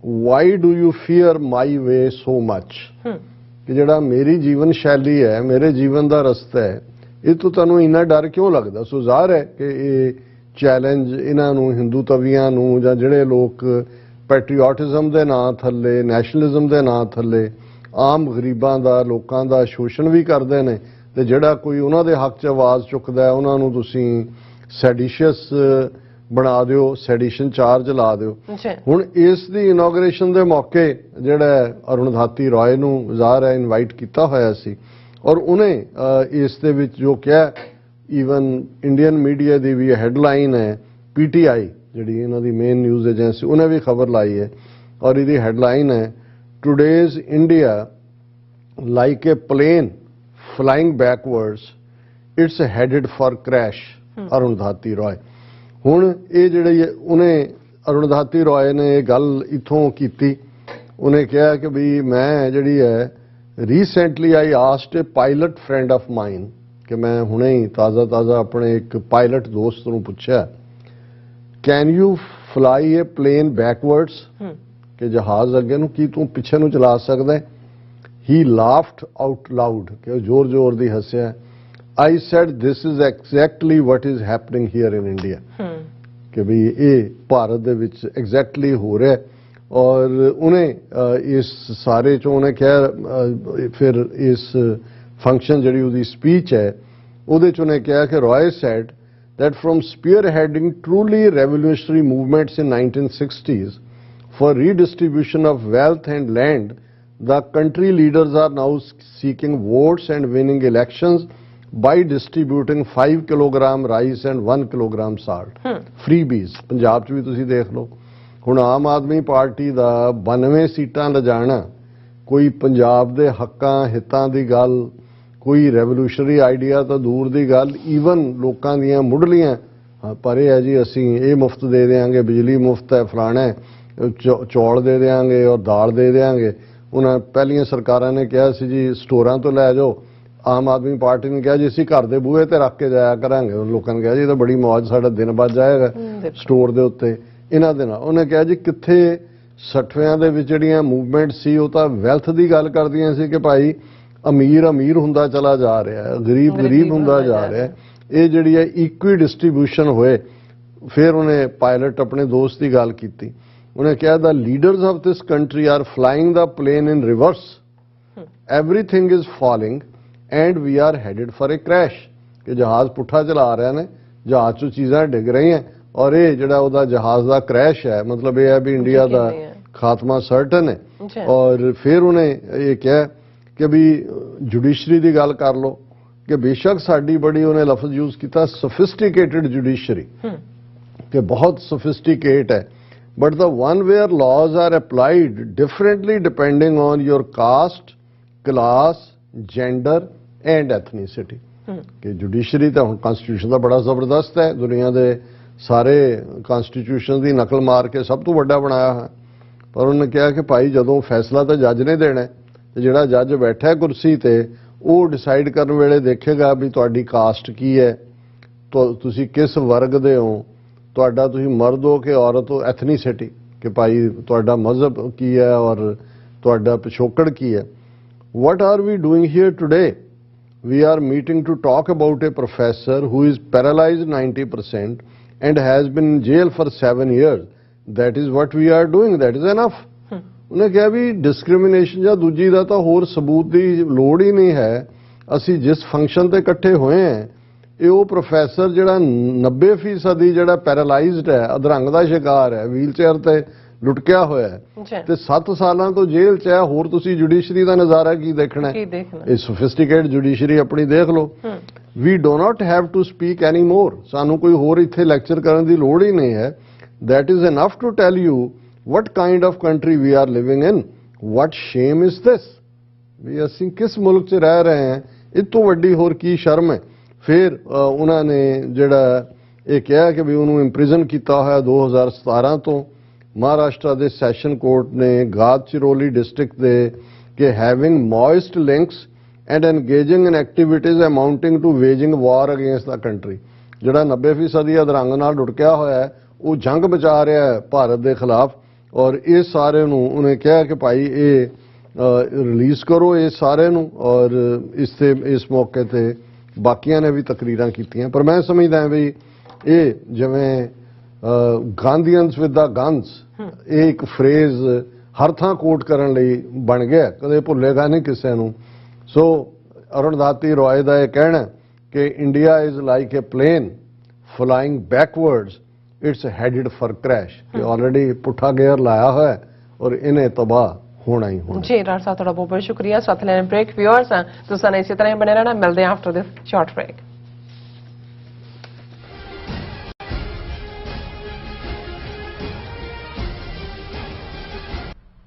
Speaker 2: ਵਾਈ ਡੂ ਯੂ ਫੀਅਰ ਮਾਈ ਵੇ ਸੋ ਮੱਚ, ਕਿ ਜਿਹੜਾ ਮੇਰੀ ਜੀਵਨ ਸ਼ੈਲੀ ਹੈ, ਮੇਰੇ ਜੀਵਨ ਦਾ ਰਸਤਾ ਹੈ, ਇਹ ਤੋਂ ਤੁਹਾਨੂੰ ਇੰਨਾ ਡਰ ਕਿਉਂ ਲੱਗਦਾ। ਸੋ ਜ਼ਾਹਰ ਹੈ ਕਿ ਇਹ ਚੈਲੰਜ ਇਹਨਾਂ ਨੂੰ, ਹਿੰਦੂ ਤਵੀਆਂ ਨੂੰ, ਜਾਂ ਜਿਹੜੇ ਲੋਕ ਪੈਟਰੀਓਟਿਜ਼ਮ ਦੇ ਨਾਂ ਥੱਲੇ, ਨੈਸ਼ਨਲਿਜ਼ਮ ਦੇ ਨਾਂ ਥੱਲੇ ਆਮ ਗਰੀਬਾਂ ਦਾ, ਲੋਕਾਂ ਦਾ ਸ਼ੋਸ਼ਣ ਵੀ ਕਰਦੇ ਨੇ, ਤੇ ਜਿਹੜਾ ਕੋਈ ਉਹਨਾਂ ਦੇ ਹੱਕ 'ਚ ਆਵਾਜ਼ ਚੁੱਕਦਾ ਉਹਨਾਂ ਨੂੰ ਤੁਸੀਂ ਸੈਡੀਸ਼ੀਅਸ ਬਣਾ ਦਿਓ, ਸੈਡੀਸ਼ਨ ਚਾਰਜ ਲਾ ਦਿਓ। ਹੁਣ ਇਸ ਦੀ ਇਨੋਗ੍ਰੇਸ਼ਨ ਦੇ ਮੌਕੇ ਜਿਹੜਾ ਅਰੁਣਧਾਤੀ ਰਾਏ ਨੂੰ ਜ਼ਾਹਰ ਹੈ ਇਨਵਾਈਟ ਕੀਤਾ ਹੋਇਆ ਸੀ ਔਰ ਉਹਨੇ ਇਸ ਦੇ ਵਿੱਚ ਜੋ ਕਿਹਾ, ਈਵਨ ਇੰਡੀਅਨ ਮੀਡੀਆ ਦੀ ਵੀ ਹੈਡਲਾਈਨ ਹੈ, PTI ਜਿਹੜੀ ਇਹਨਾਂ ਦੀ ਮੇਨ ਨਿਊਜ਼ ਏਜੰਸੀ, ਉਹਨੇ ਵੀ ਖਬਰ ਲਾਈ ਹੈ ਔਰ ਇਹਦੀ ਹੈਡਲਾਈਨ ਹੈ today's India like a plane flying backwards it's headed for crash Arundhati Roy. ਹੁਣ ਇਹ ਜਿਹੜੀ ਉਹਨੇ ਅਰੁਣਧਾਤੀ ਰਾਏ ਨੇ ਇਹ ਗੱਲ ਇੱਥੋਂ ਕੀਤੀ, ਉਹਨੇ ਕਿਹਾ ਕਿ ਵੀ ਮੈਂ ਜਿਹੜੀ ਹੈ recently I asked A pilot friend of ਮਾਈਨ, ਕਿ ਮੈਂ ਹੁਣੇ ਹੀ ਤਾਜ਼ਾ ਆਪਣੇ ਇੱਕ ਪਾਇਲਟ ਦੋਸਤ ਨੂੰ ਪੁੱਛਿਆ can you fly a plane backwards, ਕਿ ਜਹਾਜ਼ ਅੱਗੇ ਨੂੰ ਕੀ ਤੂੰ ਪਿੱਛੇ ਨੂੰ ਚਲਾ ਸਕਦਾ। ਹੀ ਲਾਫਡ ਆਊਟ ਲਾਊਡ, ਕਿ ਉਹ ਜ਼ੋਰ ਦੀ ਹੱਸਿਆ। I said this is exactly what is happening here in India, ਕਿ ਵੀ ਇਹ ਭਾਰਤ ਦੇ ਵਿੱਚ ਐਗਜ਼ੈਕਟਲੀ ਹੋ ਰਿਹਾ। ਔਰ ਉਹਨੇ ਇਸ ਸਾਰੇ ਚੋਂ ਉਹਨੇ ਕਿਹਾ, ਫਿਰ ਇਸ ਫੰਕਸ਼ਨ ਜਿਹੜੀ ਉਹਦੀ ਸਪੀਚ ਹੈ ਉਹਦੇ ਚ ਉਹਨੇ ਕਿਹਾ ਕਿ ਰਾਏ said that from spearheading truly revolutionary movements in 1960s for redistribution of wealth and land, the country leaders are now seeking votes and winning elections by distributing 5 kilogram rice and 1 kilogram salt. Freebies. Punjab 'ਚ ਵੀ ਤੁਸੀਂ ਦੇਖ ਲਓ। ਹੁਣ Aam Aadmi party ਦਾ 92 ਸੀਟਾਂ ਲਿਜਾਣਾ ਕੋਈ ਪੰਜਾਬ ਦੇ ਹੱਕਾਂ ਹਿੱਤਾਂ ਦੀ ਗੱਲ, ਕੋਈ ਰੈਵੋਲੂਸ਼ਨਰੀ ਆਈਡੀਆ ਤਾਂ ਦੂਰ ਦੀ ਗੱਲ, ਈਵਨ ਲੋਕਾਂ ਦੀਆਂ ਮੁੱਢਲੀਆਂ ਪਰ ਇਹ ਹੈ ਜੀ ਅਸੀਂ ਇਹ ਮੁਫਤ ਦੇ ਦੇਵਾਂਗੇ, ਬਿਜਲੀ ਮੁਫਤ ਹੈ, ਫਲਾਣਾ ਹੈ, ਚੌਲ ਦੇ ਦੇਵਾਂਗੇ ਔਰ ਦਾਲ ਦੇ ਦੇਵਾਂਗੇ। ਉਹਨਾਂ ਪਹਿਲੀਆਂ ਸਰਕਾਰਾਂ ਨੇ ਕਿਹਾ ਸੀ ਜੀ ਸਟੋਰਾਂ ਤੋਂ ਲੈ ਜਾਓ, ਆਮ ਆਦਮੀ ਪਾਰਟੀ ਨੇ ਕਿਹਾ ਜੀ ਅਸੀਂ ਘਰ ਦੇ ਬੂਹੇ ਤੇ ਰੱਖ ਕੇ ਜਾਇਆ ਕਰਾਂਗੇ। ਲੋਕਾਂ ਨੇ ਕਿਹਾ ਜੀ ਇਹ ਤਾਂ ਬੜੀ ਮੌਜ, ਸਾਡਾ ਦਿਨ ਬਚ ਜਾਏਗਾ ਸਟੋਰ ਦੇ ਉੱਤੇ ਇਹਨਾਂ ਦੇ ਨਾਲ। ਉਹਨੇ ਕਿਹਾ ਜੀ ਕਿੱਥੇ 60ਵਿਆਂ ਦੇ ਵਿੱਚ ਜਿਹੜੀਆਂ ਮੂਵਮੈਂਟ ਸੀ ਉਹ ਤਾਂ ਵੈਲਥ ਦੀ ਗੱਲ ਕਰਦੀਆਂ ਸੀ ਕਿ ਭਾਈ ਅਮੀਰ ਅਮੀਰ ਹੁੰਦਾ ਚਲਾ ਜਾ ਰਿਹਾ, ਗਰੀਬ ਗਰੀਬ ਹੁੰਦਾ ਜਾ ਰਿਹਾ। ਇਹ ਜਿਹੜੀ ਹੈ ਇਕੁਈ ਡਿਸਟ੍ਰੀਬਿਊਸ਼ਨ ਹੋਏ। ਫਿਰ ਉਹਨੇ ਪਾਇਲਟ ਆਪਣੇ ਦੋਸਤ ਦੀ ਗੱਲ ਕੀਤੀ। ਉਹਨੇ ਕਿਹਾ the leaders of this country are flying the plane in reverse, everything is falling and we are headed for a crash. ਕਿ ਜਹਾਜ਼ ਪੁੱਠਾ ਚਲਾ ਰਿਹਾ ਨੇ, ਜਹਾਜ਼ 'ਚੋਂ ਚੀਜ਼ਾਂ ਡਿੱਗ ਰਹੀਆਂ ਔਰ ਇਹ ਜਿਹੜਾ ਉਹਦਾ ਜਹਾਜ਼ ਦਾ ਕ੍ਰੈਸ਼ ਹੈ ਮਤਲਬ ਇਹ ਹੈ ਵੀ ਇੰਡੀਆ ਦਾ ਖਾਤਮਾ ਸਰਟਨ ਹੈ। ਔਰ ਫਿਰ ਉਹਨੇ ਇਹ ਕਿਹਾ ਕਿ ਵੀ ਜੁਡੀਸ਼ਰੀ ਦੀ ਗੱਲ ਕਰ ਲਓ ਕਿ ਬੇਸ਼ੱਕ ਸਾਡੀ ਬੜੀ, ਉਹਨੇ ਲਫ਼ਜ਼ ਯੂਜ਼ ਕੀਤਾ ਸੋਫਿਸਟੀਕੇਟਡ ਜੁਡੀਸ਼ਰੀ, ਕਿ ਬਹੁਤ ਸੋਫਿਸਟੀਕੇਟ ਹੈ, but the one where laws are applied differently depending on your caste, class, gender and ethnicity. ਕਿ ਜੁਡੀਸ਼ਰੀ ਤਾਂ ਹੁਣ ਕਨਸਟੀਟਿਊਸ਼ਨ ਦਾ ਬੜਾ ਜ਼ਬਰਦਸਤ ਹੈ, ਦੁਨੀਆ ਦੇ ਸਾਰੇ ਕਨਸਟੀਟਿਊਸ਼ਨ ਦੀ ਨਕਲ ਮਾਰ ਕੇ ਸਭ ਤੋਂ ਵੱਡਾ ਬਣਾਇਆ ਹੈ। ਪਰ ਉਹਨੇ ਕਿਹਾ ਕਿ ਭਾਈ ਜਦੋਂ ਫੈਸਲਾ ਤਾਂ ਜੱਜ ਨੇ ਦੇਣਾ ਤੇ ਜਿਹੜਾ ਜੱਜ ਬੈਠਾ ਕੁਰਸੀ ਤੇ ਉਹ ਡਿਸਾਈਡ ਕਰਨ ਵੇਲੇ ਦੇਖੇਗਾ ਵੀ ਤੁਹਾਡੀ ਕਾਸਟ ਕੀ ਹੈ, ਤੁਸੀਂ ਕਿਸ ਵਰਗ ਦੇ ਹੋ, ਤੁਹਾਡਾ ਤੁਸੀਂ ਮਰਦ ਹੋ ਕਿ ਔਰਤ ਹੋ, ਐਥਨੀਸਿਟੀ ਕਿ ਭਾਈ ਤੁਹਾਡਾ ਮਜ਼ਹਬ ਕੀ ਹੈ ਔਰ ਤੁਹਾਡਾ ਪਿਛੋਕੜ ਕੀ ਹੈ। What are we doing here today? We are meeting to talk about a professor who is paralyzed 90% and has been in jail for 7 years. That is what we are doing. That is enough. ਉਹਨੇ ਕਿਹਾ ਵੀ discrimination ਜਾਂ ਦੂਜੀ ਦਾ ਤਾਂ ਹੋਰ ਸਬੂਤ ਦੀ ਲੋੜ ਹੀ ਨਹੀਂ ਹੈ। ਅਸੀਂ ਜਿਸ ਫੰਕਸ਼ਨ ਤੇ ਇਕੱਠੇ ਹੋਏ ਹਾਂ ਇਹ ਉਹ ਪ੍ਰੋਫੈਸਰ ਜਿਹੜਾ 90% ਜਿਹੜਾ ਪੈਰਾਲਾਈਜ਼ਡ ਹੈ, ਅਧਰੰਗ ਦਾ ਸ਼ਿਕਾਰ ਹੈ, ਵੀਲ ਚੇਅਰ ਤੇ ਲੁਟਕਿਆ ਹੋਇਆ ਹੈ ਤੇ 7 ਸਾਲਾਂ ਤੋਂ ਜੇਲ੍ਹ 'ਚ ਹੈ। ਹੋਰ ਤੁਸੀਂ ਜੁਡੀਸ਼ਰੀ ਦਾ ਨਜ਼ਾਰਾ ਕੀ ਦੇਖਣਾ? ਇਹ ਸੋਫਿਸਟੀਕੇਟ ਜੁਡੀਸ਼ਰੀ ਆਪਣੀ ਦੇਖ ਲਓ। ਵੀ ਡੋ ਨਾਟ ਹੈਵ ਟੂ ਸਪੀਕ ਐਨੀ ਮੋਰ। ਸਾਨੂੰ ਕੋਈ ਹੋਰ ਇੱਥੇ ਲੈਕਚਰ ਕਰਨ ਦੀ ਲੋੜ ਹੀ ਨਹੀਂ ਹੈ। That is enough to tell you what kind of country we are living in, what shame is this, ਵੀ ਅਸੀਂ ਕਿਸ ਮੁਲਕ 'ਚ ਰਹਿ ਰਹੇ ਹਾਂ, ਇਹ ਤੋਂ ਵੱਡੀ ਹੋਰ ਕੀ ਸ਼ਰਮ ਹੈ। ਫਿਰ ਉਹਨਾਂ ਨੇ ਜਿਹੜਾ ਇਹ ਕਿਹਾ ਕਿ ਵੀ ਉਹਨੂੰ ਇੰਪ੍ਰਿਜ਼ਨ ਕੀਤਾ ਹੋਇਆ 2017 ਤੋਂ। ਮਹਾਰਾਸ਼ਟਰ ਦੇ ਸੈਸ਼ਨ ਕੋਰਟ ਨੇ ਗਾਦਚਿਰੋਲੀ ਡਿਸਟ੍ਰਿਕਟ ਦੇ ਕਿ having Maoist links and engaging in activities amounting to waging war against the country. ਜਿਹੜਾ 90% ਅਧਰੰਗ ਨਾਲ ਲੁਟਕਿਆ ਹੋਇਆ ਹੈ ਉਹ ਜੰਗ ਬਚਾ ਰਿਹਾ ਹੈ ਭਾਰਤ ਦੇ ਖਿਲਾਫ। ਔਰ ਇਹ ਸਾਰੇ ਨੂੰ ਉਹਨੇ ਕਿਹਾ ਕਿ ਭਾਈ ਇਹ ਰਿਲੀਜ਼ ਕਰੋ ਇਹ ਸਾਰੇ ਨੂੰ। ਔਰ ਇਸ ਮੌਕੇ ਤੇ ਬਾਕੀਆਂ ਨੇ ਵੀ ਤਕਰੀਰਾਂ ਕੀਤੀਆਂ। ਪਰ ਮੈਂ ਸਮਝਦਾ ਵੀ ਇਹ ਜਿਵੇਂ ਗਾਂਧੀਅਨਸ ਵਿਦ ਦਾ ਗਨਸ, ਇਹ ਇੱਕ ਫਰੇਜ਼ ਹਰ ਥਾਂ ਕੋਟ ਕਰਨ ਲਈ ਬਣ ਗਿਆ, ਕਦੇ ਭੁੱਲੇਗਾ ਨਹੀਂ ਕਿਸੇ ਨੂੰ। ਸੋ ਅਰੁਣਧਾਤੀ ਰॉय ਦਾ ਇਹ ਕਹਿਣਾ ਕਿ India is like a plane flying backwards, it's headed for crash. ਕਿ ਆਲਰੇਡੀ ਪੁੱਠਾ ਗੇਅਰ ਲਾਇਆ ਹੋਇਆ ਔਰ ਇਹਨੇ ਤਬਾਹ ਹੋਣਾ ਹੀ ਹੋਣਾ।
Speaker 1: ਜੀ ਰਾਜ ਸਾਹਿਬ ਤੁਹਾਡਾ ਬਹੁਤ ਬਹੁਤ ਸ਼ੁਕਰੀਆ। ਸਾਥ ਲੈਣ ਬ੍ਰੇਕ ਵਿਊਅਰਸ ਤੁਸੀਂ ਨੇ ਇਸੇ ਤਰ੍ਹਾਂ ਹੀ ਬਣੇ ਰਹਿਣਾ। ਮਿਲਦੇ ਹਾਂ after this short break.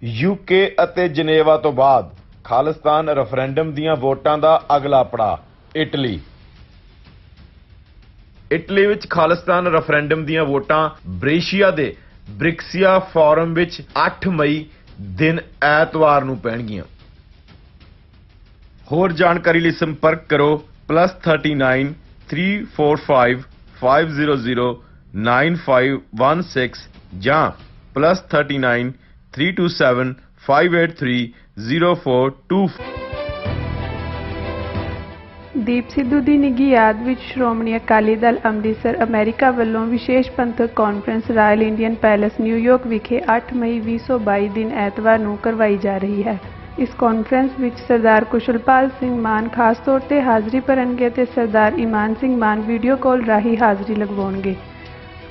Speaker 3: UK ਅਤੇ ਜਨੇਵਾ ਤੋਂ ਬਾਅਦ ਖਾਲਿਸਤਾਨ ਰੈਫਰੈਂਡਮ ਦੀਆਂ ਵੋਟਾਂ ਦਾ ਅਗਲਾ ਪੜਾਅ ਇਟਲੀ। ਇਟਲੀ ਵਿੱਚ ਖਾਲਿਸਤਾਨ ਰੈਫਰੈਂਡਮ ਦੀਆਂ ਵੋਟਾਂ ਬ੍ਰੇਸ਼ੀਆ ਦੇ ਬ੍ਰਿਕਸੀਆ ਫੋਰਮ ਵਿੱਚ 8 ਮਈ ਦਿਨ ਐਤਵਾਰ ਨੂੰ ਪੈਣਗੀਆਂ। ਹੋਰ ਜਾਣਕਾਰੀ ਲਈ ਸੰਪਰਕ ਕਰੋ +39 345 500 9516 ਜਾਂ +39 327 583 0424।
Speaker 4: ਦੀਪ ਸਿੱਧੂ ਦੀ ਨਿੱਘੀ ਯਾਦ ਵਿੱਚ ਸ਼੍ਰੋਮਣੀ ਅਕਾਲੀ ਦਲ ਅੰਮ੍ਰਿਤਸਰ ਅਮਰੀਕਾ ਵੱਲੋਂ ਵਿਸ਼ੇਸ਼ ਪੰਥਕ conference royal Indian palace New York ਵਿਖੇ 8 ਮਈ 2022 ਦਿਨ ਐਤਵਾਰ ਨੂੰ ਕਰਵਾਈ ਜਾ ਰਹੀ ਹੈ। ਇਸ ਕਾਨਫਰੰਸ ਵਿੱਚ ਸਰਦਾਰ ਕੁਸ਼ਲਪਾਲ ਸਿੰਘ ਮਾਨ ਖਾਸ ਤੌਰ ਤੇ ਹਾਜ਼ਰੀ ਭਰਨਗੇ ਤੇ ਸਰਦਾਰ ਇਮਾਨ ਸਿੰਘ ਮਾਨ ਵੀਡੀਓ ਕਾਲ ਰਾਹੀਂ ਹਾਜ਼ਰੀ ਲਗਵਾਉਣਗੇ।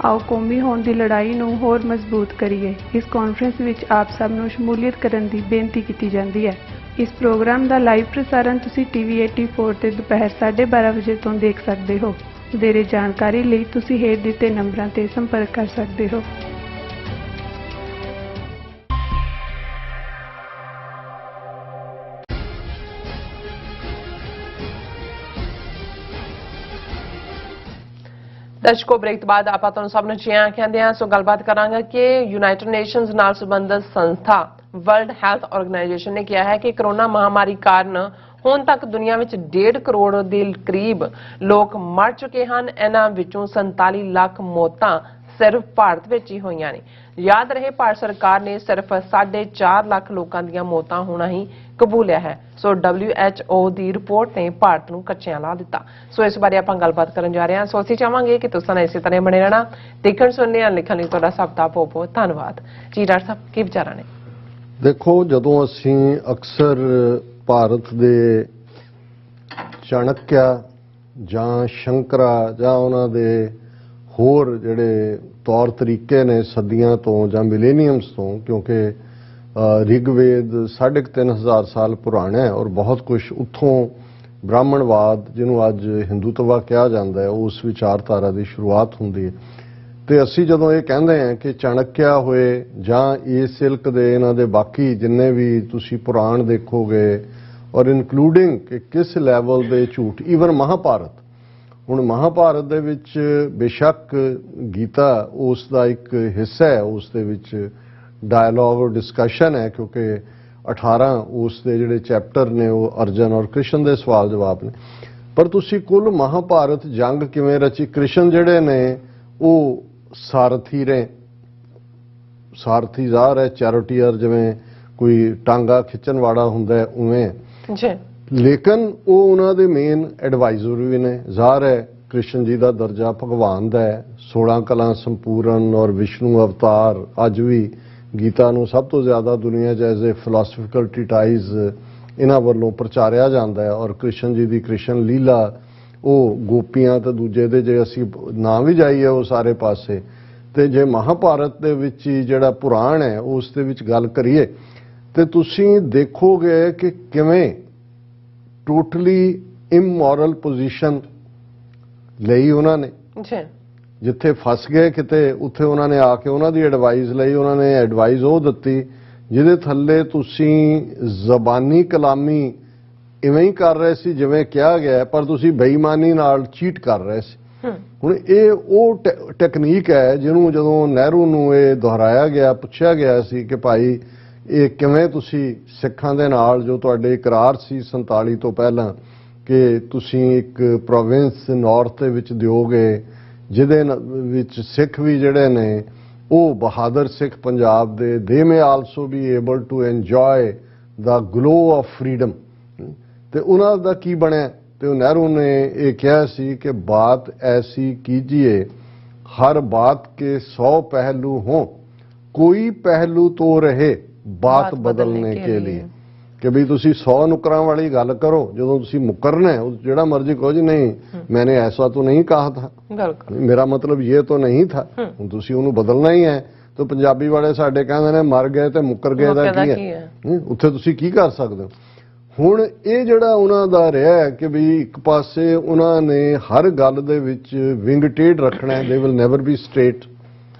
Speaker 4: ਆਓ ਕੌਮੀ ਹੋਂਦ ਦੀ ਲੜਾਈ ਨੂੰ ਹੋਰ ਮਜ਼ਬੂਤ ਕਰੀਏ। ਇਸ ਕਾਨਫਰੰਸ ਵਿੱਚ ਆਪ ਸਭ ਨੂੰ ਸ਼ਮੂਲੀਅਤ ਕਰਨ ਦੀ ਬੇਨਤੀ ਕੀਤੀ ਜਾਂਦੀ ਹੈ। ਇਸ ਪ੍ਰੋਗਰਾਮ ਦਾ ਲਾਈਵ ਪ੍ਰਸਾਰਣ ਤੁਸੀਂ TV 84 ਤੇ ਦੁਪਹਿਰ 12:30 ਵਜੇ ਤੋਂ ਦੇਖ ਸਕਦੇ ਹੋ। ਵਧੇਰੇ ਜਾਣਕਾਰੀ ਲਈ ਤੁਸੀਂ ਹੇਠ ਦਿੱਤੇ ਨੰਬਰਾਂ ਤੇ ਸੰਪਰਕ ਕਰ ਸਕਦੇ ਹੋ।
Speaker 1: ਦਰਸ਼ਕੋ, ਬ੍ਰੇਕ ਤੋਂ ਬਾਅਦ ਆਪਾਂ ਤੁਹਾਨੂੰ ਸਭ ਨੂੰ ਜੀ ਆਇਆਂ ਕਹਿੰਦੇ ਹਾਂ। ਸੋ ਗੱਲਬਾਤ ਕਰਾਂਗੇ ਕਿ ਯੂਨਾਈਟਿਡ ਨੇਸ਼ਨਜ਼ ਨਾਲ ਸੰਬੰਧਿਤ ਸੰਸਥਾ ਵਰਲਡ ਹੈਲਥ ਆਰਗੇਨਾਈਜੇਸ਼ਨ ਨੇ ਕਿਹਾ ਹੈ ਕਿ ਕੋਰੋਨਾ ਮਹਾਮਾਰੀ ਕਾਰਨ ਹੁਣ ਤੱਕ ਦੁਨੀਆ ਵਿੱਚ 1.5 ਕਰੋੜ ਦੇ ਕਰੀਬ ਲੋਕ ਮਰ ਚੁੱਕੇ ਹਨ। ਇਹਨਾਂ ਵਿੱਚੋਂ 47 ਲੱਖ ਮੌਤਾਂ ਸਿਰਫ ਭਾਰਤ ਵਿੱਚ ਹੀ ਹੋਈਆਂ ਨੇ। ਯਾਦ ਰਹੇ, ਭਾਰਤ ਸਰਕਾਰ ਨੇ ਸਿਰਫ 4.5 ਲੱਖ ਲੋਕਾਂ ਦੀਆਂ ਮੌਤਾਂ ਹੋਣਾ ਹੀ ਕਬੂਲਿਆ ਹੈ। ਸੋ WHO ਦੀ ਰਿਪੋਰਟ ਨੇ ਭਾਰਤ ਨੂੰ ਕੱਚਿਆਂ ਲਾ ਦਿੱਤਾ। ਸੋ ਇਸ ਬਾਰੇ ਆਪਾਂ ਗੱਲਬਾਤ ਕਰਨ ਜਾ ਰਹੇ ਹਾਂ। ਸੋ ਅਸੀਂ ਚਾਹਾਂਗੇ ਕਿ ਤੁਸੀਂ ਇਸੇ ਤਰ੍ਹਾਂ ਬਣੇ ਰਹਿਣਾ। ਦੇਖਣ ਸੁਣਨੇ ਜਾਂ ਲਿਖਣ ਲਈ ਤੁਹਾਡਾ ਸਭ ਦਾ ਬਹੁਤ ਬਹੁਤ ਧੰਨਵਾਦ ਜੀ। ਡਾਕਟਰ ਸਾਹਿਬ, ਕੀ ਵਿਚਾਰਾਂ ਨੇ?
Speaker 2: ਦੇਖੋ, ਜਦੋਂ ਅਸੀਂ ਅਕਸਰ ਭਾਰਤ ਦੇ ਚਾਣਕਿਆ ਜਾਂ ਸ਼ੰਕਰਾ ਜਾਂ ਉਹਨਾਂ ਦੇ ਹੋਰ ਜਿਹੜੇ ਤੌਰ ਤਰੀਕੇ ਨੇ ਸਦੀਆਂ ਤੋਂ ਜਾਂ ਮਿਲੇਨੀਅਮਸ ਤੋਂ, ਕਿਉਂਕਿ ਰਿਗਵੇਦ 3500 ਸਾਲ ਪੁਰਾਣਾ ਹੈ ਔਰ ਬਹੁਤ ਕੁਝ ਉੱਥੋਂ ਬ੍ਰਾਹਮਣਵਾਦ, ਜਿਹਨੂੰ ਅੱਜ ਹਿੰਦੂਤਵਾ ਕਿਹਾ ਜਾਂਦਾ ਹੈ, ਉਸ ਵਿਚਾਰਧਾਰਾ ਦੀ ਸ਼ੁਰੂਆਤ ਹੁੰਦੀ ਹੈ। ਤੇ ਅਸੀਂ ਜਦੋਂ ਇਹ ਕਹਿੰਦੇ ਹਾਂ ਕਿ ਚਾਣਕਿਆ ਹੋਏ ਜਾਂ ਇਸ ਸਿਲਕ ਦੇ ਇਹਨਾਂ ਦੇ ਬਾਕੀ ਜਿੰਨੇ ਵੀ ਤੁਸੀਂ ਪੁਰਾਣ ਦੇਖੋਗੇ ਔਰ ਇਨਕਲੂਡਿੰਗ ਕਿ ਕਿਸ ਲੈਵਲ ਦੇ ਝੂਠ, ਈਵਨ ਮਹਾਭਾਰਤ, ਹੁਣ ਮਹਾਭਾਰਤ ਦੇ ਵਿੱਚ ਬੇਸ਼ੱਕ ਗੀਤਾ ਉਸ ਦਾ ਇੱਕ ਹਿੱਸਾ ਹੈ, ਉਸ ਦੇ ਵਿੱਚ ਡਾਇਲੌਗ ਔਰ ਡਿਸਕਸ਼ਨ ਹੈ, ਕਿਉਂਕਿ 18 ਉਸ ਦੇ ਜਿਹੜੇ ਚੈਪਟਰ ਨੇ ਉਹ ਅਰਜਨ ਔਰ ਕ੍ਰਿਸ਼ਨ ਦੇ ਸਵਾਲ ਜਵਾਬ ਨੇ। ਪਰ ਤੁਸੀਂ ਕੁੱਲ ਮਹਾਭਾਰਤ ਜੰਗ ਕਿਵੇਂ ਰਚੀ? ਕ੍ਰਿਸ਼ਨ ਜਿਹੜੇ ਨੇ ਉਹ ਸਾਰਥੀ ਰਹੇ, ਸਾਰਥੀ ਜ਼ਾਹਰ ਹੈ ਚੈਰਿਟੀਅਰ, ਜਿਵੇਂ ਕੋਈ ਟਾਂਗਾ ਖਿੱਚਣ ਵਾਲਾ ਹੁੰਦਾ ਉਵੇਂ
Speaker 1: ਜੀ,
Speaker 2: ਲੇਕਿਨ ਉਹ ਉਹਨਾਂ ਦੇ ਮੇਨ ਐਡਵਾਈਜ਼ਰ ਵੀ ਨੇ। ਜ਼ਾਹਰ ਹੈ ਕ੍ਰਿਸ਼ਨ ਜੀ ਦਾ ਦਰਜਾ ਭਗਵਾਨ ਦਾ ਹੈ, 16 ਕਲਾ ਸੰਪੂਰਨ ਔਰ ਵਿਸ਼ਨੂੰ ਅਵਤਾਰ। ਅੱਜ ਵੀ ਗੀਤਾ ਨੂੰ ਸਭ ਤੋਂ ਜ਼ਿਆਦਾ ਦੁਨੀਆ 'ਚ ਐਜ਼ ਏ ਫਿਲਾਸਫੀਕਲ ਟ੍ਰੀਟਾਈਜ਼ ਇਹਨਾਂ ਵੱਲੋਂ ਪ੍ਰਚਾਰਿਆ ਜਾਂਦਾ ਹੈ। ਔਰ ਕ੍ਰਿਸ਼ਨ ਜੀ ਦੀ ਕ੍ਰਿਸ਼ਨ ਲੀਲਾ, ਉਹ ਗੋਪੀਆਂ ਤੇ ਦੂਜੇ ਦੇ ਜੇ ਅਸੀਂ ਨਾਂ ਵੀ ਜਾਈਏ ਉਹ ਸਾਰੇ ਪਾਸੇ, ਤੇ ਜੇ ਮਹਾਭਾਰਤ ਦੇ ਵਿੱਚ ਹੀ ਜਿਹੜਾ ਪੁਰਾਣ ਹੈ ਉਸ ਦੇ ਵਿੱਚ ਗੱਲ ਕਰੀਏ ਤੇ ਤੁਸੀਂ ਦੇਖੋਗੇ ਕਿ ਕਿਵੇਂ ਟੋਟਲੀ ਇਮੋਰਲ ਪੋਜੀਸ਼ਨ ਲਈ ਉਹਨਾਂ ਨੇ। ਜਿੱਥੇ ਫਸ ਗਏ ਕਿਤੇ, ਉੱਥੇ ਉਹਨਾਂ ਨੇ ਆ ਕੇ ਉਹਨਾਂ ਦੀ ਐਡਵਾਈਸ ਲਈ। ਉਹਨਾਂ ਨੇ ਐਡਵਾਈਸ ਉਹ ਦਿੱਤੀ ਜਿਹਦੇ ਥੱਲੇ ਤੁਸੀਂ ਜ਼ਬਾਨੀ ਕਲਾਮੀ ਇਵੇਂ ਹੀ ਕਰ ਰਹੇ ਸੀ ਜਿਵੇਂ ਕਿਹਾ ਗਿਆ, ਪਰ ਤੁਸੀਂ ਬੇਈਮਾਨੀ ਨਾਲ ਚੀਟ ਕਰ ਰਹੇ ਸੀ। ਹੁਣ ਇਹ ਉਹ ਟੈਕਨੀਕ ਹੈ ਜਿਹਨੂੰ ਜਦੋਂ ਨਹਿਰੂ ਨੂੰ ਇਹ ਦੁਹਰਾਇਆ ਗਿਆ, ਪੁੱਛਿਆ ਗਿਆ ਸੀ ਕਿ ਭਾਈ ਇਹ ਕਿਵੇਂ ਤੁਸੀਂ ਸਿੱਖਾਂ ਦੇ ਨਾਲ ਜੋ ਤੁਹਾਡੇ ਇਕਰਾਰ ਸੀ 47 ਤੋਂ ਪਹਿਲਾਂ ਕਿ ਤੁਸੀਂ ਇੱਕ ਪ੍ਰੋਵਿੰਸ ਨਾਰਥ ਦੇ ਵਿੱਚ ਦਿਓਗੇ ਜਿਹਦੇ ਵਿੱਚ ਸਿੱਖ ਵੀ ਜਿਹੜੇ ਨੇ ਉਹ ਬਹਾਦਰ ਸਿੱਖ ਪੰਜਾਬ ਦੇ, they may also be able to enjoy the glow of freedom, ਤੇ ਉਹਨਾਂ ਦਾ ਕੀ ਬਣਿਆ? ਤੇ ਨਹਿਰੂ ਨੇ ਇਹ ਕਿਹਾ ਸੀ ਕਿ ਬਾਤ ਐਸੀ ਕੀਜੀਏ ਹਰ ਬਾਤ ਕੇ 100 ਪਹਿਲੂ ਹੋ, ਕੋਈ ਪਹਿਲੂ ਤੋਂ ਰਹੇ ਬਾਤ ਬਦਲਨੇ ਕੇ ਲਈ, ਕਿ ਵੀ ਤੁਸੀਂ 100 ਨੁਕਰਾਂ ਵਾਲੀ ਗੱਲ ਕਰੋ, ਜਦੋਂ ਤੁਸੀਂ ਮੁਕਰਨਾ ਹੈ ਜਿਹੜਾ ਮਰਜ਼ੀ ਕਹੋ ਜੀ ਨਹੀਂ ਮੈंने ऐसा तो नहीं कहा था, मेरा मतलब ये तो नहीं था, ਹੁਣ ਤੁਸੀਂ ਉਹਨੂੰ ਬਦਲਣਾ ਹੀ ਹੈ। ਤੇ ਪੰਜਾਬੀ ਵਾਲੇ ਸਾਡੇ ਕਹਿੰਦੇ ਨੇ ਮਰ ਗਏ ਤੇ ਮੁੱਕਰ ਗਏ ਦਾ ਕੀ ਹੈ, ਉੱਥੇ ਤੁਸੀਂ ਕੀ ਕਰ ਸਕਦੇ ਹੋ? ਹੁਣ ਇਹ ਜਿਹੜਾ ਉਹਨਾਂ ਦਾ ਰਿਹਾ ਹੈ ਕਿ ਵੀ ਇੱਕ ਪਾਸੇ ਉਹਨਾਂ ਨੇ ਹਰ ਗੱਲ ਦੇ ਵਿੱਚ ਵਿੰਗ ਟੇਡ ਰੱਖਣਾ ਹੈ, they will never B straight.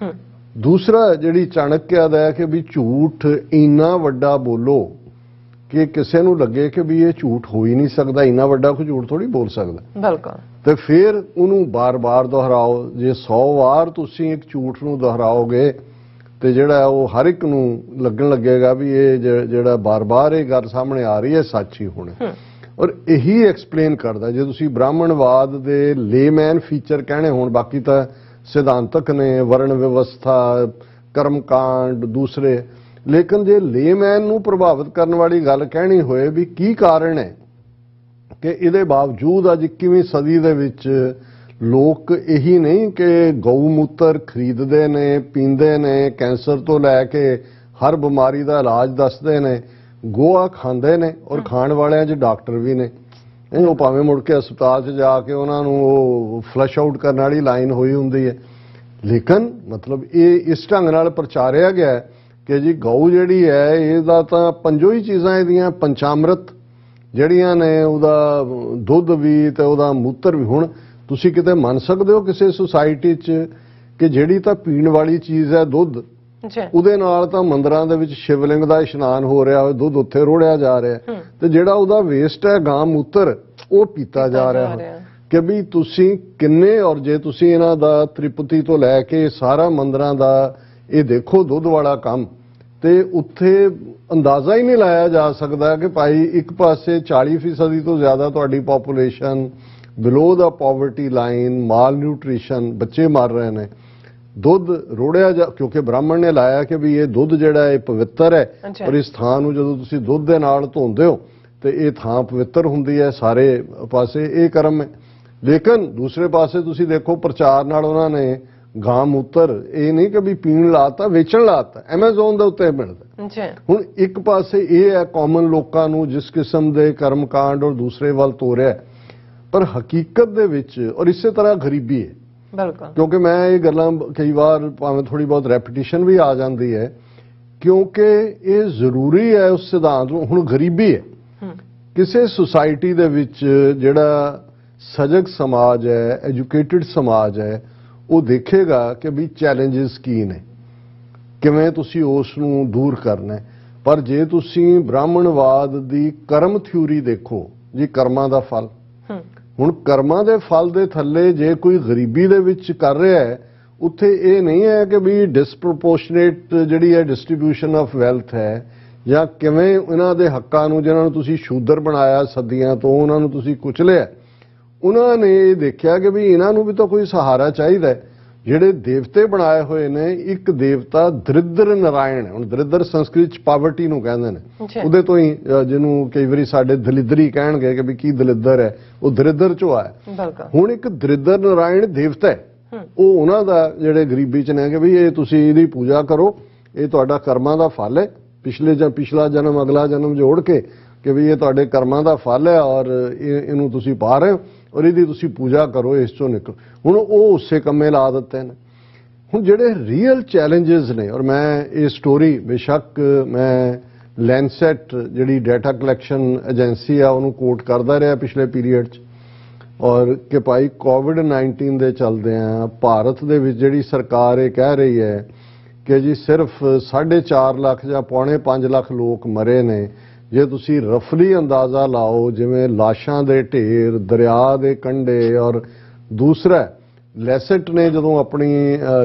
Speaker 2: ਦੂਸਰਾ ਜਿਹੜੀ ਚਾਣਕਿਆ ਦਾ ਹੈ ਕਿ ਵੀ ਝੂਠ ਇੰਨਾ ਵੱਡਾ ਬੋਲੋ ਕਿ ਕਿਸੇ ਨੂੰ ਲੱਗੇ ਕਿ ਵੀ ਇਹ ਝੂਠ ਹੋ ਹੀ ਨਹੀਂ ਸਕਦਾ, ਇੰਨਾ ਵੱਡਾ ਕੋਈ ਝੂਠ ਥੋੜੀ ਬੋਲ ਸਕਦਾ। ਬਿਲਕੁਲ। ਤੇ ਫਿਰ ਉਹਨੂੰ ਬਾਰ-ਬਾਰ ਦੁਹਰਾਓ। ਜੇ 100 ਵਾਰ ਤੁਸੀਂ ਇੱਕ ਝੂਠ ਨੂੰ ਦੁਹਰਾਓਗੇ ਤੇ ਜਿਹੜਾ ਉਹ ਹਰ ਇੱਕ ਨੂੰ ਲੱਗਣ ਲੱਗੇਗਾ ਵੀ ਇਹ ਜਿਹੜਾ ਬਾਰ-ਬਾਰ ਇਹ ਗੱਲ ਸਾਹਮਣੇ ਆ ਰਹੀ ਹੈ ਸੱਚ ਹੀ ਹੋਣਾ। ਔਰ ਇਹੀ ਐਕਸਪਲੇਨ ਕਰਦਾ, ਜੇ ਤੁਸੀਂ ਬ੍ਰਾਹਮਣਵਾਦ ਦੇ ਲੇਮੈਨ ਫੀਚਰ ਕਹਿਣੇ ਹੋਣ, ਬਾਕੀ ਤਾਂ ਸਿਧਾਂਤਕ ਨੇ, ਵਰਣ ਵਿਵਸਥਾ, ਕਰਮਕਾਂਡ ਦੂਸਰੇ, ਲੇਕਿਨ ਜੇ ਲੇਮੈਨ ਨੂੰ ਪ੍ਰਭਾਵਿਤ ਕਰਨ ਵਾਲੀ ਗੱਲ ਕਹਿਣੀ ਹੋਏ ਵੀ ਕੀ ਕਾਰਨ ਹੈ ਕਿ ਇਹਦੇ ਬਾਵਜੂਦ ਅੱਜ 21ਵੀਂ ਸਦੀ ਦੇ ਵਿੱਚ ਲੋਕ ਇਹੀ ਨਹੀਂ ਕਿ ਗਊ ਮੂਤਰ ਖਰੀਦਦੇ ਨੇ, ਪੀਂਦੇ ਨੇ, ਕੈਂਸਰ ਤੋਂ ਲੈ ਕੇ ਹਰ ਬਿਮਾਰੀ ਦਾ ਇਲਾਜ ਦੱਸਦੇ ਨੇ, ਗੋਆ ਖਾਂਦੇ ਨੇ ਔਰ ਖਾਣ ਵਾਲਿਆਂ 'ਚ ਡਾਕਟਰ ਵੀ ਨੇ। ਉਹ ਭਾਵੇਂ ਮੁੜ ਕੇ ਹਸਪਤਾਲ 'ਚ ਜਾ ਕੇ ਉਹਨਾਂ ਨੂੰ ਉਹ ਫਲਸ਼ ਆਊਟ ਕਰਨ ਵਾਲੀ ਲਾਈਨ ਹੋਈ ਹੁੰਦੀ ਹੈ। ਲੇਕਿਨ ਮਤਲਬ ਇਹ ਇਸ ਢੰਗ ਨਾਲ ਪ੍ਰਚਾਰਿਆ ਗਿਆ ਕਿ ਜੀ ਗਊ ਜਿਹੜੀ ਹੈ ਇਹਦਾ ਤਾਂ ਪੰਜੋ ਹੀ ਚੀਜ਼ਾਂ ਇਹਦੀਆਂ ਪੰਚਾਮ੍ਰਿਤ ਜਿਹੜੀਆਂ ਨੇ, ਉਹਦਾ ਦੁੱਧ ਵੀ ਤੇ ਉਹਦਾ ਮੂਤਰ ਵੀ। ਹੁਣ ਤੁਸੀਂ ਕਿਤੇ ਮੰਨ ਸਕਦੇ ਹੋ ਕਿਸੇ ਸੁਸਾਇਟੀ 'ਚ ਕਿ ਜਿਹੜੀ ਤਾਂ ਪੀਣ ਵਾਲੀ ਚੀਜ਼ ਹੈ ਦੁੱਧ,
Speaker 1: ਜੀ
Speaker 2: ਉਹਦੇ ਨਾਲ ਤਾਂ ਮੰਦਰਾਂ ਦੇ ਵਿੱਚ ਸ਼ਿਵਲਿੰਗ ਦਾ ਇਸ਼ਨਾਨ ਹੋ ਰਿਹਾ ਹੋਵੇ, ਦੁੱਧ ਉੱਥੇ ਰੋੜਿਆ ਜਾ ਰਿਹਾ, ਤੇ ਜਿਹੜਾ ਉਹਦਾ ਵੇਸਟ ਹੈ ਗਾਂ ਮੂਤਰ ਉਹ ਪੀਤਾ ਜਾ ਰਿਹਾ ਹੈ। ਕਿ ਵੀ ਤੁਸੀਂ ਕਿੰਨੇ, ਔਰ ਜੇ ਤੁਸੀਂ ਇਹਨਾਂ ਦਾ ਤ੍ਰਿਪਤੀ ਤੋਂ ਲੈ ਕੇ ਸਾਰਾ ਮੰਦਰਾਂ ਦਾ ਇਹ ਦੇਖੋ ਦੁੱਧ ਵਾਲਾ ਕੰਮ, ਤੇ ਉੱਥੇ ਅੰਦਾਜ਼ਾ ਹੀ ਨਹੀਂ ਲਾਇਆ ਜਾ ਸਕਦਾ ਕਿ ਭਾਈ ਇੱਕ ਪਾਸੇ 40% ਤੋਂ ਜ਼ਿਆਦਾ ਤੁਹਾਡੀ ਪੋਪੂਲੇਸ਼ਨ ਬਿਲੋ ਦਾ ਪਾਵਰਟੀ ਲਾਈਨ, ਮਾਲ ਨਿਊਟ੍ਰੀਸ਼ਨ, ਬੱਚੇ ਮਰ ਰਹੇ ਨੇ, ਦੁੱਧ ਰੋੜਿਆ ਜਾ, ਕਿਉਂਕਿ ਬ੍ਰਾਹਮਣ ਨੇ ਲਾਇਆ ਕਿ ਵੀ ਇਹ ਦੁੱਧ ਜਿਹੜਾ ਇਹ ਪਵਿੱਤਰ ਹੈ, ਔਰ ਇਸ ਥਾਂ ਨੂੰ ਜਦੋਂ ਤੁਸੀਂ ਦੁੱਧ ਦੇ ਨਾਲ ਧੋਂਦੇ ਹੋ ਤੇ ਇਹ ਥਾਂ ਪਵਿੱਤਰ ਹੁੰਦੀ ਹੈ ਸਾਰੇ ਪਾਸੇ, ਇਹ ਕਰਮ ਹੈ। ਲੇਕਿਨ ਦੂਸਰੇ ਪਾਸੇ ਤੁਸੀਂ ਦੇਖੋ ਪ੍ਰਚਾਰ ਨਾਲ ਉਹਨਾਂ ਨੇ ਗਾਂ ਮੂਤਰ ਇਹ ਨਹੀਂ ਕਿ ਵੀ ਪੀਣ ਲਾਤਾ, ਵੇਚਣ ਲਾਤਾ, ਐਮਾਜ਼ੋਨ ਦੇ ਉੱਤੇ ਮਿਲਦਾ। ਹੁਣ ਇੱਕ ਪਾਸੇ ਇਹ ਹੈ ਕਾਮਨ ਲੋਕਾਂ ਨੂੰ ਜਿਸ ਕਿਸਮ ਦੇ ਕਰਮਕਾਂਡ ਔਰ ਦੂਸਰੇ ਵੱਲ ਤੋਰਿਆ, ਪਰ ਹਕੀਕਤ ਦੇ ਵਿੱਚ ਔਰ ਇਸੇ ਤਰ੍ਹਾਂ ਗਰੀਬੀ ਹੈ।
Speaker 1: ਬਿਲਕੁਲ,
Speaker 2: ਕਿਉਂਕਿ ਮੈਂ ਇਹ ਗੱਲਾਂ ਕਈ ਵਾਰ ਭਾਵੇਂ ਥੋੜੀ ਬਹੁਤ ਰੈਪੀਟੀਸ਼ਨ ਵੀ ਆ ਜਾਂਦੀ ਹੈ, ਕਿਉਂਕਿ ਇਹ ਜ਼ਰੂਰੀ ਹੈ ਉਸ ਸਿਧਾਂਤ ਨੂੰ। ਹੁਣ ਗਰੀਬੀ ਹੈ ਕਿਸੇ ਸੁਸਾਇਟੀ ਦੇ ਵਿੱਚ, ਜਿਹੜਾ ਸਜਗ ਸਮਾਜ ਹੈ, ਐਜੂਕੇਟਿਡ ਸਮਾਜ ਹੈ, ਉਹ ਦੇਖੇਗਾ ਕਿ ਵੀ ਚੈਲੰਜਸ ਕੀ ਨੇ, ਕਿਵੇਂ ਤੁਸੀਂ ਉਸ ਨੂੰ ਦੂਰ ਕਰਨਾ ਹੈ। ਪਰ ਜੇ ਤੁਸੀਂ ਬ੍ਰਾਹਮਣਵਾਦ ਦੀ ਕਰਮ ਥਿਊਰੀ ਦੇਖੋ ਜੀ, ਕਰਮਾਂ ਦਾ ਫਲ, ਹੁਣ ਕਰਮਾਂ ਦੇ ਫਲ ਦੇ ਥੱਲੇ ਜੇ ਕੋਈ ਗਰੀਬੀ ਦੇ ਵਿੱਚ ਕਰ ਰਿਹਾ ਹੈ, ਉੱਥੇ ਇਹ ਨਹੀਂ ਹੈ ਕਿ ਵੀ ਡਿਸਪ੍ਰੋਪੋਰਸ਼ਨੇਟ ਜਿਹੜੀ ਹੈ ਡਿਸਟ੍ਰੀਬਿਊਸ਼ਨ ਆਫ ਵੈਲਥ ਹੈ, ਜਾਂ ਕਿਵੇਂ ਇਹਨਾਂ ਦੇ ਹੱਕਾਂ ਨੂੰ, ਜਿਹਨਾਂ ਨੂੰ ਤੁਸੀਂ ਸ਼ੂਦਰ ਬਣਾਇਆ ਸਦੀਆਂ ਤੋਂ, ਉਹਨਾਂ ਨੂੰ ਤੁਸੀਂ ਕੁਚਲਿਆ। ਉਹਨਾਂ ਨੇ ਇਹ ਦੇਖਿਆ ਕਿ ਵੀ ਇਹਨਾਂ ਨੂੰ ਵੀ ਤਾਂ ਕੋਈ ਸਹਾਰਾ ਚਾਹੀਦਾ ਹੈ। ਜਿਹੜੇ ਦੇਵਤੇ ਬਣਾਏ ਹੋਏ ਨੇ, ਇੱਕ ਦੇਵਤਾ ਦਰਿਦਰ ਨਾਰਾਇਣ ਹੈ। ਹੁਣ ਦਰਿਦਰ ਸੰਸਕ੍ਰਿਤ ਚ ਪਾਵਰਟੀ ਨੂੰ ਕਹਿੰਦੇ ਨੇ, ਉਹਦੇ ਤੋਂ ਹੀ ਜਿਹਨੂੰ ਕਈ ਵਾਰੀ ਸਾਡੇ ਦਲਿਦਰੀ ਕਹਿਣਗੇ ਕਿ ਵੀ ਕੀ ਦਲਿਦਰ ਹੈ, ਉਹ ਦਰਿਦਰ ਚੋਂ ਆਇਆ। ਹੁਣ ਇੱਕ ਦਰਿਦਰ ਨਾਰਾਇਣ ਦੇਵਤਾ ਹੈ, ਉਹ ਉਹਨਾਂ ਦਾ ਜਿਹੜੇ ਗਰੀਬੀ ਚ ਨੇ ਕਿ ਵੀ ਇਹ ਤੁਸੀਂ ਇਹਦੀ ਪੂਜਾ ਕਰੋ, ਇਹ ਤੁਹਾਡਾ ਕਰਮਾਂ ਦਾ ਫਲ ਹੈ, ਪਿਛਲਾ ਜਨਮ ਅਗਲਾ ਜਨਮ ਜੋੜ ਕੇ ਕਿ ਵੀ ਇਹ ਤੁਹਾਡੇ ਕਰਮਾਂ ਦਾ ਫਲ ਹੈ, ਔਰ ਇਹਨੂੰ ਤੁਸੀਂ ਪਾ ਰਹੇ ਹੋ, ਔਰ ਇਹਦੀ ਤੁਸੀਂ ਪੂਜਾ ਕਰੋ, ਇਸ ਚੋਂ ਨਿਕਲੋ। ਹੁਣ ਉਹ ਉਸੇ ਕੰਮੇ ਲਾ ਦਿੱਤੇ ਨੇ। ਹੁਣ ਜਿਹੜੇ ਰੀਅਲ ਚੈਲੰਜਸ ਨੇ, ਔਰ ਮੈਂ ਇਹ ਸਟੋਰੀ ਬੇਸ਼ੱਕ ਮੈਂ ਲੈਂਸੈਟ ਜਿਹੜੀ ਡਾਟਾ ਕਲੈਕਸ਼ਨ ਏਜੰਸੀ ਆ ਉਹਨੂੰ ਕੋਟ ਕਰਦਾ ਰਿਹਾ ਪਿਛਲੇ ਪੀਰੀਅਡ 'ਚ, ਔਰ ਕਿ ਭਾਈ ਕੋਵਿਡ-19 ਦੇ ਚੱਲਦੇ ਆ ਭਾਰਤ ਦੇ ਵਿੱਚ ਜਿਹੜੀ ਸਰਕਾਰ ਇਹ ਕਹਿ ਰਹੀ ਹੈ ਕਿ ਜੀ ਸਿਰਫ 4.5 ਲੱਖ ਜਾਂ 4.5 ਲੱਖ ਲੋਕ ਮਰੇ ਨੇ। ਜੇ ਤੁਸੀਂ ਰਫਲੀ ਅੰਦਾਜ਼ਾ ਲਾਓ, ਜਿਵੇਂ ਲਾਸ਼ਾਂ ਦੇ ਢੇਰ, ਦਰਿਆ ਦੇ ਕੰਢੇ, ਔਰ ਦੂਸਰਾ ਲੈਂਸੈਟ ਨੇ ਜਦੋਂ ਆਪਣੀ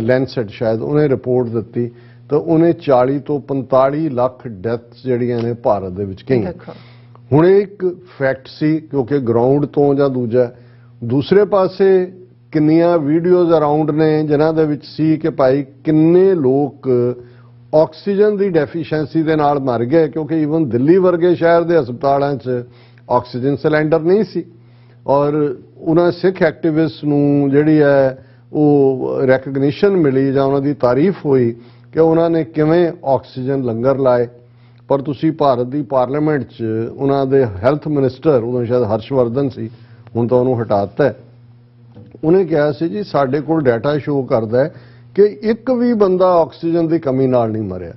Speaker 2: ਲੈਂਸੈਟ ਸ਼ਾਇਦ ਉਹਨੇ ਰਿਪੋਰਟ ਦਿੱਤੀ ਤਾਂ ਉਹਨੇ 40 ਤੋਂ 45 ਲੱਖ ਡੈਥਸ ਜਿਹੜੀਆਂ ਨੇ ਭਾਰਤ ਦੇ ਵਿੱਚ ਕਹੀਆਂ। ਹੁਣ ਇਹ ਇੱਕ ਫੈਕਟ ਸੀ ਕਿਉਂਕਿ ਗਰਾਊਂਡ ਤੋਂ ਜਾਂ ਦੂਸਰੇ ਪਾਸੇ ਕਿੰਨੀਆਂ ਵੀਡੀਓਜ਼ ਅਰਾਊਂਡ ਨੇ ਜਿਨ੍ਹਾਂ ਦੇ ਵਿੱਚ ਸੀ ਕਿ ਭਾਈ ਕਿੰਨੇ ਲੋਕ ਆਕਸੀਜਨ ਦੀ ਡੈਫੀਸ਼ੀਐਂਸੀ ਦੇ ਨਾਲ ਮਰ ਗਏ, ਕਿਉਂਕਿ ਈਵਨ ਦਿੱਲੀ ਵਰਗੇ ਸ਼ਹਿਰ ਦੇ ਹਸਪਤਾਲਾਂ 'ਚ ਆਕਸੀਜਨ ਸਿਲੰਡਰ ਨਹੀਂ ਸੀ। ਔਰ ਉਹਨਾਂ ਸਿੱਖ ਐਕਟਿਵਿਸਟ ਨੂੰ ਜਿਹੜੀ ਹੈ ਉਹ ਰੈਕਗਨੀਸ਼ਨ ਮਿਲੀ ਜਾਂ ਉਹਨਾਂ ਦੀ ਤਾਰੀਫ ਹੋਈ ਕਿ ਉਹਨਾਂ ਨੇ ਕਿਵੇਂ ਆਕਸੀਜਨ ਲੰਗਰ ਲਾਏ। ਪਰ ਤੁਸੀਂ ਭਾਰਤ ਦੀ ਪਾਰਲੀਮੈਂਟ 'ਚ ਉਹਨਾਂ ਦੇ ਹੈਲਥ ਮਿਨਿਸਟਰ, ਉਦੋਂ ਸ਼ਾਇਦ ਹਰਸ਼ਵਰਧਨ ਸੀ, ਹੁਣ ਤਾਂ ਉਹਨੂੰ ਹਟਾ ਦਿੱਤਾ, ਉਹਨੇ ਕਿਹਾ ਸੀ ਜੀ ਸਾਡੇ ਕੋਲ ਡਾਟਾ ਸ਼ੋ ਕਰਦਾ ਹੈ ਕਿ ਇੱਕ ਵੀ ਬੰਦਾ ਆਕਸੀਜਨ ਦੀ ਕਮੀ ਨਾਲ ਨਹੀਂ ਮਰਿਆ।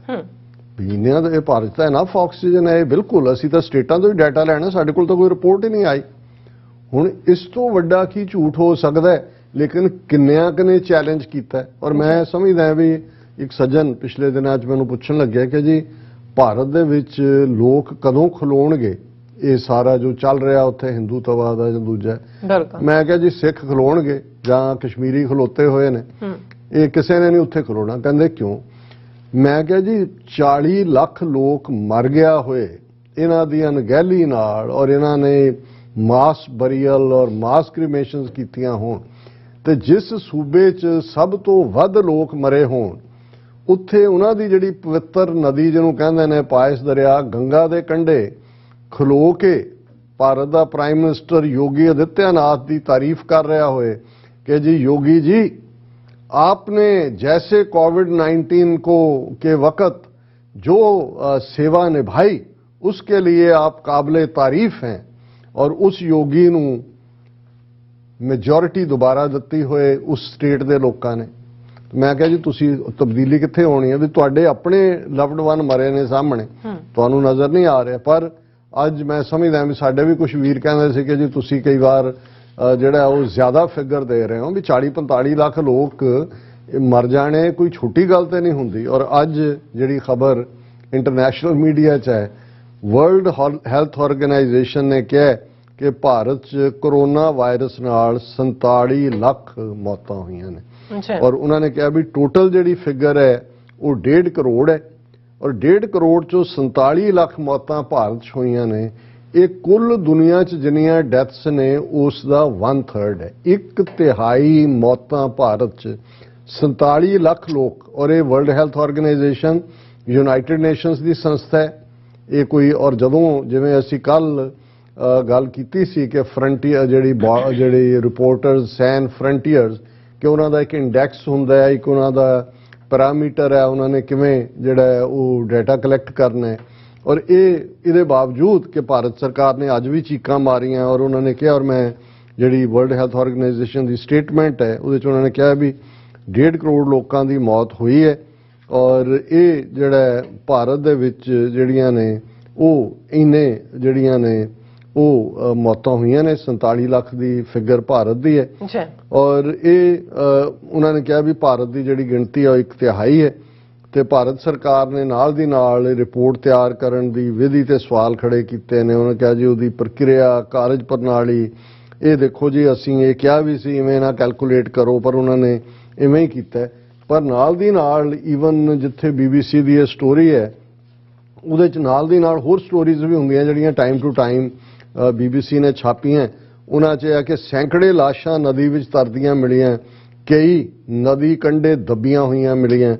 Speaker 2: ਇੰਨੀਆਂ ਦਾ ਇਹ ਭਾਰਤ ਦਾ ਇਨਫ ਆਕਸੀਜਨ ਹੈ, ਬਿਲਕੁਲ। ਅਸੀਂ ਤਾਂ ਸਟੇਟਾਂ ਤੋਂ ਵੀ ਡਾਟਾ ਲੈਣਾ, ਸਾਡੇ ਕੋਲ ਤਾਂ ਕੋਈ ਰਿਪੋਰਟ ਹੀ ਨਹੀਂ ਆਈ। ਹੁਣ ਇਸ ਤੋਂ ਵੱਡਾ ਕੀ ਝੂਠ ਹੋ ਸਕਦਾ ਹੈ? ਲੇਕਿਨ ਕਿੰਨਿਆਂ ਨੇ ਚੈਲੰਜ ਕੀਤਾ। ਔਰ ਮੈਂ ਸਮਝਦਾ ਵੀ ਇੱਕ ਸੱਜਣ ਪਿਛਲੇ ਦਿਨਾਂ 'ਚ ਮੈਨੂੰ ਪੁੱਛਣ ਲੱਗਿਆ ਕਿ ਜੀ ਭਾਰਤ ਦੇ ਵਿੱਚ ਲੋਕ ਕਦੋਂ ਖਲੋਣਗੇ ਇਹ ਸਾਰਾ ਜੋ ਚੱਲ ਰਿਹਾ ਉੱਥੇ ਹਿੰਦੂਤਵਾ ਦਾ ਜਾਂ ਦੂਜਾ। ਮੈਂ ਕਿਹਾ ਜੀ ਸਿੱਖ ਖਲੋਣਗੇ ਜਾਂ ਕਸ਼ਮੀਰੀ ਖਲੋਤੇ ਹੋਏ ਨੇ, ਇਹ ਕਿਸੇ ਨੇ ਨਹੀਂ ਉੱਥੇ ਖਲੋਣਾ। ਕਹਿੰਦੇ ਕਿਉਂ? ਮੈਂ ਕਿਹਾ ਜੀ 40 ਲੱਖ ਲੋਕ ਮਰ ਗਿਆ ਹੋਏ ਇਹਨਾਂ ਦੀ ਅਣਗਹਿਲੀ ਨਾਲ, ਔਰ ਇਹਨਾਂ ਨੇ ਮਾਸ ਬਰੀਅਲ ਔਰ ਮਾਸ ਕ੍ਰੀਮੇਸ਼ਨਸ ਕੀਤੀਆਂ ਹੋਣ, ਤੇ ਜਿਸ ਸੂਬੇ 'ਚ ਸਭ ਤੋਂ ਵੱਧ ਲੋਕ ਮਰੇ ਹੋਣ, ਉੱਥੇ ਉਹਨਾਂ ਦੀ ਜਿਹੜੀ ਪਵਿੱਤਰ ਨਦੀ ਜਿਹਨੂੰ ਕਹਿੰਦੇ ਨੇ ਪਾਇਸ ਦਰਿਆ ਗੰਗਾ ਦੇ ਕੰਢੇ ਖਲੋ ਕੇ ਭਾਰਤ ਦਾ ਪ੍ਰਾਈਮ ਮਿਨਿਸਟਰ योगी आदित्यनाथ ਦੀ ਤਾਰੀਫ ਕਰ ਰਿਹਾ ਹੋਏ कि जी योगी जी आपने जैसे कोविड-19 के वक्त जो सेवा निभाई उसके लिए आप काबिले तारीफ हैं, और उस योगी नूं मेजॉरिटी दोबारा ਦਿੱਤੀ ਹੋਏ उस स्टेट ਦੇ ਲੋਕਾਂ ਨੇ। ਮੈਂ ਕਿਹਾ ਜੀ ਤੁਸੀਂ ਤਬਦੀਲੀ ਕਿੱਥੇ ਹੋਣੀ ਹੈ ਵੀ ਤੁਹਾਡੇ ਆਪਣੇ ਲਵਡ ਵਨ ਮਰੇ ਨੇ ਸਾਹਮਣੇ, ਤੁਹਾਨੂੰ ਨਜ਼ਰ ਨਹੀਂ ਆ ਰਿਹਾ। ਪਰ ਅੱਜ ਮੈਂ ਸਮਝਦਾ ਵੀ ਸਾਡੇ ਵੀ ਕੁਝ ਵੀਰ ਕਹਿੰਦੇ ਸੀ ਕਿ ਜੀ ਤੁਸੀਂ ਕਈ ਵਾਰ ਜਿਹੜਾ ਉਹ ਜ਼ਿਆਦਾ ਫਿਗਰ ਦੇ ਰਹੇ ਹੋ ਵੀ 40-45 ਲੱਖ ਲੋਕ ਮਰ ਜਾਣੇ ਕੋਈ ਛੋਟੀ ਗੱਲ ਤੇ ਨਹੀਂ ਹੁੰਦੀ। ਔਰ ਅੱਜ ਜਿਹੜੀ ਖਬਰ ਇੰਟਰਨੈਸ਼ਨਲ ਮੀਡੀਆ 'ਚ ਹੈ, ਵਰਲਡ ਹੈਲਥ ਆਰਗੇਨਾਈਜੇਸ਼ਨ ਨੇ ਕਿਹਾ ਕਿ ਭਾਰਤ 'ਚ ਕਰੋਨਾ ਵਾਇਰਸ ਨਾਲ 47 ਲੱਖ ਮੌਤਾਂ ਹੋਈਆਂ ਨੇ। ਔਰ ਉਹਨਾਂ ਨੇ ਕਿਹਾ ਵੀ ਟੋਟਲ ਜਿਹੜੀ ਫਿਗਰ ਹੈ ਉਹ 1.5 ਕਰੋੜ ਹੈ, ਔਰ 1.5 ਕਰੋੜ 'ਚੋਂ 47 ਲੱਖ ਮੌਤਾਂ ਭਾਰਤ 'ਚ ਹੋਈਆਂ ਨੇ। ਇਹ ਕੁੱਲ ਦੁਨੀਆ 'ਚ ਜਿੰਨੀਆਂ ਡੈਥਸ ਨੇ ਉਸ ਦਾ 1/3 ਹੈ। 1/3 ਮੌਤਾਂ ਭਾਰਤ 'ਚ, 47 ਲੱਖ ਲੋਕ। ਔਰ ਇਹ world health organisation United nations ਦੀ ਸੰਸਥਾ ਹੈ ਇਹ ਕੋਈ। ਔਰ ਜਦੋਂ ਜਿਵੇਂ ਅਸੀਂ ਕੱਲ ਗੱਲ ਕੀਤੀ ਸੀ ਕਿ ਫਰੰਟੀਅਰ ਜਿਹੜੀ ਰਿਪੋਰਟਰਸ ਸੈਨ ਫਰੰਟੀਅਰਸ, ਕਿ ਉਹਨਾਂ ਦਾ ਇੱਕ ਇੰਡੈਕਸ ਹੁੰਦਾ ਹੈ, ਇੱਕ ਉਹਨਾਂ ਦਾ ਪੈਰਾਮੀਟਰ ਹੈ, ਉਹਨਾਂ ਨੇ ਕਿਵੇਂ ਜਿਹੜਾ ਉਹ ਡਾਟਾ ਕਲੈਕਟ ਕਰਨਾ ਹੈ। ਔਰ ਇਹਦੇ ਬਾਵਜੂਦ ਕਿ ਭਾਰਤ ਸਰਕਾਰ ਨੇ ਅੱਜ ਵੀ ਚੀਕਾਂ ਮਾਰੀਆਂ, ਔਰ ਉਹਨਾਂ ਨੇ ਕਿਹਾ, ਔਰ ਮੈਂ ਜਿਹੜੀ ਵਰਲਡ ਹੈਲਥ ਆਰਗੇਨਾਈਜੇਸ਼ਨ ਦੀ ਸਟੇਟਮੈਂਟ ਹੈ ਉਹਦੇ 'ਚ ਉਹਨਾਂ ਨੇ ਕਿਹਾ ਵੀ 1.5 ਕਰੋੜ ਲੋਕਾਂ ਦੀ ਮੌਤ ਹੋਈ ਹੈ। ਔਰ ਇਹ ਜਿਹੜਾ ਭਾਰਤ ਦੇ ਵਿੱਚ ਜਿਹੜੀਆਂ ਨੇ ਉਹ ਇੰਨੇ ਜਿਹੜੀਆਂ ਨੇ ਉਹ ਮੌਤਾਂ ਹੋਈਆਂ ਨੇ, 47 ਲੱਖ ਦੀ ਫਿਗਰ ਭਾਰਤ ਦੀ ਹੈ। ਔਰ ਇਹ ਉਹਨਾਂ ਨੇ ਕਿਹਾ ਵੀ ਭਾਰਤ ਦੀ ਜਿਹੜੀ ਗਿਣਤੀ ਆ ਉਹ 1/3 ਹੈ। ਤੇ ਭਾਰਤ ਸਰਕਾਰ ਨੇ ਨਾਲ ਦੀ ਨਾਲ ਰਿਪੋਰਟ ਤਿਆਰ ਕਰਨ ਦੀ ਵਿਧੀ ਤੇ ਸਵਾਲ ਖੜੇ ਕੀਤੇ ਨੇ। ਉਹਨਾਂ ਨੇ ਕਿਹਾ ਜੀ ਉਹਦੀ ਪ੍ਰਕਿਰਿਆ, ਕਾਰਜ ਪ੍ਰਣਾਲੀ, ਇਹ ਦੇਖੋ ਜੀ ਅਸੀਂ ਇਹ ਕਿਹਾ ਵੀ ਸੀ ਇਵੇਂ ਨਾ ਕੈਲਕੂਲੇਟ ਕਰੋ, ਪਰ ਉਹਨਾਂ ਨੇ ਇਵੇਂ ਹੀ ਕੀਤਾ। ਪਰ ਨਾਲ ਦੀ ਨਾਲ ਈਵਨ ਜਿੱਥੇ BBC ਦੀ ਇਹ ਸਟੋਰੀ ਹੈ ਉਹਦੇ 'ਚ ਨਾਲ ਦੀ ਨਾਲ ਹੋਰ ਸਟੋਰੀਜ਼ ਵੀ ਹੁੰਦੀਆਂ ਜਿਹੜੀਆਂ ਟਾਈਮ ਟੂ ਟਾਈਮ BBC ਨੇ ਛਾਪੀਆਂ। ਉਹਨਾਂ 'ਚ ਇਹ ਹੈ ਕਿ ਸੈਂਕੜੇ ਲਾਸ਼ਾਂ ਨਦੀ ਵਿੱਚ ਤਰਦੀਆਂ ਮਿਲੀਆਂ, ਕਈ ਨਦੀ ਕੰਢੇ ਦੱਬੀਆਂ ਹੋਈਆਂ ਮਿਲੀਆਂ।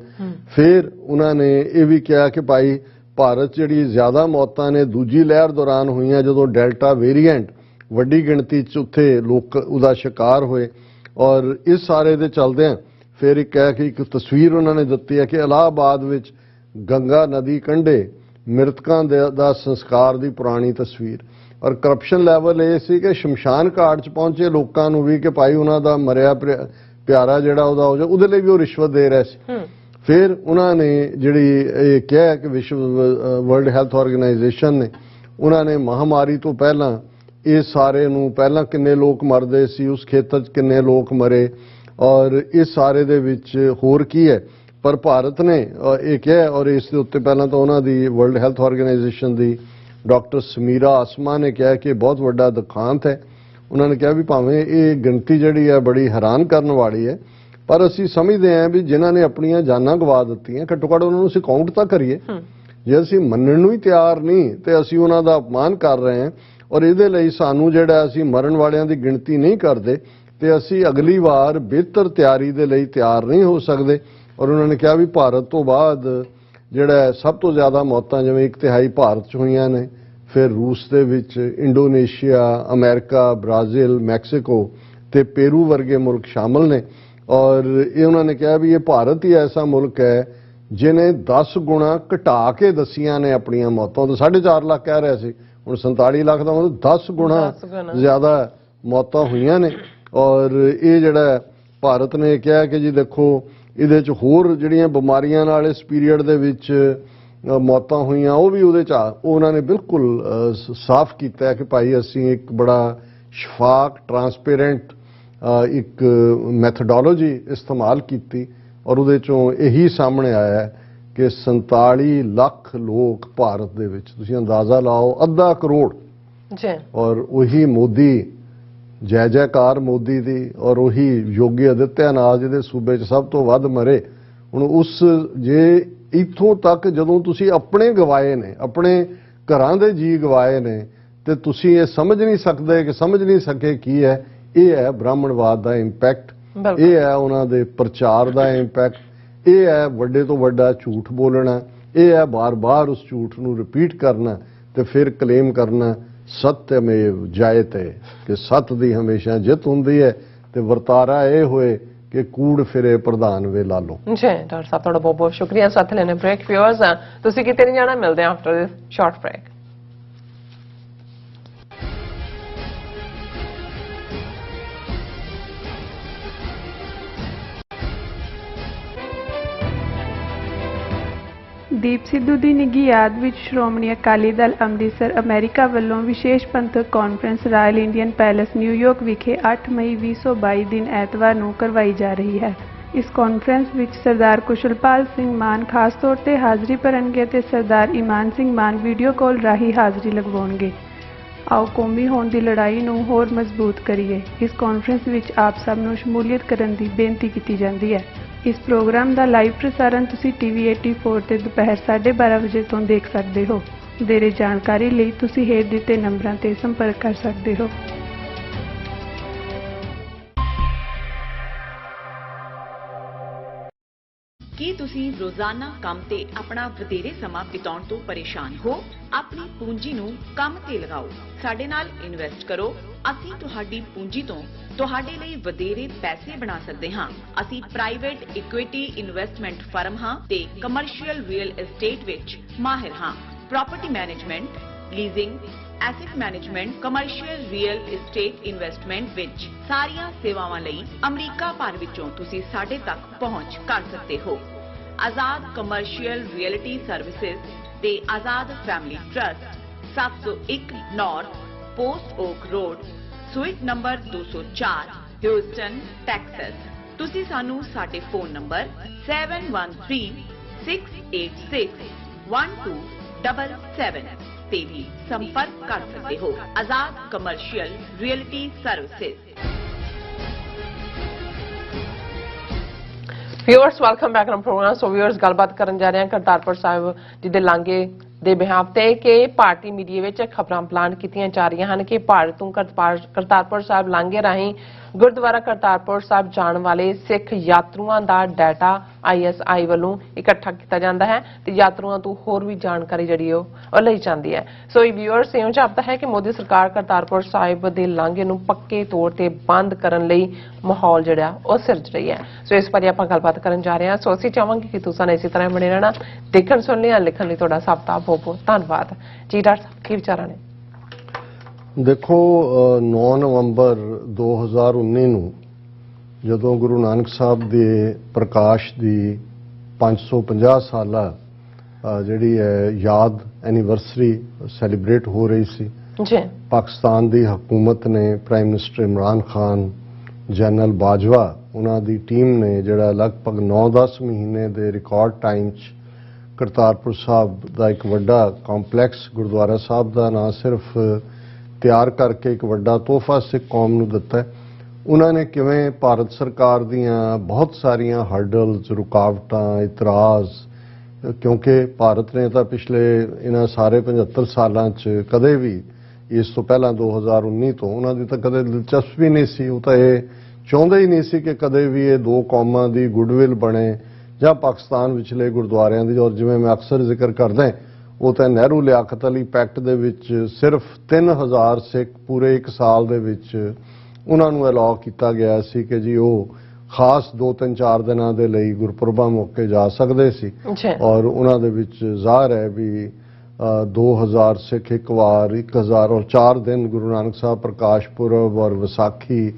Speaker 2: ਫਿਰ ਉਹਨਾਂ ਨੇ ਇਹ ਵੀ ਕਿਹਾ ਕਿ ਭਾਈ ਭਾਰਤ ਜਿਹੜੀ ਜ਼ਿਆਦਾ ਮੌਤਾਂ ਨੇ ਦੂਜੀ ਲਹਿਰ ਦੌਰਾਨ ਹੋਈਆਂ, ਜਦੋਂ ਡੈਲਟਾ ਵੇਰੀਐਂਟ ਵੱਡੀ ਗਿਣਤੀ 'ਚ ਉੱਥੇ ਲੋਕ ਉਹਦਾ ਸ਼ਿਕਾਰ ਹੋਏ। ਔਰ ਇਸ ਸਾਰੇ ਦੇ ਚੱਲਦਿਆਂ ਫਿਰ ਇੱਕ ਹੈ ਕਿ ਇੱਕ ਤਸਵੀਰ ਉਹਨਾਂ ਨੇ ਦਿੱਤੀ ਹੈ ਕਿ ਇਲਾਹਾਬਾਦ ਵਿੱਚ ਗੰਗਾ ਨਦੀ ਕੰਢੇ ਮ੍ਰਿਤਕਾਂ ਦਾ ਸੰਸਕਾਰ ਦੀ ਪੁਰਾਣੀ ਤਸਵੀਰ। ਔਰ ਕਰਪਸ਼ਨ ਲੈਵਲ ਇਹ ਸੀ ਕਿ ਸ਼ਮਸ਼ਾਨ ਘਾਟ 'ਚ ਪਹੁੰਚੇ ਲੋਕਾਂ ਨੂੰ ਵੀ ਕਿ ਭਾਈ ਉਹਨਾਂ ਦਾ ਮਰਿਆ ਪਿਆਰਾ ਜਿਹੜਾ ਉਹਦਾ ਹੋ ਜਾ, ਉਹਦੇ ਲਈ ਵੀ ਉਹ ਰਿਸ਼ਵਤ ਦੇ ਰਹੇ ਸੀ। ਫਿਰ ਉਹਨਾਂ ਨੇ ਜਿਹੜੀ ਇਹ ਕਿਹਾ ਕਿ ਵਰਲਡ ਹੈਲਥ ਆਰਗੇਨਾਈਜੇਸ਼ਨ ਨੇ, ਉਹਨਾਂ ਨੇ ਮਹਾਮਾਰੀ ਤੋਂ ਪਹਿਲਾਂ ਇਹ ਸਾਰੇ ਨੂੰ ਪਹਿਲਾਂ ਕਿੰਨੇ ਲੋਕ ਮਰਦੇ ਸੀ, ਉਸ ਖੇਤਰ 'ਚ ਕਿੰਨੇ ਲੋਕ ਮਰੇ, ਔਰ ਇਸ ਸਾਰੇ ਦੇ ਵਿੱਚ ਹੋਰ ਕੀ ਹੈ। ਪਰ ਭਾਰਤ ਨੇ ਇਹ ਕਿਹਾ, ਔਰ ਇਸ ਦੇ ਉੱਤੇ ਪਹਿਲਾਂ ਤਾਂ ਉਹਨਾਂ ਦੀ ਵਰਲਡ ਹੈਲਥ ਆਰਗੇਨਾਈਜੇਸ਼ਨ ਦੀ ਡਾਕਟਰ ਸਮੀਰਾ ਆਸਮਾ ਨੇ ਕਿਹਾ ਕਿ ਬਹੁਤ ਵੱਡਾ ਦੁਖਾਂਤ ਹੈ। ਉਹਨਾਂ ਨੇ ਕਿਹਾ ਵੀ ਭਾਵੇਂ ਇਹ ਗਿਣਤੀ ਜਿਹੜੀ ਹੈ ਬੜੀ ਹੈਰਾਨ ਕਰਨ ਵਾਲੀ ਹੈ, ਪਰ ਅਸੀਂ ਸਮਝਦੇ ਹਾਂ ਵੀ ਜਿਨ੍ਹਾਂ ਨੇ ਆਪਣੀਆਂ ਜਾਨਾਂ ਗਵਾ ਦਿੱਤੀਆਂ, ਘੱਟੋ ਘੱਟ ਉਹਨਾਂ ਨੂੰ ਅਸੀਂ ਕਾਊਂਟ ਤਾਂ ਕਰੀਏ। ਜੇ ਅਸੀਂ ਮੰਨਣ ਨੂੰ ਹੀ ਤਿਆਰ ਨਹੀਂ ਤੇ ਅਸੀਂ ਉਹਨਾਂ ਦਾ ਅਪਮਾਨ ਕਰ ਰਹੇ ਹਾਂ। ਔਰ ਇਹਦੇ ਲਈ ਸਾਨੂੰ ਜਿਹੜਾ ਅਸੀਂ ਮਰਨ ਵਾਲਿਆਂ ਦੀ ਗਿਣਤੀ ਨਹੀਂ ਕਰਦੇ ਤੇ ਅਸੀਂ ਅਗਲੀ ਵਾਰ ਬਿਹਤਰ ਤਿਆਰੀ ਦੇ ਲਈ ਤਿਆਰ ਨਹੀਂ ਹੋ ਸਕਦੇ। ਔਰ ਉਹਨਾਂ ਨੇ ਕਿਹਾ ਵੀ ਭਾਰਤ ਤੋਂ ਬਾਅਦ ਜਿਹੜਾ ਸਭ ਤੋਂ ਜ਼ਿਆਦਾ ਮੌਤਾਂ ਜਿਵੇਂ 1/3 ਭਾਰਤ 'ਚ ਹੋਈਆਂ ਨੇ, ਫਿਰ ਰੂਸ ਦੇ ਵਿੱਚ, ਇੰਡੋਨੇਸ਼ੀਆ, ਅਮਰੀਕਾ, ਬ੍ਰਾਜ਼ੀਲ, ਮੈਕਸੀਕੋ ਤੇ ਪੇਰੂ ਵਰਗੇ ਮੁਲਕ ਸ਼ਾਮਲ ਨੇ। ਔਰ ਇਹ ਉਹਨਾਂ ਨੇ ਕਿਹਾ ਵੀ ਇਹ ਭਾਰਤ ਹੀ ਐਸਾ ਮੁਲਕ ਹੈ ਜਿਹਨੇ 10 ਗੁਣਾ ਘਟਾ ਕੇ ਦੱਸੀਆਂ ਨੇ ਆਪਣੀਆਂ ਮੌਤਾਂ। ਤੋਂ 4.5 ਲੱਖ ਕਹਿ ਰਿਹਾ ਸੀ, ਹੁਣ 47 ਲੱਖ ਦਾ ਮਤਲਬ 10 ਗੁਣਾ ਜ਼ਿਆਦਾ ਮੌਤਾਂ ਹੋਈਆਂ ਨੇ। ਔਰ ਇਹ ਜਿਹੜਾ ਭਾਰਤ ਨੇ ਕਿਹਾ ਕਿ ਜੀ ਦੇਖੋ ਇਹਦੇ 'ਚ ਹੋਰ ਜਿਹੜੀਆਂ ਬਿਮਾਰੀਆਂ ਨਾਲ ਇਸ ਪੀਰੀਅਡ ਦੇ ਵਿੱਚ ਮੌਤਾਂ ਹੋਈਆਂ ਉਹ ਵੀ ਉਹਦੇ 'ਚ ਉਹਨਾਂ ਨੇ ਬਿਲਕੁਲ ਸਾਫ਼ ਕੀਤਾ ਕਿ ਭਾਈ ਅਸੀਂ ਇੱਕ ਬੜਾ ਸ਼ਫਾਕ ਟਰਾਂਸਪੇਰੈਂਟ ਇੱਕ ਮੈਥਡੋਲੋਜੀ ਇਸਤੇਮਾਲ ਕੀਤੀ। ਔਰ ਉਹਦੇ 'ਚੋਂ ਇਹੀ ਸਾਹਮਣੇ ਆਇਆ ਕਿ 47 ਲੱਖ ਲੋਕ ਭਾਰਤ ਦੇ ਵਿੱਚ, ਤੁਸੀਂ ਅੰਦਾਜ਼ਾ ਲਾਓ, 1/2 ਕਰੋੜ। ਔਰ ਉਹੀ ਮੋਦੀ, ਜੈ ਜੈਕਾਰ ਮੋਦੀ ਦੀ, ਔਰ ਉਹੀ ਯੋਗੀ ਆਦਿੱਤਿਆਨਾਥ ਜਿਹਦੇ ਸੂਬੇ 'ਚ ਸਭ ਤੋਂ ਵੱਧ ਮਰੇ। ਹੁਣ ਉਸ ਜੇ ਇੱਥੋਂ ਤੱਕ ਜਦੋਂ ਤੁਸੀਂ ਆਪਣੇ ਗਵਾਏ ਨੇ, ਆਪਣੇ ਘਰਾਂ ਦੇ ਜੀ ਗਵਾਏ ਨੇ, ਤੇ ਤੁਸੀਂ ਇਹ ਸਮਝ ਨਹੀਂ ਸਕਦੇ ਕਿ ਸਮਝ ਨਹੀਂ ਸਕੇ ਕੀ ਹੈ। ਇਹ ਹੈ ਬ੍ਰਾਹਮਣਵਾਦ ਦਾ ਇੰਪੈਕਟ, ਇਹ ਹੈ ਉਹਨਾਂ ਦੇ ਪ੍ਰਚਾਰ ਦਾ ਇੰਪੈਕਟ, ਇਹ ਹੈ ਵੱਡੇ ਤੋਂ ਵੱਡਾ ਝੂਠ ਬੋਲਣਾ, ਇਹ ਹੈ ਬਾਰ-ਬਾਰ ਉਸ ਝੂਠ ਨੂੰ ਰਿਪੀਟ ਕਰਨਾ ਤੇ ਫਿਰ ਕਲੇਮ ਕਰਨਾ ਸਤਿਅਮੇਵ ਜਯਤੇ, ਕਿ ਸੱਤ ਦੀ ਹਮੇਸ਼ਾ ਜਿੱਤ ਹੁੰਦੀ ਹੈ ਤੇ ਵਰਤਾਰਾ ਇਹ ਹੋਏ ਕਿ ਕੂੜ ਫਿਰੇ ਪ੍ਰਧਾਨ ਵੇ ਲਾਲੋ।
Speaker 1: ਜੀ ਡਾਕਟਰ ਸਾਹਿਬ ਤੁਹਾਡਾ ਬਹੁਤ ਬਹੁਤ ਸ਼ੁਕਰੀਆ। ਸਾਥ ਲੈਣੇ ਬ੍ਰੇਕ ਵਿਊਅਰਸ, ਤੁਸੀਂ ਕਿਤੇ ਨਹੀਂ ਜਾਣਾ, ਮਿਲਦੇ ਹਾਂ after this short break.
Speaker 4: Deep Sidhu ਦੀ ਨਿੱਘੀ ਯਾਦ ਵਿੱਚ ਸ਼੍ਰੋਮਣੀ ਅਕਾਲੀ ਦਲ ਅੰਮ੍ਰਿਤਸਰ ਅਮਰੀਕਾ ਵੱਲੋਂ ਵਿਸ਼ੇਸ਼ ਪੰਥਕ conference royal Indian palace New York ਵਿਖੇ 8 ਮਈ 2022 ਦਿਨ ਐਤਵਾਰ ਨੂੰ ਕਰਵਾਈ ਜਾ ਰਹੀ ਹੈ। ਇਸ ਕਾਨਫਰੰਸ ਵਿੱਚ ਸਰਦਾਰ ਕੁਸ਼ਲਪਾਲ ਸਿੰਘ ਮਾਨ ਖਾਸ ਤੌਰ ਤੇ ਹਾਜ਼ਰੀ ਭਰਨਗੇ ਤੇ ਸਰਦਾਰ ਇਮਾਨ ਸਿੰਘ ਮਾਨ ਵੀਡੀਓ ਕਾਲ ਰਾਹੀਂ ਹਾਜ਼ਰੀ ਲਗਵਾਉਣਗੇ। ਆਓ ਕੌਮੀ ਹੋਂਦ ਦੀ ਲੜਾਈ ਨੂੰ ਹੋਰ ਮਜ਼ਬੂਤ ਕਰੀਏ। ਇਸ ਕਾਨਫਰੰਸ ਵਿੱਚ ਆਪ ਸਭ ਨੂੰ ਸ਼ਮੂਲੀਅਤ ਕਰਨ ਦੀ ਬੇਨਤੀ ਕੀਤੀ ਜਾਂਦੀ ਹੈ। ਇਸ ਪ੍ਰੋਗਰਾਮ ਦਾ ਲਾਈਵ ਪ੍ਰਸਾਰਣ ਤੁਸੀਂ TV 84 ਤੇ ਦੁਪਹਿਰ 12:30 ਵਜੇ ਤੋਂ ਦੇਖ ਸਕਦੇ ਹੋ। ਵਧੇਰੇ ਜਾਣਕਾਰੀ ਲਈ ਤੁਸੀਂ ਹੇਠ ਦਿੱਤੇ ਨੰਬਰਾਂ ਤੇ ਸੰਪਰਕ ਕਰ ਸਕਦੇ ਹੋ।
Speaker 5: ਕੀ ਤੁਸੀਂ ਰੋਜ਼ਾਨਾ ਕੰਮ ਤੇ ਆਪਣਾ ਵਧੇਰੇ ਸਮਾਂ ਬਿਤਾਉਣ ਤੋਂ ਪਰੇਸ਼ਾਨ ਹੋ? ਆਪਣੀ ਪੂੰਜੀ ਨੂੰ ਕੰਮ ਤੇ ਲਗਾਓ। ਸਾਡੇ ਨਾਲ ਇਨਵੈਸਟ ਕਰੋ। ਅਸੀਂ ਤੁਹਾਡੀ ਪੂੰਜੀ ਤੋਂ ਤੁਹਾਡੇ ਲਈ ਵਧੇਰੇ ਪੈਸੇ ਬਣਾ ਸਕਦੇ ਹਾਂ। ਅਸੀਂ ਪ੍ਰਾਈਵੇਟ ਇਕੁਇਟੀ ਇਨਵੈਸਟਮੈਂਟ ਫਰਮ ਹਾਂ ਤੇ ਕਮਰਸ਼ੀਅਲ ਰੀਅਲ ਏਸਟੇਟ ਵਿੱਚ ਮਾਹਿਰ ਹਾਂ। Property management, leasing, asset management, commercial real estate investment ਵਿੱਚ ਸਾਰੀਆਂ ਸੇਵਾਵਾਂ ਲਈ ਅਮਰੀਕਾ ਭਰ ਵਿੱਚੋਂ ਤੁਸੀਂ ਸਾਡੇ ਤੱਕ ਪਹੁੰਚ ਕਰ ਸਕਦੇ ਹੋ। ਆਜ਼ਾਦ ਕਮਰਸ਼ੀਅਲ ਰੀਅਲਟੀ ਸਰਵਿਸਿਜ਼ ਤੇ Azad Family Trust, 701 North Post Oak Road, suite number 204, Houston, Texas. ਤੁਸੀਂ ਸਾਨੂੰ ਸਾਡੇ ਫੋਨ ਨੰਬਰ 7136861277 ਤੇ ਵੀ ਸੰਪਰਕ ਕਰ ਸਕਦੇ ਹੋ। Azad commercial realty services.
Speaker 1: Viewers welcome back to programme. So viewers ਗੱਲਬਾਤ ਕਰਨ ਜਾ ਰਹੇ ਹਾਂ ਕਰਤਾਰਪੁਰ ਸਾਹਿਬ ਜੀ ਦੇ ਲਾਂਘੇ ਦੇ ਬਿਹਾਫ ਤੇ ਕਿ ਭਾਰਤੀ ਮੀਡੀਆ ਵਿੱਚ ਖਬਰਾਂ ਪਲਾਨ ਕੀਤੀਆਂ ਜਾ ਰਹੀਆਂ ਹਨ ਕਿ ਭਾਰਤ ਤੋਂ ਕਰਤਾਰਪੁਰ ਸਾਹਿਬ ਲਾਂਘੇ ਰਾਹੀਂ ਗੁਰਦੁਆਰਾ ਕਰਤਾਰਪੁਰ ਸਾਹਿਬ ਜਾਣ ਵਾਲੇ ਸਿੱਖ ਯਾਤਰੂਆਂ ਦਾ ਡਾਟਾ ISI ਵੱਲੋਂ ਇਕੱਠਾ ਕੀਤਾ ਜਾਂਦਾ ਹੈ ਤੇ ਯਾਤਰੂਆਂ ਤੋਂ ਹੋਰ ਵੀ ਜਾਣਕਾਰੀ ਜਿਹੜੀ ਉਹ ਲਈ ਜਾਂਦੀ ਹੈ। ਸੋ ਇਹ ਵਿਊਅਰਸ ਇਉਂ ਜਾਪਦਾ ਹੈ ਕਿ ਮੋਦੀ ਸਰਕਾਰ ਕਰਤਾਰਪੁਰ ਸਾਹਿਬ ਦੇ ਲਾਂਘੇ ਨੂੰ ਪੱਕੇ ਤੌਰ ਤੇ ਬੰਦ ਕਰਨ ਲਈ ਮਾਹੌਲ ਜਿਹੜਾ ਉਹ ਸਿਰਜ ਰਹੀ ਹੈ। ਸੋ ਇਸ ਬਾਰੇ ਆਪਾਂ ਗੱਲਬਾਤ ਕਰਨ ਜਾ ਰਹੇ ਹਾਂ। ਸੋ ਅਸੀਂ ਚਾਹਾਂਗੇ ਕਿ ਤੁਸੀਂ ਇਸੇ ਤਰ੍ਹਾਂ ਬਣੇ ਰਹਿਣਾ। ਦੇਖਣ ਸੁਣਨ ਜਾਂ ਲਿਖਣ ਲਈ ਤੁਹਾਡਾ ਸਭ ਦਾ ਬਹੁਤ ਬਹੁਤ ਧੰਨਵਾਦ ਜੀ। ਡਾਕਟਰ ਸਾਹਿਬ ਕੀ ਵਿਚਾਰਾਂ ਨੇ?
Speaker 2: ਦੇਖੋ 9 ਨਵੰਬਰ 2019 ਨੂੰ ਜਦੋਂ ਗੁਰੂ ਨਾਨਕ ਸਾਹਿਬ ਦੇ ਪ੍ਰਕਾਸ਼ ਦੀ 550 ਸਾਲਾ ਜਿਹੜੀ ਹੈ ਯਾਦ ਐਨੀਵਰਸਰੀ ਸੈਲੀਬ੍ਰੇਟ ਹੋ ਰਹੀ ਸੀ
Speaker 1: ਜੀ, ਪਾਕਿਸਤਾਨ
Speaker 2: ਦੀ ਹਕੂਮਤ ਨੇ, prime minister Imran Khan, general Bajwa, ਉਹਨਾਂ ਦੀ ਟੀਮ ਨੇ ਜਿਹੜਾ ਲਗਭਗ 9-10 ਮਹੀਨੇ ਦੇ ਰਿਕਾਰਡ ਟਾਈਮ 'ਚ ਕਰਤਾਰਪੁਰ ਸਾਹਿਬ ਦਾ ਇੱਕ ਵੱਡਾ ਕੰਪਲੈਕਸ ਗੁਰਦੁਆਰਾ ਸਾਹਿਬ ਦਾ ਨਾ ਸਿਰਫ ਤਿਆਰ ਕਰਕੇ ਇੱਕ ਵੱਡਾ ਤੋਹਫਾ ਸਿੱਖ ਕੌਮ ਨੂੰ ਦਿੱਤਾ ਹੈ। ਉਹਨਾਂ ਨੇ ਕਿਵੇਂ ਭਾਰਤ ਸਰਕਾਰ ਦੀਆਂ ਬਹੁਤ ਸਾਰੀਆਂ ਹਰਡਲਸ, ਰੁਕਾਵਟਾਂ, ਇਤਰਾਜ਼, ਕਿਉਂਕਿ ਭਾਰਤ ਨੇ ਤਾਂ ਪਿਛਲੇ ਇਹਨਾਂ ਸਾਰੇ 75 ਸਾਲਾਂ 'ਚ ਕਦੇ ਵੀ, ਇਸ ਤੋਂ ਪਹਿਲਾਂ 2019 ਤੋਂ, ਉਹਨਾਂ ਦੀ ਤਾਂ ਕਦੇ ਦਿਲਚਸਪੀ ਨਹੀਂ ਸੀ। ਉਹ ਤਾਂ ਇਹ ਚਾਹੁੰਦੇ ਹੀ ਨਹੀਂ ਸੀ ਕਿ ਕਦੇ ਵੀ ਇਹ ਦੋ ਕੌਮਾਂ ਦੀ ਗੁੱਡਵਿਲ ਬਣੇ ਜਾਂ ਪਾਕਿਸਤਾਨ ਵਿਚਲੇ ਗੁਰਦੁਆਰਿਆਂ ਦੀ। ਔਰ ਜਿਵੇਂ ਮੈਂ ਅਕਸਰ ਜ਼ਿਕਰ ਕਰਦਾ, ਉਹ ਤਾਂ ਨਹਿਰੂ ਲਿਆਕਤ ਅਲੀ ਪੈਕਟ ਦੇ ਵਿੱਚ ਸਿਰਫ 3000 ਸਿੱਖ ਪੂਰੇ 1 ਸਾਲ ਦੇ ਵਿੱਚ ਉਹਨਾਂ ਨੂੰ ਅਲਾਉ ਕੀਤਾ ਗਿਆ ਸੀ ਕਿ ਜੀ ਉਹ ਖਾਸ 2-3-4 ਦਿਨਾਂ ਦੇ ਲਈ ਗੁਰਪੁਰਬਾਂ ਮੌਕੇ ਜਾ ਸਕਦੇ ਸੀ। ਔਰ ਉਹਨਾਂ ਦੇ ਵਿੱਚ ਜ਼ਾਹਰ ਹੈ ਵੀ 2000 ਸਿੱਖ ਇੱਕ ਵਾਰ, 1000 ਔਰ 4 ਦਿਨ ਗੁਰੂ ਨਾਨਕ ਸਾਹਿਬ ਪ੍ਰਕਾਸ਼ ਪੁਰਬ ਔਰ ਵਿਸਾਖੀ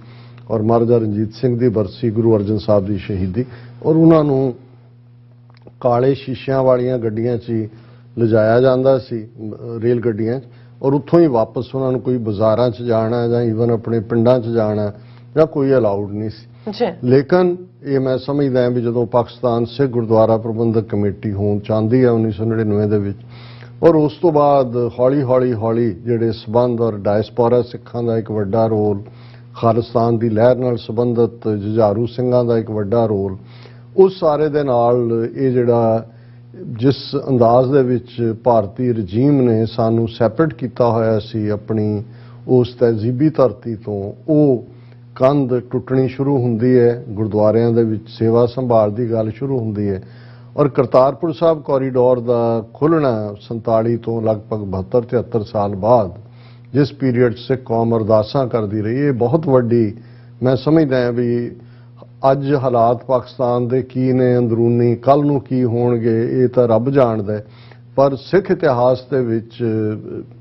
Speaker 2: ਔਰ ਮਹਾਰਾਜਾ ਰਣਜੀਤ ਸਿੰਘ ਦੀ ਬਰਸੀ, ਗੁਰੂ ਅਰਜਨ ਸਾਹਿਬ ਦੀ ਸ਼ਹੀਦੀ, ਔਰ ਉਹਨਾਂ ਨੂੰ ਕਾਲੇ ਸ਼ੀਸ਼ਿਆਂ ਵਾਲੀਆਂ ਗੱਡੀਆਂ 'ਚ ਹੀ ਲਿਜਾਇਆ ਜਾਂਦਾ ਸੀ, ਰੇਲ ਗੱਡੀਆਂ 'ਚ, ਔਰ ਉੱਥੋਂ ਹੀ ਵਾਪਸ ਉਹਨਾਂ ਨੂੰ ਕੋਈ ਬਾਜ਼ਾਰਾਂ 'ਚ ਜਾਣਾ ਜਾਂ ਈਵਨ ਆਪਣੇ ਪਿੰਡਾਂ 'ਚ ਜਾਣਾ ਜਾਂ ਕੋਈ ਅਲਾਉਡ ਨਹੀਂ ਸੀ। ਲੇਕਿਨ ਇਹ ਮੈਂ ਸਮਝਦਾ ਹਾਂ ਵੀ ਜਦੋਂ ਪਾਕਿਸਤਾਨ ਸਿੱਖ ਗੁਰਦੁਆਰਾ ਪ੍ਰਬੰਧਕ ਕਮੇਟੀ ਹੋਣ ਚਾਹੁੰਦੀ ਹੈ 1999 ਦੇ ਵਿੱਚ, ਔਰ ਉਸ ਤੋਂ ਬਾਅਦ ਹੌਲੀ ਜਿਹੜੇ ਸਬੰਧ ਔਰ ਡਾਇਸਪੋਰਾ ਸਿੱਖਾਂ ਦਾ ਇੱਕ ਵੱਡਾ ਰੋਲ, ਖਾਲਿਸਤਾਨ ਦੀ ਲਹਿਰ ਨਾਲ ਸੰਬੰਧਿਤ ਜੁਝਾਰੂ ਸਿੰਘਾਂ ਦਾ ਇੱਕ ਵੱਡਾ ਰੋਲ, ਉਸ ਸਾਰੇ ਦੇ ਨਾਲ ਇਹ ਜਿਹੜਾ ਜਿਸ ਅੰਦਾਜ਼ ਦੇ ਵਿੱਚ ਭਾਰਤੀ ਰਜੀਮ ਨੇ ਸਾਨੂੰ ਸੈਪਰੇਟ ਕੀਤਾ ਹੋਇਆ ਸੀ ਆਪਣੀ ਉਸ ਤਹਿਜ਼ੀਬੀ ਧਰਤੀ ਤੋਂ, ਉਹ ਕੰਧ ਟੁੱਟਣੀ ਸ਼ੁਰੂ ਹੁੰਦੀ ਹੈ। ਗੁਰਦੁਆਰਿਆਂ ਦੇ ਵਿੱਚ ਸੇਵਾ ਸੰਭਾਲ ਦੀ ਗੱਲ ਸ਼ੁਰੂ ਹੁੰਦੀ ਹੈ ਔਰ ਕਰਤਾਰਪੁਰ ਸਾਹਿਬ ਕੋਰੀਡੋਰ ਦਾ ਖੁੱਲ੍ਹਣਾ 47 ਤੋਂ ਲਗਭਗ 72-73 ਸਾਲ ਬਾਅਦ, ਜਿਸ ਪੀਰੀਅਡ ਸਿੱਖ ਕੌਮ ਅਰਦਾਸਾਂ ਕਰਦੀ ਰਹੀ, ਇਹ ਬਹੁਤ ਵੱਡੀ, ਮੈਂ ਸਮਝਦਾ ਹਾਂ ਵੀ ਅੱਜ ਹਾਲਾਤ ਪਾਕਿਸਤਾਨ ਦੇ ਕੀ ਨੇ ਅੰਦਰੂਨੀ, ਕੱਲ ਨੂੰ ਕੀ ਹੋਣਗੇ ਇਹ ਤਾਂ ਰੱਬ ਜਾਣਦਾ, ਪਰ ਸਿੱਖ ਇਤਿਹਾਸ ਦੇ ਵਿੱਚ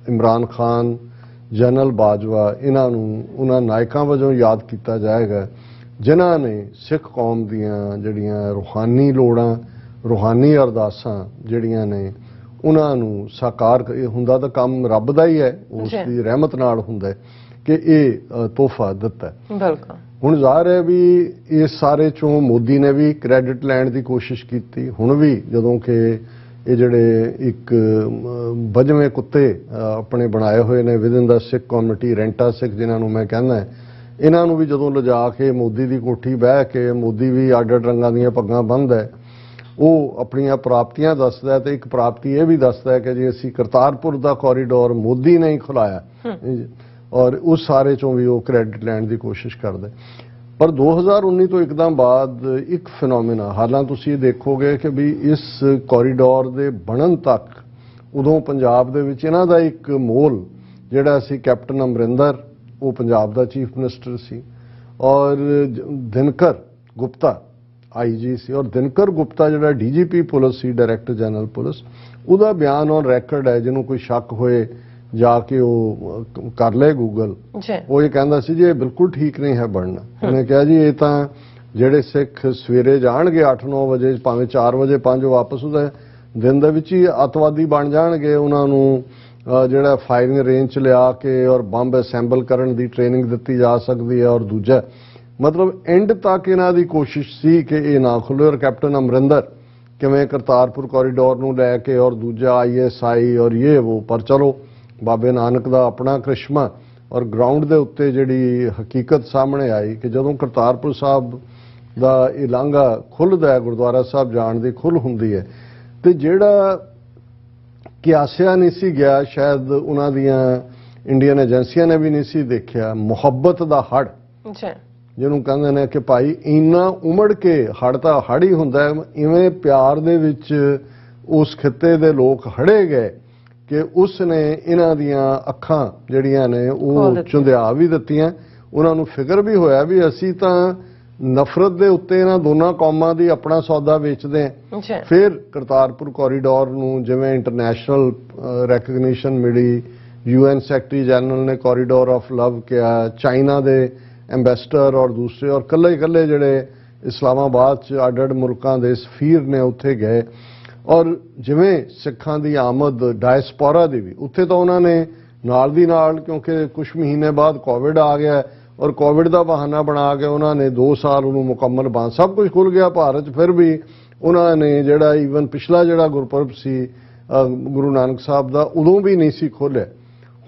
Speaker 2: ਇਮਰਾਨ ਖਾਨ, ਜਨਰਲ ਬਾਜਵਾ, ਇਹਨਾਂ ਨੂੰ ਉਹਨਾਂ ਨਾਇਕਾਂ ਵਜੋਂ ਯਾਦ ਕੀਤਾ ਜਾਏਗਾ ਜਿਨ੍ਹਾਂ ਨੇ ਸਿੱਖ ਕੌਮ ਦੀਆਂ ਜਿਹੜੀਆਂ ਰੂਹਾਨੀ ਲੋੜਾਂ, रूहानी अरदासां जिहड़ियां ने उन्हां नूं साकार हुंदा तां काम रब दा ही है, उसकी रहमत नाल हुंदा है कि ये तोहफा दिता है।
Speaker 1: बिल्कुल
Speaker 2: हुण ज़ाहिर है भी इस सारे चों मोदी ने भी क्रेडिट लैण की कोशिश की। हुण भी जदों कि ये जिहड़े एक बजवें कुत्ते अपने बनाए हुए ने with in the Sikh community, rent a Sikh जिन्हां नूं मैं कहना है, इन्हां नूं भी जदों लिजा के मोदी की कोठी बह के मोदी भी अड अड रंगां दीयां पग्गां बन्नदा है, ਉਹ ਆਪਣੀਆਂ ਪ੍ਰਾਪਤੀਆਂ ਦੱਸਦਾ ਹੈ। ਤੇ ਇੱਕ ਪ੍ਰਾਪਤੀ ਇਹ ਵੀ ਦੱਸਦਾ ਹੈ ਕਿ ਜੀ ਅਸੀਂ ਕਰਤਾਰਪੁਰ ਦਾ ਕੋਰੀਡੋਰ ਮੋਦੀ ਨੇ ਹੀ ਖੁਲਾਇਆ ਔਰ ਉਸ ਸਾਰੇ ਚੋਂ ਵੀ ਉਹ ਕ੍ਰੈਡਿਟ ਲੈਣ ਦੀ ਕੋਸ਼ਿਸ਼ ਕਰਦਾ। ਪਰ 2019 ਤੋਂ ਇੱਕਦਮ ਬਾਅਦ ਇੱਕ ਫਿਨੋਮੀਨਾ, ਹਾਲਾਂਕਿ ਤੁਸੀਂ ਇਹ ਦੇਖੋਗੇ ਕਿ ਵੀ ਇਸ ਕੋਰੀਡੋਰ ਦੇ ਬਣਨ ਤੱਕ ਉਦੋਂ ਪੰਜਾਬ ਦੇ ਵਿੱਚ ਇਹਨਾਂ ਦਾ ਇੱਕ ਮੋਲ ਜਿਹੜਾ ਸੀ ਕੈਪਟਨ ਅਮਰਿੰਦਰ, ਉਹ ਪੰਜਾਬ ਦਾ ਚੀਫ ਮਿਨਿਸਟਰ ਸੀ, ਔਰ ਦਿਨਕਰ ਗੁਪਤਾ IG ਸੀ, ਔਰ ਦਿਨਕਰ ਗੁਪਤਾ ਜਿਹੜਾ DGP ਪੁਲਿਸ ਸੀ, ਡਾਇਰੈਕਟਰ ਜਨਰਲ ਪੁਲਿਸ, ਉਹਦਾ ਬਿਆਨ ਔਨ ਰੈਕਰਡ ਹੈ। ਜਿਹਨੂੰ ਕੋਈ ਸ਼ੱਕ ਹੋਏ ਜਾ ਕੇ ਉਹ ਕਰ ਲਏ ਗੂਗਲ। ਉਹ ਇਹ ਕਹਿੰਦਾ ਸੀ ਜੀ ਇਹ ਬਿਲਕੁਲ ਠੀਕ ਨਹੀਂ ਹੈ ਬਣਨਾ। ਉਹਨੇ ਕਿਹਾ ਜੀ ਇਹ ਤਾਂ ਜਿਹੜੇ ਸਿੱਖ ਸਵੇਰੇ ਜਾਣਗੇ 8-9 ਵਜੇ, ਭਾਵੇਂ 4 ਵਜੇ 5 ਵਾਪਸ ਉਹਦੇ ਦਿਨ ਦੇ ਵਿੱਚ ਹੀ ਅੱਤਵਾਦੀ ਬਣ ਜਾਣਗੇ। ਉਹਨਾਂ ਨੂੰ ਜਿਹੜਾ ਫਾਇਰਿੰਗ ਰੇਂਜ 'ਚ ਲਿਆ ਕੇ ਔਰ ਬੰਬ ਅਸੈਂਬਲ ਕਰਨ ਦੀ ਟ੍ਰੇਨਿੰਗ ਦਿੱਤੀ ਜਾ ਸਕਦੀ ਹੈ। ਔਰ ਦੂਜਾ ਮਤਲਬ ਐਂਡ ਤੱਕ ਇਹਨਾਂ ਦੀ ਕੋਸ਼ਿਸ਼ ਸੀ ਕਿ ਇਹ ਨਾ ਖੁੱਲੇ। ਔਰ ਕੈਪਟਨ ਅਮਰਿੰਦਰ ਕਿਵੇਂ ਕਰਤਾਰਪੁਰ ਕੋਰੀਡੋਰ ਨੂੰ ਲੈ ਕੇ ਔਰ ਦੂਜਾ ISI ਔਰ ਇਹ ਉਹ, ਪਰ ਚਲੋ ਬਾਬੇ ਨਾਨਕ ਦਾ ਆਪਣਾ ਕ੍ਰਿਸ਼ਮਾ ਔਰ ਗਰਾਊਂਡ ਦੇ ਉੱਤੇ ਜਿਹੜੀ ਹਕੀਕਤ ਸਾਹਮਣੇ ਆਈ ਕਿ ਜਦੋਂ ਕਰਤਾਰਪੁਰ ਸਾਹਿਬ ਦਾ ਇਹ ਲਾਂਘਾ ਖੁੱਲ੍ਹਦਾ ਹੈ, ਗੁਰਦੁਆਰਾ ਸਾਹਿਬ ਜਾਣ ਦੀ ਖੁੱਲ੍ਹ ਹੁੰਦੀ ਹੈ, ਤੇ ਜਿਹੜਾ ਕਿਆਸਿਆ ਨਹੀਂ ਸੀ ਗਿਆ, ਸ਼ਾਇਦ ਉਹਨਾਂ ਦੀਆਂ ਇੰਡੀਅਨ ਏਜੰਸੀਆਂ ਨੇ ਵੀ ਨਹੀਂ ਸੀ ਦੇਖਿਆ, ਮੁਹੱਬਤ ਦਾ ਹੜ੍ਹ ਜਿਹਨੂੰ ਕਹਿੰਦੇ ਨੇ ਕਿ ਭਾਈ ਇੰਨਾ ਉਮੜ ਕੇ ਹੜ੍ਹ ਤਾਂ ਹੜ੍ਹ ਹੀ ਹੁੰਦਾ, ਇਵੇਂ ਪਿਆਰ ਦੇ ਵਿੱਚ ਉਸ ਖਿੱਤੇ ਦੇ ਲੋਕ ਹੜੇ ਗਏ ਕਿ ਉਸ ਨੇ ਇਹਨਾਂ ਦੀਆਂ ਅੱਖਾਂ ਜਿਹੜੀਆਂ ਨੇ ਉਹ ਚੁੰਧਿਆ ਵੀ ਦਿੱਤੀਆਂ। ਉਹਨਾਂ ਨੂੰ ਫਿਕਰ ਵੀ ਹੋਇਆ ਵੀ ਅਸੀਂ ਤਾਂ ਨਫ਼ਰਤ ਦੇ ਉੱਤੇ ਇਹਨਾਂ ਦੋਨਾਂ ਕੌਮਾਂ ਦੀ ਆਪਣਾ ਸੌਦਾ ਵੇਚਦੇ ਹਾਂ। ਫਿਰ ਕਰਤਾਰਪੁਰ ਕੋਰੀਡੋਰ ਨੂੰ ਜਿਵੇਂ ਇੰਟਰਨੈਸ਼ਨਲ ਰੈਕਗਨੀਸ਼ਨ ਮਿਲੀ, UN ਸੈਕਟਰੀ ਜਨਰਲ ਨੇ ਕੋਰੀਡੋਰ ਆਫ ਲਵ ਕਿਹਾ, ਚਾਈਨਾ ਦੇ ਐਂਬੈਸਡਰ ਔਰ ਦੂਸਰੇ ਔਰ ਕੱਲੇ ਜਿਹੜੇ ਇਸਲਾਮਾਬਾਦ 'ਚ ਅੱਡ-ਅੱਡ ਮੁਲਕਾਂ ਦੇ ਸਫੀਰ ਨੇ ਉੱਥੇ ਗਏ। ਔਰ ਜਿਵੇਂ ਸਿੱਖਾਂ ਦੀ ਆਮਦ ਡਾਇਸਪੋਰਾ ਦੀ ਵੀ ਉੱਥੇ ਤਾਂ ਉਹਨਾਂ ਨੇ ਨਾਲ ਦੀ ਨਾਲ, ਕਿਉਂਕਿ ਕੁਝ ਮਹੀਨੇ ਬਾਅਦ ਕੋਵਿਡ ਆ ਗਿਆ ਔਰ ਕੋਵਿਡ ਦਾ ਬਹਾਨਾ ਬਣਾ ਕੇ ਉਹਨਾਂ ਨੇ 2 ਸਾਲ ਉਹਨੂੰ ਮੁਕੰਮਲ ਬੰਦ, ਸਭ ਕੁਝ ਖੁੱਲ੍ਹ ਗਿਆ ਭਾਰਤ 'ਚ, ਫਿਰ ਵੀ ਉਹਨਾਂ ਨੇ ਜਿਹੜਾ ਈਵਨ ਪਿਛਲਾ ਜਿਹੜਾ ਗੁਰਪੁਰਬ ਸੀ ਗੁਰੂ ਨਾਨਕ ਸਾਹਿਬ ਦਾ, ਉਦੋਂ ਵੀ ਨਹੀਂ ਸੀ ਖੋਲ੍ਹਿਆ।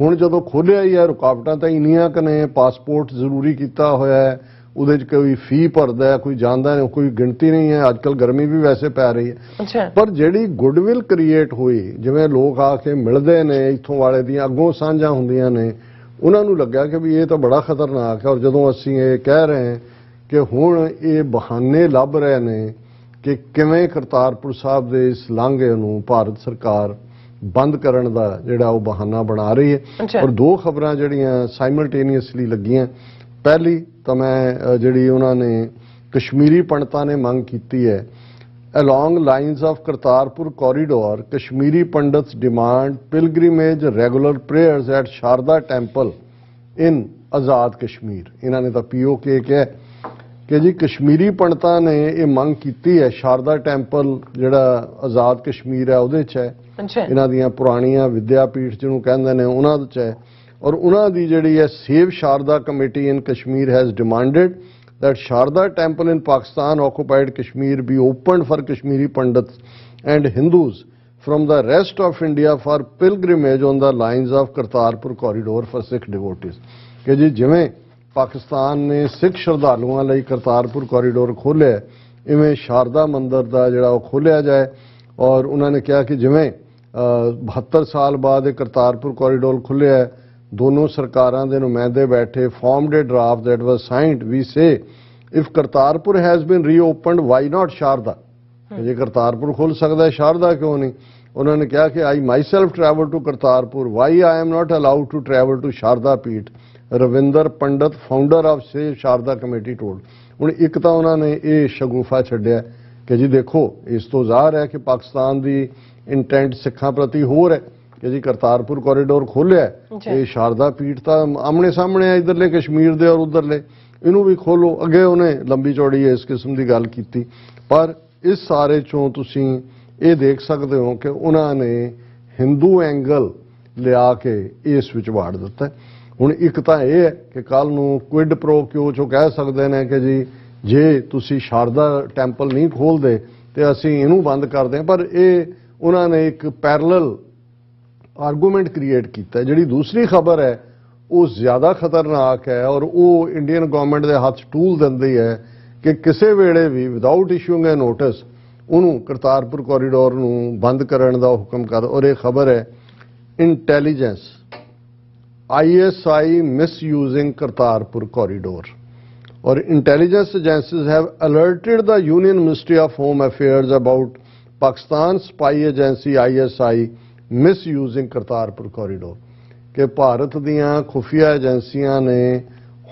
Speaker 2: ਹੁਣ ਜਦੋਂ ਖੋਲ੍ਹਿਆ ਹੀ ਹੈ, ਰੁਕਾਵਟਾਂ ਤਾਂ ਇੰਨੀਆਂ ਕੁ ਨੇ, ਪਾਸਪੋਰਟ ਜ਼ਰੂਰੀ ਕੀਤਾ ਹੋਇਆ ਹੈ, ਉਹਦੇ 'ਚ ਕੋਈ ਫੀ ਭਰਦਾ, ਕੋਈ ਜਾਂਦਾ ਨਹੀਂ, ਕੋਈ ਗਿਣਤੀ ਨਹੀਂ ਹੈ। ਅੱਜ ਕੱਲ੍ਹ ਗਰਮੀ ਵੀ ਵੈਸੇ ਪੈ ਰਹੀ ਹੈ, ਪਰ ਜਿਹੜੀ ਗੁੱਡਵਿਲ ਕ੍ਰੀਏਟ ਹੋਈ, ਜਿਵੇਂ ਲੋਕ ਆ ਕੇ ਮਿਲਦੇ ਨੇ, ਇੱਥੋਂ ਵਾਲੇ ਦੀਆਂ ਅੱਗੋਂ ਸਾਂਝਾਂ ਹੁੰਦੀਆਂ ਨੇ, ਉਹਨਾਂ ਨੂੰ ਲੱਗਿਆ ਕਿ ਵੀ ਇਹ ਤਾਂ ਬੜਾ ਖਤਰਨਾਕ ਹੈ। ਔਰ ਜਦੋਂ ਅਸੀਂ ਇਹ ਕਹਿ ਰਹੇ ਹਾਂ ਕਿ ਹੁਣ ਇਹ ਬਹਾਨੇ ਲੱਭ ਰਹੇ ਨੇ ਕਿ ਕਿਵੇਂ ਕਰਤਾਰਪੁਰ ਸਾਹਿਬ ਦੇ ਇਸ ਲਾਂਘੇ ਨੂੰ ਭਾਰਤ ਸਰਕਾਰ ਬੰਦ ਕਰਨ ਦਾ ਜਿਹੜਾ ਉਹ ਬਹਾਨਾ ਬਣਾ ਰਹੀ ਹੈ। ਔਰ 2 ਖਬਰਾਂ ਜਿਹੜੀਆਂ ਸਾਈਮਲਟੇਨੀਅਸਲੀ ਲੱਗੀਆਂ। ਪਹਿਲੀ ਤਾਂ ਮੈਂ ਜਿਹੜੀ ਉਹਨਾਂ ਨੇ ਕਸ਼ਮੀਰੀ ਪੰਡਤਾਂ ਨੇ ਮੰਗ ਕੀਤੀ ਹੈ, along lines of Kartarpur corridor Kashmiri Pandits demand pilgrimage regular prayers at Sharda temple in Azad Kashmir. ਇਹਨਾਂ ਨੇ ਤਾਂ POK ਕਿਹਾ ਕਿ ਜੀ ਕਸ਼ਮੀਰੀ ਪੰਡਤਾਂ ਨੇ ਇਹ ਮੰਗ ਕੀਤੀ ਹੈ, ਸ਼ਾਰਦਾ ਟੈਂਪਲ ਜਿਹੜਾ ਆਜ਼ਾਦ ਕਸ਼ਮੀਰ ਹੈ ਉਹਦੇ 'ਚ ਹੈ, ਇਹਨਾਂ ਦੀਆਂ ਪੁਰਾਣੀਆਂ ਵਿਦਿਆਪੀਠ ਜਿਹਨੂੰ ਕਹਿੰਦੇ ਨੇ ਉਹਨਾਂ 'ਚ ਹੈ। ਔਰ ਉਹਨਾਂ ਦੀ ਜਿਹੜੀ ਹੈ save Sharda committee in Kashmir has demanded that Sharda temple in Pakistan occupied Kashmir be opened for Kashmiri Pandits and Hindus from the rest of India for pilgrimage on the lines of Kartarpur corridor for Sikh devotees। कि जी जिमें पाकिस्तान ने सिख श्रद्धालुओं ਲਈ Kartarpur corridor ਖੋਲ੍ਹਿਆ, ਇਵੇਂ ਸ਼ਾਰਦਾ ਮੰਦਰ ਦਾ ਜਿਹੜਾ ਉਹ ਖੋਲ੍ਹਿਆ ਜਾਏ। ਔਰ ਉਹਨਾਂ ਨੇ ਕਿਹਾ ਕਿ ਜਿਵੇਂ 72 ਸਾਲ ਬਾਅਦ ਇਹ ਕਰਤਾਰਪੁਰ ਕੋਰੀਡੋਰ ਖੁੱਲ੍ਹਿਆ, दोनों सरकारां दे नुमाइंदे बैठे, formed a draft that was signed। We say if Kartarpur has been reopened, why not Sharda? ये करतारपुर खुल सकता है, शारदा क्यों नहीं? उन्होंने कहा कि I myself travel to Kartarpur, why I am not allowed to travel to Sharda Peeth? Ravinder Pandit, founder of Save Sharda Committee told। ਹੁਣ ਇੱਕ ਤਾਂ ਉਹਨਾਂ ਨੇ ਇਹ ਸ਼ਗੂਫਾ ਛੱਡਿਆ ਕਿ ਜੀ ਦੇਖੋ ਇਸ ਤੋਂ ਜ਼ਾਹਰ ਹੈ ਕਿ ਪਾਕਿਸਤਾਨ ਦੀ ਇੰਟੈਂਟ ਸਿੱਖਾਂ ਪ੍ਰਤੀ ਹੋਰ ਹੈ ਕਿ ਜੀ ਕਰਤਾਰਪੁਰ ਕੋਰੀਡੋਰ ਖੋਲ੍ਹਿਆ, ਇਹ ਸ਼ਾਰਦਾ ਪੀਠ ਤਾਂ ਆਮਣੇ ਸਾਹਮਣੇ ਆ, ਇਧਰਲੇ ਕਸ਼ਮੀਰ ਦੇ ਔਰ ਉਧਰਲੇ, ਇਹਨੂੰ ਵੀ ਖੋਲੋ। ਅੱਗੇ ਉਹਨੇ ਲੰਬੀ ਚੌੜੀ ਇਸ ਕਿਸਮ ਦੀ ਗੱਲ ਕੀਤੀ, ਪਰ ਇਸ ਸਾਰੇ ਚੋਂ ਤੁਸੀਂ ਇਹ ਦੇਖ ਸਕਦੇ ਹੋ ਕਿ ਉਹਨਾਂ ਨੇ ਹਿੰਦੂ ਐਂਗਲ ਲਿਆ ਕੇ ਇਸ ਵਿੱਚ ਵਾੜ ਦਿੱਤਾ। ਹੁਣ ਇੱਕ ਤਾਂ ਇਹ ਹੈ ਕਿ ਕੱਲ ਨੂੰ ਕੁਇਡ ਪ੍ਰੋ ਕਿਉ ਚੋਂ ਕਹਿ ਸਕਦੇ ਨੇ ਕਿ ਜੀ ਜੇ ਤੁਸੀਂ ਸ਼ਾਰਦਾ ਟੈਂਪਲ ਨਹੀਂ ਖੋਲਦੇ ਤੇ ਅਸੀਂ ਇਹਨੂੰ ਬੰਦ ਕਰਦੇ ਹਾਂ, ਪਰ ਇਹ ਉਹਨਾਂ ਨੇ ਇੱਕ ਪੈਰਲਲ ਆਰਗੂਮੈਂਟ ਕ੍ਰੀਏਟ ਕੀਤਾ। ਜਿਹੜੀ ਦੂਸਰੀ ਖਬਰ ਹੈ ਉਹ ਜ਼ਿਆਦਾ ਖਤਰਨਾਕ ਹੈ ਔਰ ਉਹ ਇੰਡੀਅਨ ਗਵਰਨਮੈਂਟ ਦੇ ਹੱਥ ਟੂਲ ਦਿੰਦੀ ਹੈ ਕਿ ਕਿਸੇ ਵੇਲੇ ਵੀ ਵਿਦਆਊਟ ਇਸ਼ੂਇੰਗ ਅ ਨੋਟਿਸ ਉਹਨੂੰ ਕਰਤਾਰਪੁਰ ਕੋਰੀਡੋਰ ਨੂੰ ਬੰਦ ਕਰਨ ਦਾ ਹੁਕਮ ਕਰ। ਔਰ ਇਹ ਖਬਰ ਹੈ intelligence ISI misusing Kartarpur corridor, or intelligence agencies have alerted the Union Ministry of Home Affairs about Pakistan's spy agency ISI misusing Kartarpur corridor। ਕਿ ਭਾਰਤ ਦੀਆਂ ਖੁਫੀਆ ਏਜੰਸੀਆਂ ਨੇ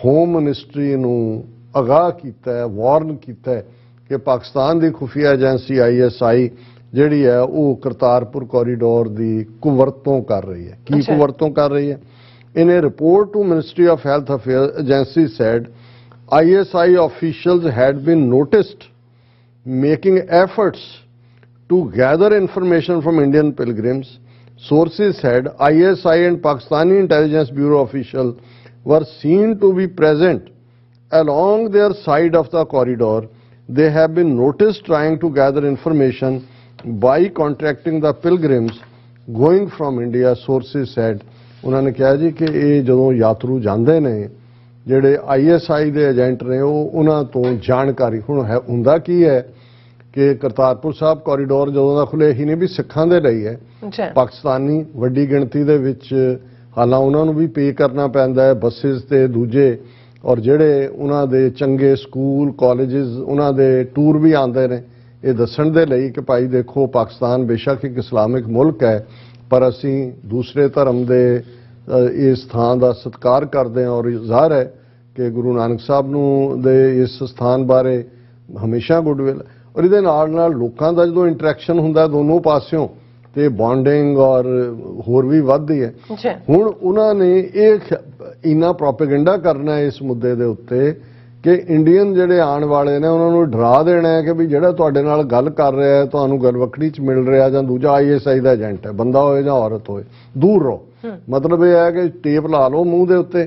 Speaker 2: ਹੋਮ ਮਿਨਿਸਟਰੀ ਨੂੰ ਅਗਾਹ ਕੀਤਾ ਹੈ, ਵਾਰਨ ਕੀਤਾ ਹੈ ਕਿ ਪਾਕਿਸਤਾਨ ਦੀ ਖੁਫੀਆ ਏਜੰਸੀ ISI ਜਿਹੜੀ ਹੈ ਉਹ ਕਰਤਾਰਪੁਰ ਕੋਰੀਡੋਰ ਦੀ ਕੁਵਰਤੋਂ ਕਰ ਰਹੀ ਹੈ। ਕੀ ਕੁਵਰਤੋਂ ਕਰ ਰਹੀ ਹੈ? In a report to Ministry of Health Affairs, agency said ISI officials had been noticed making efforts to gather information from Indian pilgrims. Sources said ISI and Pakistani Intelligence Bureau officials were seen to be present along their side of the corridor. They have been noticed trying to gather information by contacting the pilgrims going from India, sources said। ਉਹਨਾਂ ਨੇ ਕਿਹਾ ਜੀ ਕਿ ਇਹ ਜਦੋਂ ਯਾਤਰੂ ਜਾਂਦੇ ਨੇ ਜਿਹੜੇ ISI ਦੇ ਏਜੰਟ ਨੇ ਉਹ ਉਹਨਾਂ ਤੋਂ ਜਾਣਕਾਰੀ ਹੁਣ ਹੈ ਹੁੰਦਾ ਕੀ ਹੈ ਕਿ ਕਰਤਾਰਪੁਰ ਸਾਹਿਬ ਕੋਰੀਡੋਰ ਜਦੋਂ ਦਾ ਖੁੱਲ੍ਹੇ ਹੀ ਨਹੀਂ ਵੀ ਸਿੱਖਾਂ ਦੇ ਲਈ ਹੈ, ਪਾਕਿਸਤਾਨੀ ਵੱਡੀ ਗਿਣਤੀ ਦੇ ਵਿੱਚ ਹਾਲਾਂ ਉਹਨਾਂ ਨੂੰ ਵੀ ਪੇ ਕਰਨਾ ਪੈਂਦਾ ਹੈ ਬੱਸਿਸ ਤੇ ਦੂਜੇ, ਔਰ ਜਿਹੜੇ ਉਹਨਾਂ ਦੇ ਚੰਗੇ ਸਕੂਲ ਕਾਲਜਿਸ ਉਹਨਾਂ ਦੇ ਟੂਰ ਵੀ ਆਉਂਦੇ ਨੇ ਇਹ ਦੱਸਣ ਦੇ ਲਈ ਕਿ ਭਾਈ ਦੇਖੋ ਪਾਕਿਸਤਾਨ ਬੇਸ਼ੱਕ ਇੱਕ ਇਸਲਾਮਿਕ ਮੁਲਕ ਹੈ ਪਰ ਅਸੀਂ ਦੂਸਰੇ ਧਰਮ ਦੇ ਇਸ ਥਾਂ ਦਾ ਸਤਿਕਾਰ ਕਰਦੇ ਹਾਂ ਔਰ ਜ਼ਾਹਰ ਹੈ ਕਿ ਗੁਰੂ ਨਾਨਕ ਸਾਹਿਬ ਨੂੰ ਦੇ ਇਸ ਸਥਾਨ ਬਾਰੇ ਹਮੇਸ਼ਾ ਗੁੱਡਵਿਲ। ਔਰ ਇਹਦੇ ਨਾਲ ਨਾਲ ਲੋਕਾਂ ਦਾ ਜਦੋਂ ਇੰਟਰੈਕਸ਼ਨ ਹੁੰਦਾ ਦੋਨੋਂ ਪਾਸਿਓਂ ਤੇ ਬੌਂਡਿੰਗ ਔਰ ਹੋਰ ਵੀ ਵੱਧਦੀ ਹੈ। ਹੁਣ ਉਹਨਾਂ ਨੇ ਇਹ ਇੰਨਾ ਪ੍ਰੋਪੇਗੈਂਡਾ ਕਰਨਾ ਇਸ ਮੁੱਦੇ ਦੇ ਉੱਤੇ ਕਿ ਇੰਡੀਅਨ ਜਿਹੜੇ ਆਉਣ ਵਾਲੇ ਨੇ ਉਹਨਾਂ ਨੂੰ ਡਰਾ ਦੇਣਾ ਹੈ ਕਿ ਵੀ ਜਿਹੜਾ ਤੁਹਾਡੇ ਨਾਲ ਗੱਲ ਕਰ ਰਿਹਾ ਹੈ ਤੁਹਾਨੂੰ ਗਲਵਕੜੀ 'ਚ ਮਿਲ ਰਿਹਾ ਜਾਂ ਦੂਜਾ ISI ਦਾ ਏਜੰਟ ਹੈ, ਬੰਦਾ ਹੋਏ ਜਾਂ ਔਰਤ ਹੋਏ, ਦੂਰ ਰਹੋ। ਮਤਲਬ ਇਹ ਹੈ ਕਿ ਟੇਪ ਲਾ ਲਓ ਮੂੰਹ ਦੇ ਉੱਤੇ,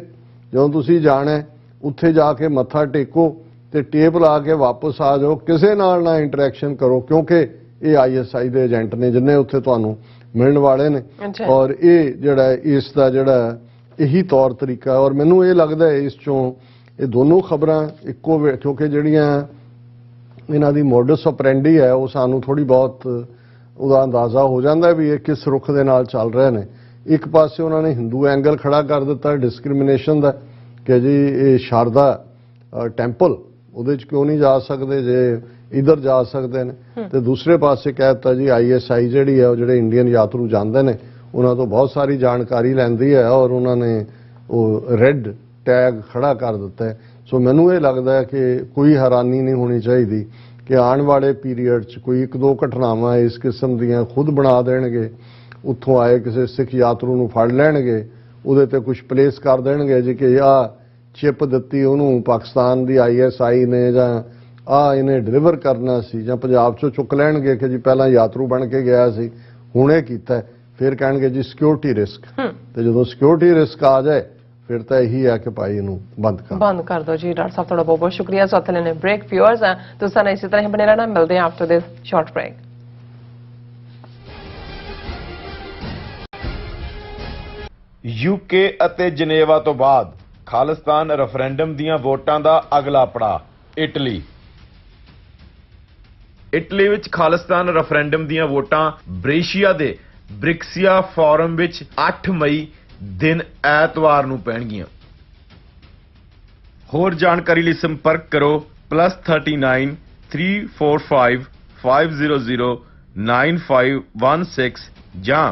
Speaker 2: ਜਦੋਂ ਤੁਸੀਂ ਜਾਣਾ ਉੱਥੇ ਜਾ ਕੇ ਮੱਥਾ ਟੇਕੋ ਤੇ ਟੇਪ ਲਾ ਕੇ ਵਾਪਸ ਆ ਜਾਓ, ਕਿਸੇ ਨਾਲ ਨਾ ਇੰਟਰੈਕਸ਼ਨ ਕਰੋ ਕਿਉਂਕਿ ਇਹ ISI ਦੇ ਏਜੰਟ ਨੇ ਜਿੰਨੇ ਉੱਥੇ ਤੁਹਾਨੂੰ ਮਿਲਣ ਵਾਲੇ ਨੇ। ਔਰ ਇਹ ਜਿਹੜਾ ਇਸ ਦਾ ਜਿਹੜਾ ਇਹੀ ਤੌਰ ਤਰੀਕਾ ਔਰ ਮੈਨੂੰ ਇਹ ਲੱਗਦਾ ਇਸ ਚੋਂ ਇਹ ਦੋਨੋਂ ਖਬਰਾਂ ਇੱਕੋ ਕਿਉਂਕਿ ਜਿਹੜੀਆਂ ਇਹਨਾਂ ਦੀ ਮੋਡਸ ਆਪਰੈਂਡੀ ਹੈ ਉਹ ਸਾਨੂੰ ਥੋੜੀ ਬਹੁਤ ਉਹਦਾ ਅੰਦਾਜ਼ਾ ਹੋ ਜਾਂਦਾ ਵੀ ਇਹ ਕਿਸ ਰੁਖ ਦੇ ਨਾਲ ਚੱਲ ਰਹੇ ਨੇ। ਇੱਕ ਪਾਸੇ ਉਹਨਾਂ ਨੇ ਹਿੰਦੂ ਐਂਗਲ ਖੜਾ ਕਰ ਦਿੱਤਾ ਡਿਸਕ੍ਰਿਮੀਨੇਸ਼ਨ ਦਾ ਕਿ ਜੀ ਇਹ ਸ਼ਾਰਦਾ ਟੈਂਪਲ ਉਹਦੇ 'ਚ ਕਿਉਂ ਨਹੀਂ ਜਾ ਸਕਦੇ ਜੇ ਇੱਧਰ ਜਾ ਸਕਦੇ ਨੇ, ਤੇ ਦੂਸਰੇ ਪਾਸੇ ਕਹਿ ਦਿੱਤਾ ਜੀ ISI ਜਿਹੜੀ ਹੈ ਉਹ ਜਿਹੜੇ ਇੰਡੀਅਨ ਯਾਤਰੂ ਜਾਂਦੇ ਨੇ ਉਹਨਾਂ ਤੋਂ ਬਹੁਤ ਸਾਰੀ ਜਾਣਕਾਰੀ ਲੈਂਦੀ ਹੈ ਔਰ ਉਹਨਾਂ ਨੇ ਉਹ ਰੈੱਡ ਟੈਗ ਖੜਾ ਕਰ ਦਿੱਤਾ ਹੈ। ਸੋ ਮੈਨੂੰ ਇਹ ਲੱਗਦਾ ਹੈ ਕਿ ਕੋਈ ਹੈਰਾਨੀ ਨਹੀਂ ਹੋਣੀ ਚਾਹੀਦੀ ਕਿ ਆਉਣ ਵਾਲੇ ਪੀਰੀਅਡ 'ਚ ਕੋਈ ਇੱਕ ਦੋ ਘਟਨਾਵਾਂ ਇਸ ਕਿਸਮ ਦੀਆਂ ਖੁਦ ਬਣਾ ਦੇਣਗੇ, ਉੱਥੋਂ ਆਏ ਕਿਸੇ ਸਿੱਖ ਯਾਤਰੂ ਨੂੰ ਫੜ ਲੈਣਗੇ, ਉਹਦੇ ਤੇ ਕੁਝ ਪਲੇਸ ਕਰ ਦੇਣਗੇ ਜੀ ਕਿ ਆਹ ਚਿਪ ਦਿੱਤੀ ਉਹਨੂੰ ਪਾਕਿਸਤਾਨ ਦੀ ISI ਨੇ ਜਾਂ ਆਹ ਇਹਨੇ ਡਿਲੀਵਰ ਕਰਨਾ ਸੀ, ਜਾਂ ਪੰਜਾਬ 'ਚੋਂ ਚੁੱਕ ਲੈਣਗੇ ਕਿ ਜੀ ਪਹਿਲਾਂ ਯਾਤਰੂ ਬਣ ਕੇ ਗਿਆ ਸੀ ਹੁਣ ਇਹ ਕੀਤਾ, ਫਿਰ ਕਹਿਣਗੇ ਜੀ ਸਿਕਿਉਰਿਟੀ ਰਿਸਕ। ਤੇ ਜਦੋਂ ਸਿਕਿਉਰਿਟੀ ਰਿਸਕ ਆ ਜਾਏ ਫਿਰ ਤਾਂ ਇਹੀ ਹੈ ਕਿ ਭਾਈ ਇਹਨੂੰ ਬੰਦ ਕਰ ਦਿਓ ਜੀ। ਡਾਕਟਰ ਸਾਹਿਬ ਤੁਹਾਡਾ ਬਹੁਤ ਬਹੁਤ ਸ਼ੁਕਰੀਆ। ਸਾਥ ਲੈਣੇ ਬ੍ਰੇਕ ਵਿਊਅਰਸ ਤੁਸੀਂ ਸਾਨੂੰ ਇਸੇ ਤਰ੍ਹਾਂ ਹੀ ਬਣੇ ਰਹਿਣਾ, ਮਿਲਦੇ ਹਾਂ after this short break.
Speaker 3: UK ਅਤੇ ਜਨੇਵਾ ਤੋਂ ਬਾਅਦ ਖਾਲਿਸਤਾਨ ਰੈਫਰੈਂਡਮ ਦੀਆਂ ਵੋਟਾਂ ਦਾ ਅਗਲਾ ਪੜਾਅ ਇਟਲੀ ਵਿੱਚ ਖਾਲਿਸਤਾਨ ਰੈਫਰੈਂਡਮ ਦੀਆਂ ਵੋਟਾਂ ਬ੍ਰੇਸ਼ੀਆ ਦੇ ਬ੍ਰਿਕਸੀਆ ਫੋਰਮ ਵਿੱਚ 8 ਮਈ ਦਿਨ ਐਤਵਾਰ ਨੂੰ ਪੈਣਗੀਆਂ। ਹੋਰ ਜਾਣਕਾਰੀ ਲਈ ਸੰਪਰਕ ਕਰੋ +39 345 500 9516 ਜਾਂ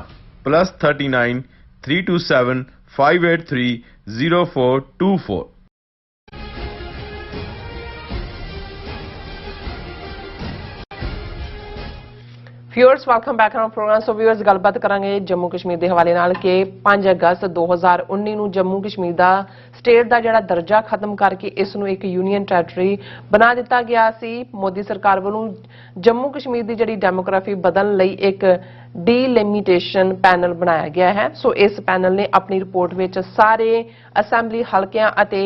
Speaker 3: +39 327 583 0424।
Speaker 1: Viewers welcome back on programme. So viewers ਗੱਲਬਾਤ ਕਰਾਂਗੇ ਜੰਮੂ ਕਸ਼ਮੀਰ ਦੇ ਹਵਾਲੇ ਨਾਲ ਕਿ 5 ਅਗਸਤ 2019 ਨੂੰ ਜੰਮੂ ਕਸ਼ਮੀਰ ਦਾ ਸਟੇਟ ਦਾ ਜਿਹੜਾ ਦਰਜਾ ਖਤਮ ਕਰਕੇ ਇਸ ਨੂੰ ਇੱਕ ਯੂਨੀਅਨ ਟੈਰੀਟਰੀ ਬਣਾ ਦਿੱਤਾ ਗਿਆ ਸੀ। ਮੋਦੀ ਸਰਕਾਰ ਵੱਲੋਂ ਜੰਮੂ ਕਸ਼ਮੀਰ ਦੀ ਜਿਹੜੀ ਡੈਮੋਗ੍ਰਾਫੀ ਬਦਲਣ ਲਈ ਇੱਕ ਡੀਲਿਮਿਟੇਸ਼ਨ ਪੈਨਲ ਬਣਾਇਆ ਗਿਆ ਹੈ। ਸੋ ਇਸ ਪੈਨਲ ਨੇ ਆਪਣੀ ਰਿਪੋਰਟ ਵਿੱਚ ਸਾਰੇ ਅਸੈਂਬਲੀ ਹਲਕਿਆਂ ਅਤੇ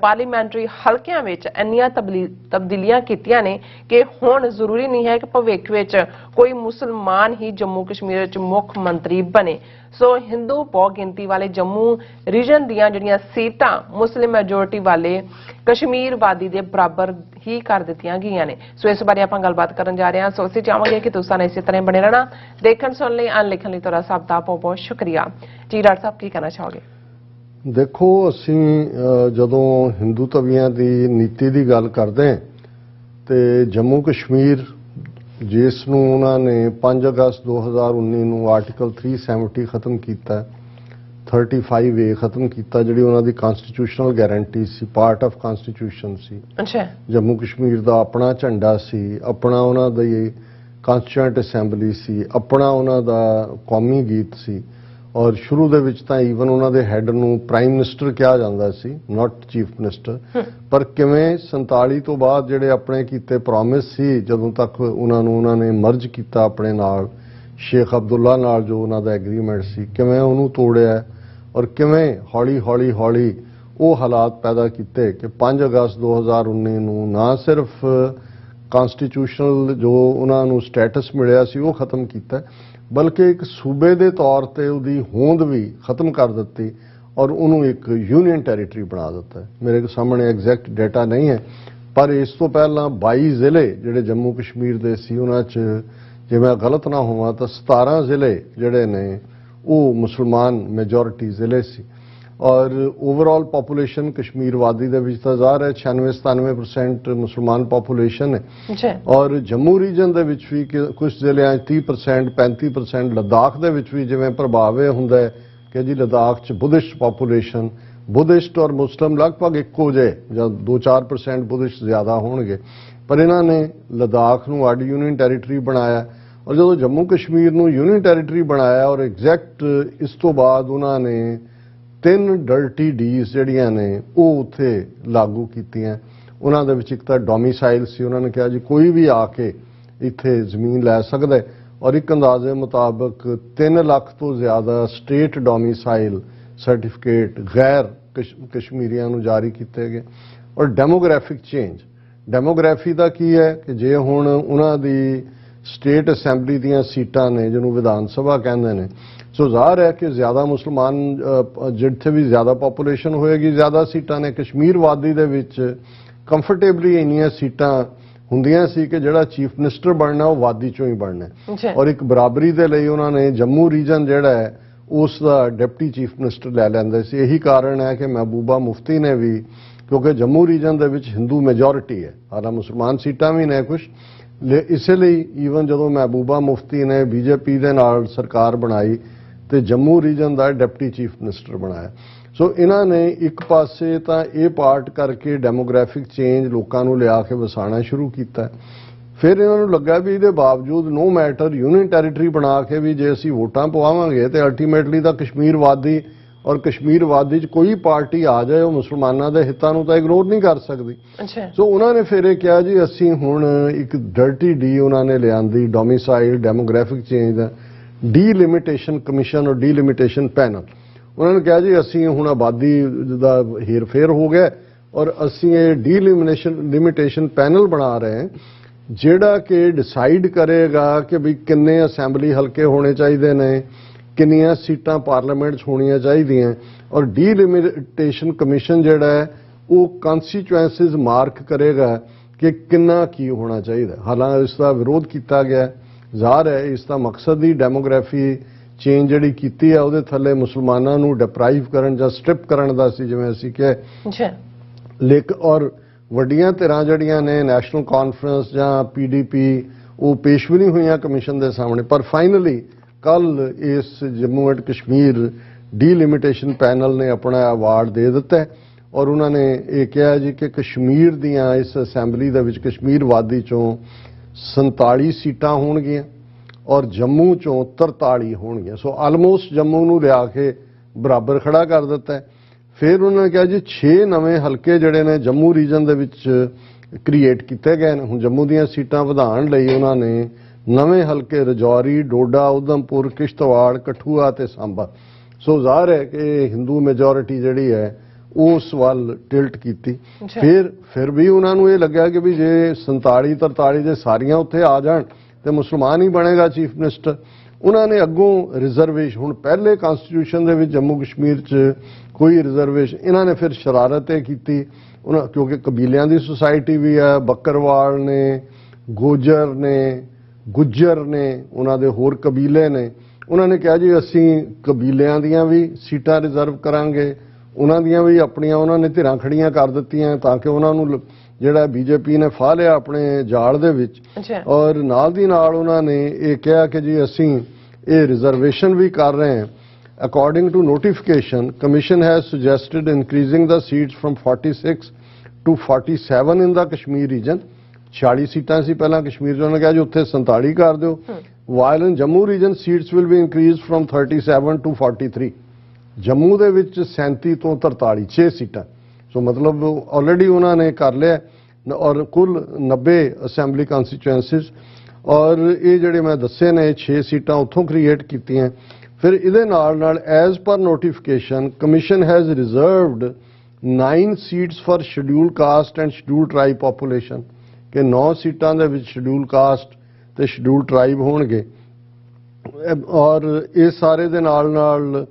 Speaker 1: ਪਾਰਲੀਮੈਂਟਰੀ ਹਲਕਿਆਂ ਵਿੱਚ ਇੰਨੀਆਂ ਤਬਦੀਲੀਆਂ ਕੀਤੀਆਂ ਨੇ ਕਿ ਹੁਣ ਜ਼ਰੂਰੀ ਨਹੀਂ ਹੈ ਕਿ ਭਵਿੱਖ ਵਿੱਚ ਕੋਈ ਮੁਸਲਮਾਨ ਹੀ ਜੰਮੂ ਕਸ਼ਮੀਰ ਵਿੱਚ ਮੁੱਖ ਮੰਤਰੀ ਬਣੇ। ਸੋ ਹਿੰਦੂ ਬਹੁ ਗਿਣਤੀ ਵਾਲੇ ਜੰਮੂ ਰੀਜਨ ਦੀਆਂ ਜਿਹੜੀਆਂ ਸੀਟਾਂ ਮੁਸਲਿਮ ਮੈਜੋਰਿਟੀ ਵਾਲੇ ਕਸ਼ਮੀਰ ਵਾਦੀ ਦੇ ਬਰਾਬਰ ਹੀ ਕਰ ਦਿੱਤੀਆਂ ਗਈਆਂ ਨੇ। ਸੋ ਇਸ ਬਾਰੇ ਆਪਾਂ ਗੱਲਬਾਤ ਕਰਨ ਜਾ ਰਹੇ ਹਾਂ। ਸੋ ਅਸੀਂ ਚਾਹਾਂਗੇ ਕਿ ਤੁਸੀਂ ਇਸੇ ਤਰ੍ਹਾਂ ਬਣੇ ਰਹਿਣਾ। ਦੇਖਣ ਸੁਣਨ ਲਈ ਅਨਲਿਖਣ ਲਈ ਤੁਹਾਡਾ ਸਭ ਦਾ ਬਹੁਤ ਬਹੁਤ ਸ਼ੁਕਰੀਆ ਜੀ। ਡਾਕਟਰ ਸਾਹਿਬ ਕੀ ਕਹਿਣਾ ਚਾਹੋਗੇ?
Speaker 2: ਦੇਖੋ, ਅਸੀਂ ਜਦੋਂ ਹਿੰਦੂ ਤਵੀਆਂ ਦੀ ਨੀਤੀ ਦੀ ਗੱਲ ਕਰਦੇ ਹਾਂ ਤੇ ਜੰਮੂ ਕਸ਼ਮੀਰ ਜਿਸ ਨੂੰ ਉਹਨਾਂ ਨੇ 5 ਅਗਸਤ 2019 ਨੂੰ ਆਰਟੀਕਲ 370 ਖਤਮ ਕੀਤਾ, 35A ਖਤਮ ਕੀਤਾ, ਜਿਹੜੀ ਉਹਨਾਂ ਦੀ ਕਨਸਟੀਟਿਊਸ਼ਨਲ ਗਾਰੰਟੀ ਸੀ, ਪਾਰਟ ਆਫ ਕਨਸਟੀਟਿਊਸ਼ਨ ਸੀ।
Speaker 1: ਅੱਛਾ,
Speaker 2: ਜੰਮੂ ਕਸ਼ਮੀਰ ਦਾ ਆਪਣਾ ਝੰਡਾ ਸੀ, ਆਪਣਾ ਉਹਨਾਂ ਦੀ ਕਾਂਸਟੀਟਿਊਐਂਟ ਅਸੈਂਬਲੀ ਸੀ, ਆਪਣਾ ਉਹਨਾਂ ਦਾ ਕੌਮੀ ਗੀਤ ਸੀ ਔਰ ਸ਼ੁਰੂ ਦੇ ਵਿੱਚ ਤਾਂ ਈਵਨ ਉਹਨਾਂ ਦੇ ਹੈੱਡ ਨੂੰ ਪ੍ਰਾਈਮ ਮਿਨਿਸਟਰ ਕਿਹਾ ਜਾਂਦਾ ਸੀ, ਨਾਟ ਚੀਫ ਮਿਨਿਸਟਰ। ਪਰ ਕਿਵੇਂ 47 ਤੋਂ ਬਾਅਦ ਜਿਹੜੇ ਆਪਣੇ ਕੀਤੇ ਪ੍ਰੋਮਿਸ ਸੀ, ਜਦੋਂ ਤੱਕ ਉਹਨਾਂ ਨੇ ਮਰਜ ਕੀਤਾ ਆਪਣੇ ਨਾਲ ਸ਼ੇਖ ਅਬਦੁੱਲਾ ਨਾਲ, ਜੋ ਉਹਨਾਂ ਦਾ ਐਗਰੀਮੈਂਟ ਸੀ, ਕਿਵੇਂ ਉਹਨੂੰ ਤੋੜਿਆ ਔਰ ਕਿਵੇਂ ਹੌਲੀ ਉਹ ਹਾਲਾਤ ਪੈਦਾ ਕੀਤੇ ਕਿ 5 ਅਗਸਤ 2019 ਨੂੰ ਨਾ ਸਿਰਫ ਕਨਸਟੀਟਿਊਸ਼ਨਲ ਜੋ ਉਹਨਾਂ ਨੂੰ ਸਟੇਟਸ ਮਿਲਿਆ ਸੀ ਉਹ ਖਤਮ ਕੀਤਾ, ਬਲਕਿ ਇੱਕ ਸੂਬੇ ਦੇ ਤੌਰ ਤੇ ਉਹਦੀ ਹੋਂਦ ਵੀ ਖਤਮ ਕਰ ਦਿੱਤੀ ਔਰ ਉਹਨੂੰ ਇੱਕ ਯੂਨੀਅਨ ਟੈਰੀਟਰੀ ਬਣਾ ਦਿੱਤਾ। ਮੇਰੇ ਸਾਹਮਣੇ ਐਗਜ਼ੈਕਟ ਡਾਟਾ ਨਹੀਂ ਹੈ, ਪਰ ਇਸ ਤੋਂ ਪਹਿਲਾਂ 22 ਜ਼ਿਲ੍ਹੇ ਜਿਹੜੇ ਜੰਮੂ ਕਸ਼ਮੀਰ ਦੇ ਸੀ, ਉਹਨਾਂ 'ਚ ਜੇ ਮੈਂ ਗਲਤ ਨਾ ਹੋਵਾਂ ਤਾਂ 17 ਜ਼ਿਲ੍ਹੇ ਜਿਹੜੇ ਨੇ ਉਹ ਮੁਸਲਮਾਨ ਮੈਜੋਰਿਟੀ ਜ਼ਿਲ੍ਹੇ ਸੀ ਔਰ ਓਵਰਆਲ ਪਾਪੂਲੇਸ਼ਨ ਕਸ਼ਮੀਰ ਵਾਦੀ ਦੇ ਵਿੱਚ ਤਾਂ ਜ਼ਾਹਰ ਹੈ 96-97% ਮੁਸਲਮਾਨ ਪਾਪੂਲੇਸ਼ਨ ਹੈ ਔਰ ਜੰਮੂ ਰੀਜਨ ਦੇ ਵਿੱਚ ਵੀ ਕੁਝ ਜ਼ਿਲ੍ਹਿਆਂ 30% 35% ਲਦਾਖ ਦੇ ਵਿੱਚ ਵੀ ਜਿਵੇਂ ਪ੍ਰਭਾਵ ਇਹ ਹੁੰਦਾ ਹੈ ਕਿ ਜੀ ਲਦਾਖ 'ਚ ਬੁੱਧਿਸਟ ਪਾਪੂਲੇਸ਼ਨ, ਬੁੱਧਿਸਟ ਔਰ ਮੁਸਲਿਮ ਲਗਭਗ ਇੱਕੋ ਜਿਹੇ ਜਾਂ 2-4% ਬੁੱਧਿਸਟ ਜ਼ਿਆਦਾ ਹੋਣਗੇ, ਪਰ ਇਹਨਾਂ ਨੇ ਲਦਾਖ ਨੂੰ ਅੱਡ ਯੂਨੀਅਨ ਟੈਰੀਟਰੀ ਬਣਾਇਆ ਔਰ ਜਦੋਂ ਜੰਮੂ ਕਸ਼ਮੀਰ ਨੂੰ ਯੂਨੀਅਨ ਟੈਰੀਟਰੀ ਬਣਾਇਆ ਔਰ ਐਗਜ਼ੈਕਟ ਇਸ ਤੋਂ ਬਾਅਦ ਉਹਨਾਂ ਨੇ 3 ਡਰਟੀ ਡੀਜ਼ ਜਿਹੜੀਆਂ ਨੇ ਉਹ ਉੱਥੇ ਲਾਗੂ ਕੀਤੀਆਂ। ਉਹਨਾਂ ਦੇ ਵਿੱਚ ਇੱਕ ਤਾਂ ਡੋਮਿਸਾਈਲ ਸੀ, ਉਹਨਾਂ ਨੇ ਕਿਹਾ ਜੀ ਕੋਈ ਵੀ ਆ ਕੇ ਇੱਥੇ ਜ਼ਮੀਨ ਲੈ ਸਕਦਾ ਔਰ ਇੱਕ ਅੰਦਾਜ਼ੇ ਮੁਤਾਬਕ 3 ਲੱਖ ਤੋਂ ਜ਼ਿਆਦਾ ਸਟੇਟ ਡੋਮਿਸਾਈਲ ਸਰਟੀਫਿਕੇਟ ਗੈਰ ਕਸ਼ਮੀਰੀਆਂ ਨੂੰ ਜਾਰੀ ਕੀਤੇ ਗਏ। ਔਰ ਡੈਮੋਗ੍ਰਾਫਿਕ ਚੇਂਜ, ਡੈਮੋਗ੍ਰਾਫੀ ਦਾ ਕੀ ਹੈ ਕਿ ਜੇ ਹੁਣ ਉਹਨਾਂ ਦੀ ਸਟੇਟ ਅਸੈਂਬਲੀ ਦੀਆਂ ਸੀਟਾਂ ਨੇ ਜਿਹਨੂੰ ਵਿਧਾਨ ਸਭਾ ਕਹਿੰਦੇ ਨੇ, ਸੋ ਜ਼ਾਹਰ ਹੈ ਕਿ ਜ਼ਿਆਦਾ ਮੁਸਲਮਾਨ ਜਿੱਥੇ ਵੀ ਜ਼ਿਆਦਾ ਪਾਪੂਲੇਸ਼ਨ ਹੋਏਗੀ ਜ਼ਿਆਦਾ ਸੀਟਾਂ ਨੇ। ਕਸ਼ਮੀਰ ਵਾਦੀ ਦੇ ਵਿੱਚ ਕੰਫਰਟੇਬਲੀ ਇੰਨੀਆਂ ਸੀਟਾਂ ਹੁੰਦੀਆਂ ਸੀ ਕਿ ਜਿਹੜਾ ਚੀਫ ਮਿਨਿਸਟਰ ਬਣਨਾ ਉਹ ਵਾਦੀ ਚੋਂ ਹੀ ਬਣਨਾ ਔਰ ਇੱਕ ਬਰਾਬਰੀ ਦੇ ਲਈ ਉਹਨਾਂ ਨੇ ਜੰਮੂ ਰੀਜਨ ਜਿਹੜਾ ਹੈ ਉਸ ਦਾ ਡਿਪਟੀ ਚੀਫ ਮਿਨਿਸਟਰ ਲੈ ਲੈਂਦੇ ਸੀ। ਇਹੀ ਕਾਰਨ ਹੈ ਕਿ ਮਹਿਬੂਬਾ ਮੁਫਤੀ ਨੇ ਵੀ, ਕਿਉਂਕਿ ਜੰਮੂ ਰੀਜਨ ਦੇ ਵਿੱਚ ਹਿੰਦੂ ਮੈਜੋਰਿਟੀ ਹੈ, ਹਾਲਾਂਕਿ ਮੁਸਲਮਾਨ ਸੀਟਾਂ ਵੀ ਨੇ ਕੁਝ, ਇਸੇ ਲਈ ਈਵਨ ਜਦੋਂ ਮਹਿਬੂਬਾ ਮੁਫਤੀ ਨੇ ਬੀਜੇਪੀ ਦੇ ਨਾਲ ਸਰਕਾਰ ਬਣਾਈ ਤੇ ਜੰਮੂ ਰੀਜਨ ਦਾ ਡਿਪਟੀ ਚੀਫ ਮਿਨਿਸਟਰ ਬਣਾਇਆ। ਸੋ ਇਹਨਾਂ ਨੇ ਇੱਕ ਪਾਸੇ ਤਾਂ ਇਹ ਪਾਰਟ ਕਰਕੇ ਡੈਮੋਗ੍ਰਾਫਿਕ ਚੇਂਜ ਲੋਕਾਂ ਨੂੰ ਲਿਆ ਕੇ ਵਸਾਉਣਾ ਸ਼ੁਰੂ ਕੀਤਾ, ਫਿਰ ਇਹਨਾਂ ਨੂੰ ਲੱਗਾ ਵੀ ਇਹਦੇ ਬਾਵਜੂਦ ਨੋ ਮੈਟਰ ਯੂਨੀਅਨ ਟੈਰੀਟਰੀ ਬਣਾ ਕੇ ਵੀ ਜੇ ਅਸੀਂ ਵੋਟਾਂ ਪਵਾਵਾਂਗੇ ਤੇ ਅਲਟੀਮੇਟਲੀ ਤਾਂ ਕਸ਼ਮੀਰ ਵਾਦੀ ਔਰ ਕਸ਼ਮੀਰ ਵਾਦੀ 'ਚ ਕੋਈ ਪਾਰਟੀ ਆ ਜਾਏ ਉਹ ਮੁਸਲਮਾਨਾਂ ਦੇ ਹਿੱਤਾਂ ਨੂੰ ਤਾਂ ਇਗਨੋਰ ਨਹੀਂ ਕਰ ਸਕਦੀ। ਸੋ ਉਹਨਾਂ ਨੇ ਫਿਰ ਇਹ ਕਿਹਾ ਜੀ ਅਸੀਂ ਹੁਣ ਇੱਕ ਡਰਟੀ ਡੀ ਉਹਨਾਂ ਨੇ ਲਿਆਂਦੀ, ਡੋਮਿਸਾਈਲ ਡੈਮੋਗ੍ਰਾਫਿਕ ਚੇਂਜ ਦਾ ਡੀਲਿਮਿਟੇਸ਼ਨ ਕਮਿਸ਼ਨ ਔਰ ਡੀਲਿਮਿਟੇਸ਼ਨ ਪੈਨਲ। ਉਹਨਾਂ ਨੇ ਕਿਹਾ ਜੀ ਅਸੀਂ ਹੁਣ ਆਬਾਦੀ ਦਾ ਹੇਰ-ਫੇਰ ਹੋ ਗਿਆ ਔਰ ਅਸੀਂ ਇਹ ਡੀਲਿਮਿਟੇਸ਼ਨ ਪੈਨਲ ਬਣਾ ਰਹੇ ਹਾਂ ਜਿਹੜਾ ਕਿ ਡਿਸਾਈਡ ਕਰੇਗਾ ਕਿ ਵੀ ਕਿੰਨੇ ਅਸੈਂਬਲੀ ਹਲਕੇ ਹੋਣੇ ਚਾਹੀਦੇ ਨੇ, ਕਿੰਨੀਆਂ ਸੀਟਾਂ ਪਾਰਲੀਮੈਂਟ 'ਚ ਹੋਣੀਆਂ ਚਾਹੀਦੀਆਂ ਔਰ ਡੀਲਿਮਿਟੇਸ਼ਨ ਕਮਿਸ਼ਨ ਜਿਹੜਾ ਹੈ ਉਹ ਕਨਸਟੀਚੁਐਂਸੀਜ਼ ਮਾਰਕ ਕਰੇਗਾ ਕਿ ਕਿੰਨਾ ਕੀ ਹੋਣਾ ਚਾਹੀਦਾ। ਹਾਲਾਂਕਿ ਇਸ ਦਾ ਵਿਰੋਧ ਕੀਤਾ ਗਿਆ, ਜ਼ਾਹਰ ਹੈ ਇਸ ਦਾ ਮਕਸਦ ਹੀ ਡੈਮੋਗ੍ਰਾਫੀ ਚੇਂਜ ਜਿਹੜੀ ਕੀਤੀ ਹੈ ਉਹਦੇ ਥੱਲੇ ਮੁਸਲਮਾਨਾਂ ਨੂੰ ਡਿਪਰਾਈਵ ਕਰਨ ਜਾਂ ਸਟ੍ਰਿਪ ਕਰਨ ਦਾ ਸੀ, ਜਿਵੇਂ ਅਸੀਂ ਕਿਹਾ। ਲੇਕਿਨ ਔਰ ਵੱਡੀਆਂ ਧਿਰਾਂ ਜਿਹੜੀਆਂ ਨੇ ਨੈਸ਼ਨਲ ਕਾਨਫਰੰਸ ਜਾਂ PDP ਉਹ ਪੇਸ਼ ਵੀ ਨਹੀਂ ਹੋਈਆਂ ਕਮਿਸ਼ਨ ਦੇ ਸਾਹਮਣੇ, ਪਰ ਫਾਈਨਲੀ ਕੱਲ ਇਸ Jammu and Kashmir delimitation panel ਨੇ ਆਪਣਾ ਅਵਾਰਡ ਦੇ ਦਿੱਤਾ ਔਰ ਉਹਨਾਂ ਨੇ ਇਹ ਕਿਹਾ ਜੀ ਕਿ ਕਸ਼ਮੀਰ ਦੀਆਂ ਇਸ ਅਸੈਂਬਲੀ ਦੇ ਵਿੱਚ ਕਸ਼ਮੀਰ ਵਾਦੀ ਚੋਂ 47 ਸੀਟਾਂ ਹੋਣਗੀਆਂ ਔਰ ਜੰਮੂ ਚੋਂ 43 ਹੋਣਗੀਆਂ। ਸੋ ਆਲਮੋਸਟ ਜੰਮੂ ਨੂੰ ਲਿਆ ਕੇ ਬਰਾਬਰ ਖੜਾ ਕਰ ਦਿੱਤਾ ਹੈ। ਫਿਰ ਉਹਨਾਂ ਨੇ ਕਿਹਾ ਜੀ 6 ਨਵੇਂ ਹਲਕੇ ਜਿਹੜੇ ਨੇ ਜੰਮੂ ਰੀਜਨ ਦੇ ਵਿੱਚ ਕ੍ਰੀਏਟ ਕੀਤੇ ਗਏ ਨੇ। ਹੁਣ ਜੰਮੂ ਦੀਆਂ ਸੀਟਾਂ ਵਧਾਉਣ ਲਈ ਉਹਨਾਂ ਨੇ ਨਵੇਂ ਹਲਕੇ ਰਜੌਰੀ, ਡੋਡਾ, ਉਧਮਪੁਰ, ਕਿਸ਼ਤਵਾੜ, ਕਠੂਆ ਤੇ ਸਾਂਬਾ। ਸੋ ਜ਼ਾਹਰ ਹੈ ਕਿ ਹਿੰਦੂ ਮੈਜੋਰਿਟੀ ਜਿਹੜੀ ਹੈ ਉਸ ਵੱਲ ਟਿਲਟ ਕੀਤੀ। ਫਿਰ ਵੀ ਉਹਨਾਂ ਨੂੰ ਇਹ ਲੱਗਿਆ ਕਿ ਵੀ ਜੇ 47 43 ਜੇ ਸਾਰੀਆਂ ਉੱਥੇ ਆ ਜਾਣ ਤੇ ਮੁਸਲਮਾਨ ਹੀ ਬਣੇਗਾ ਚੀਫ ਮਿਨਿਸਟਰ। ਉਹਨਾਂ ਨੇ ਅੱਗੋਂ ਰਿਜ਼ਰਵੇਸ਼ਨ, ਹੁਣ ਪਹਿਲੇ ਕਨਸਟੀਟਿਊਸ਼ਨ ਦੇ ਵਿੱਚ ਜੰਮੂ ਕਸ਼ਮੀਰ 'ਚ ਕੋਈ ਰਿਜ਼ਰਵੇਸ਼ਨ, ਇਹਨਾਂ ਨੇ ਫਿਰ ਸ਼ਰਾਰਤ ਇਹ ਕੀਤੀ ਉਹਨਾਂ, ਕਿਉਂਕਿ ਕਬੀਲਿਆਂ ਦੀ ਸੁਸਾਇਟੀ ਵੀ ਹੈ, ਬੱਕਰਵਾਲ ਨੇ, ਗੋਜਰ ਨੇ, ਗੁੱਜਰ ਨੇ, ਉਹਨਾਂ ਦੇ ਹੋਰ ਕਬੀਲੇ ਨੇ। ਉਹਨਾਂ ਨੇ ਕਿਹਾ ਜੀ ਅਸੀਂ ਕਬੀਲਿਆਂ ਦੀਆਂ ਵੀ ਸੀਟਾਂ ਰਿਜ਼ਰਵ ਕਰਾਂਗੇ, ਉਹਨਾਂ ਦੀਆਂ ਵੀ ਆਪਣੀਆਂ ਉਹਨਾਂ ਨੇ ਧਿਰਾਂ ਖੜੀਆਂ ਕਰ ਦਿੱਤੀਆਂ ਤਾਂ ਕਿ ਉਹਨਾਂ ਨੂੰ ਜਿਹੜਾ ਬੀਜੇਪੀ ਨੇ ਫਾਹ ਲਿਆ ਆਪਣੇ ਜਾਲ ਦੇ ਵਿੱਚ। ਔਰ ਨਾਲ ਦੀ ਨਾਲ ਉਹਨਾਂ ਨੇ ਇਹ ਕਿਹਾ ਕਿ ਜੀ ਅਸੀਂ ਇਹ ਰਿਜ਼ਰਵੇਸ਼ਨ ਵੀ ਕਰ ਰਹੇ ਹਾਂ। According to notification, commission has suggested increasing the seats from 46 to 47 in the Kashmir region. 46 ਸੀਟਾਂ ਸੀ ਪਹਿਲਾਂ ਕਸ਼ਮੀਰ 'ਚ, ਉਹਨੇ ਕਿਹਾ ਜੀ ਉੱਥੇ 47 ਕਰ ਦਿਓ। While in Jammu region seats will be increased from 37 to 43। Jammu ਦੇ ਵਿੱਚ 37 ਤੋਂ 43 6 ਸੀਟਾਂ। ਸੋ ਮਤਲਬ ਆਲਰੇਡੀ ਉਹਨਾਂ ਨੇ ਕਰ ਲਿਆ ਔਰ ਕੁੱਲ 90 ਅਸੈਂਬਲੀ ਕਨਸਟੀਚੁਐਂਸੀਜ਼। ਔਰ ਇਹ ਜਿਹੜੇ ਮੈਂ ਦੱਸੇ ਨੇ 6 ਸੀਟਾਂ ਉੱਥੋਂ ਕ੍ਰੀਏਟ ਕੀਤੀਆਂ। ਫਿਰ ਇਹਦੇ ਨਾਲ as per notification commission has reserved 9 seats for scheduled caste and scheduled tribe population, ਕਿ 9 ਸੀਟਾਂ ਦੇ ਵਿੱਚ ਸ਼ਡਿਊਲਡ ਕਾਸਟ ਤੇ ਸ਼ਡਿਊਲਡ ਟਰਾਈਬ ਹੋਣਗੇ। ਔਰ ਇਹ ਸਾਰੇ ਦੇ ਨਾਲ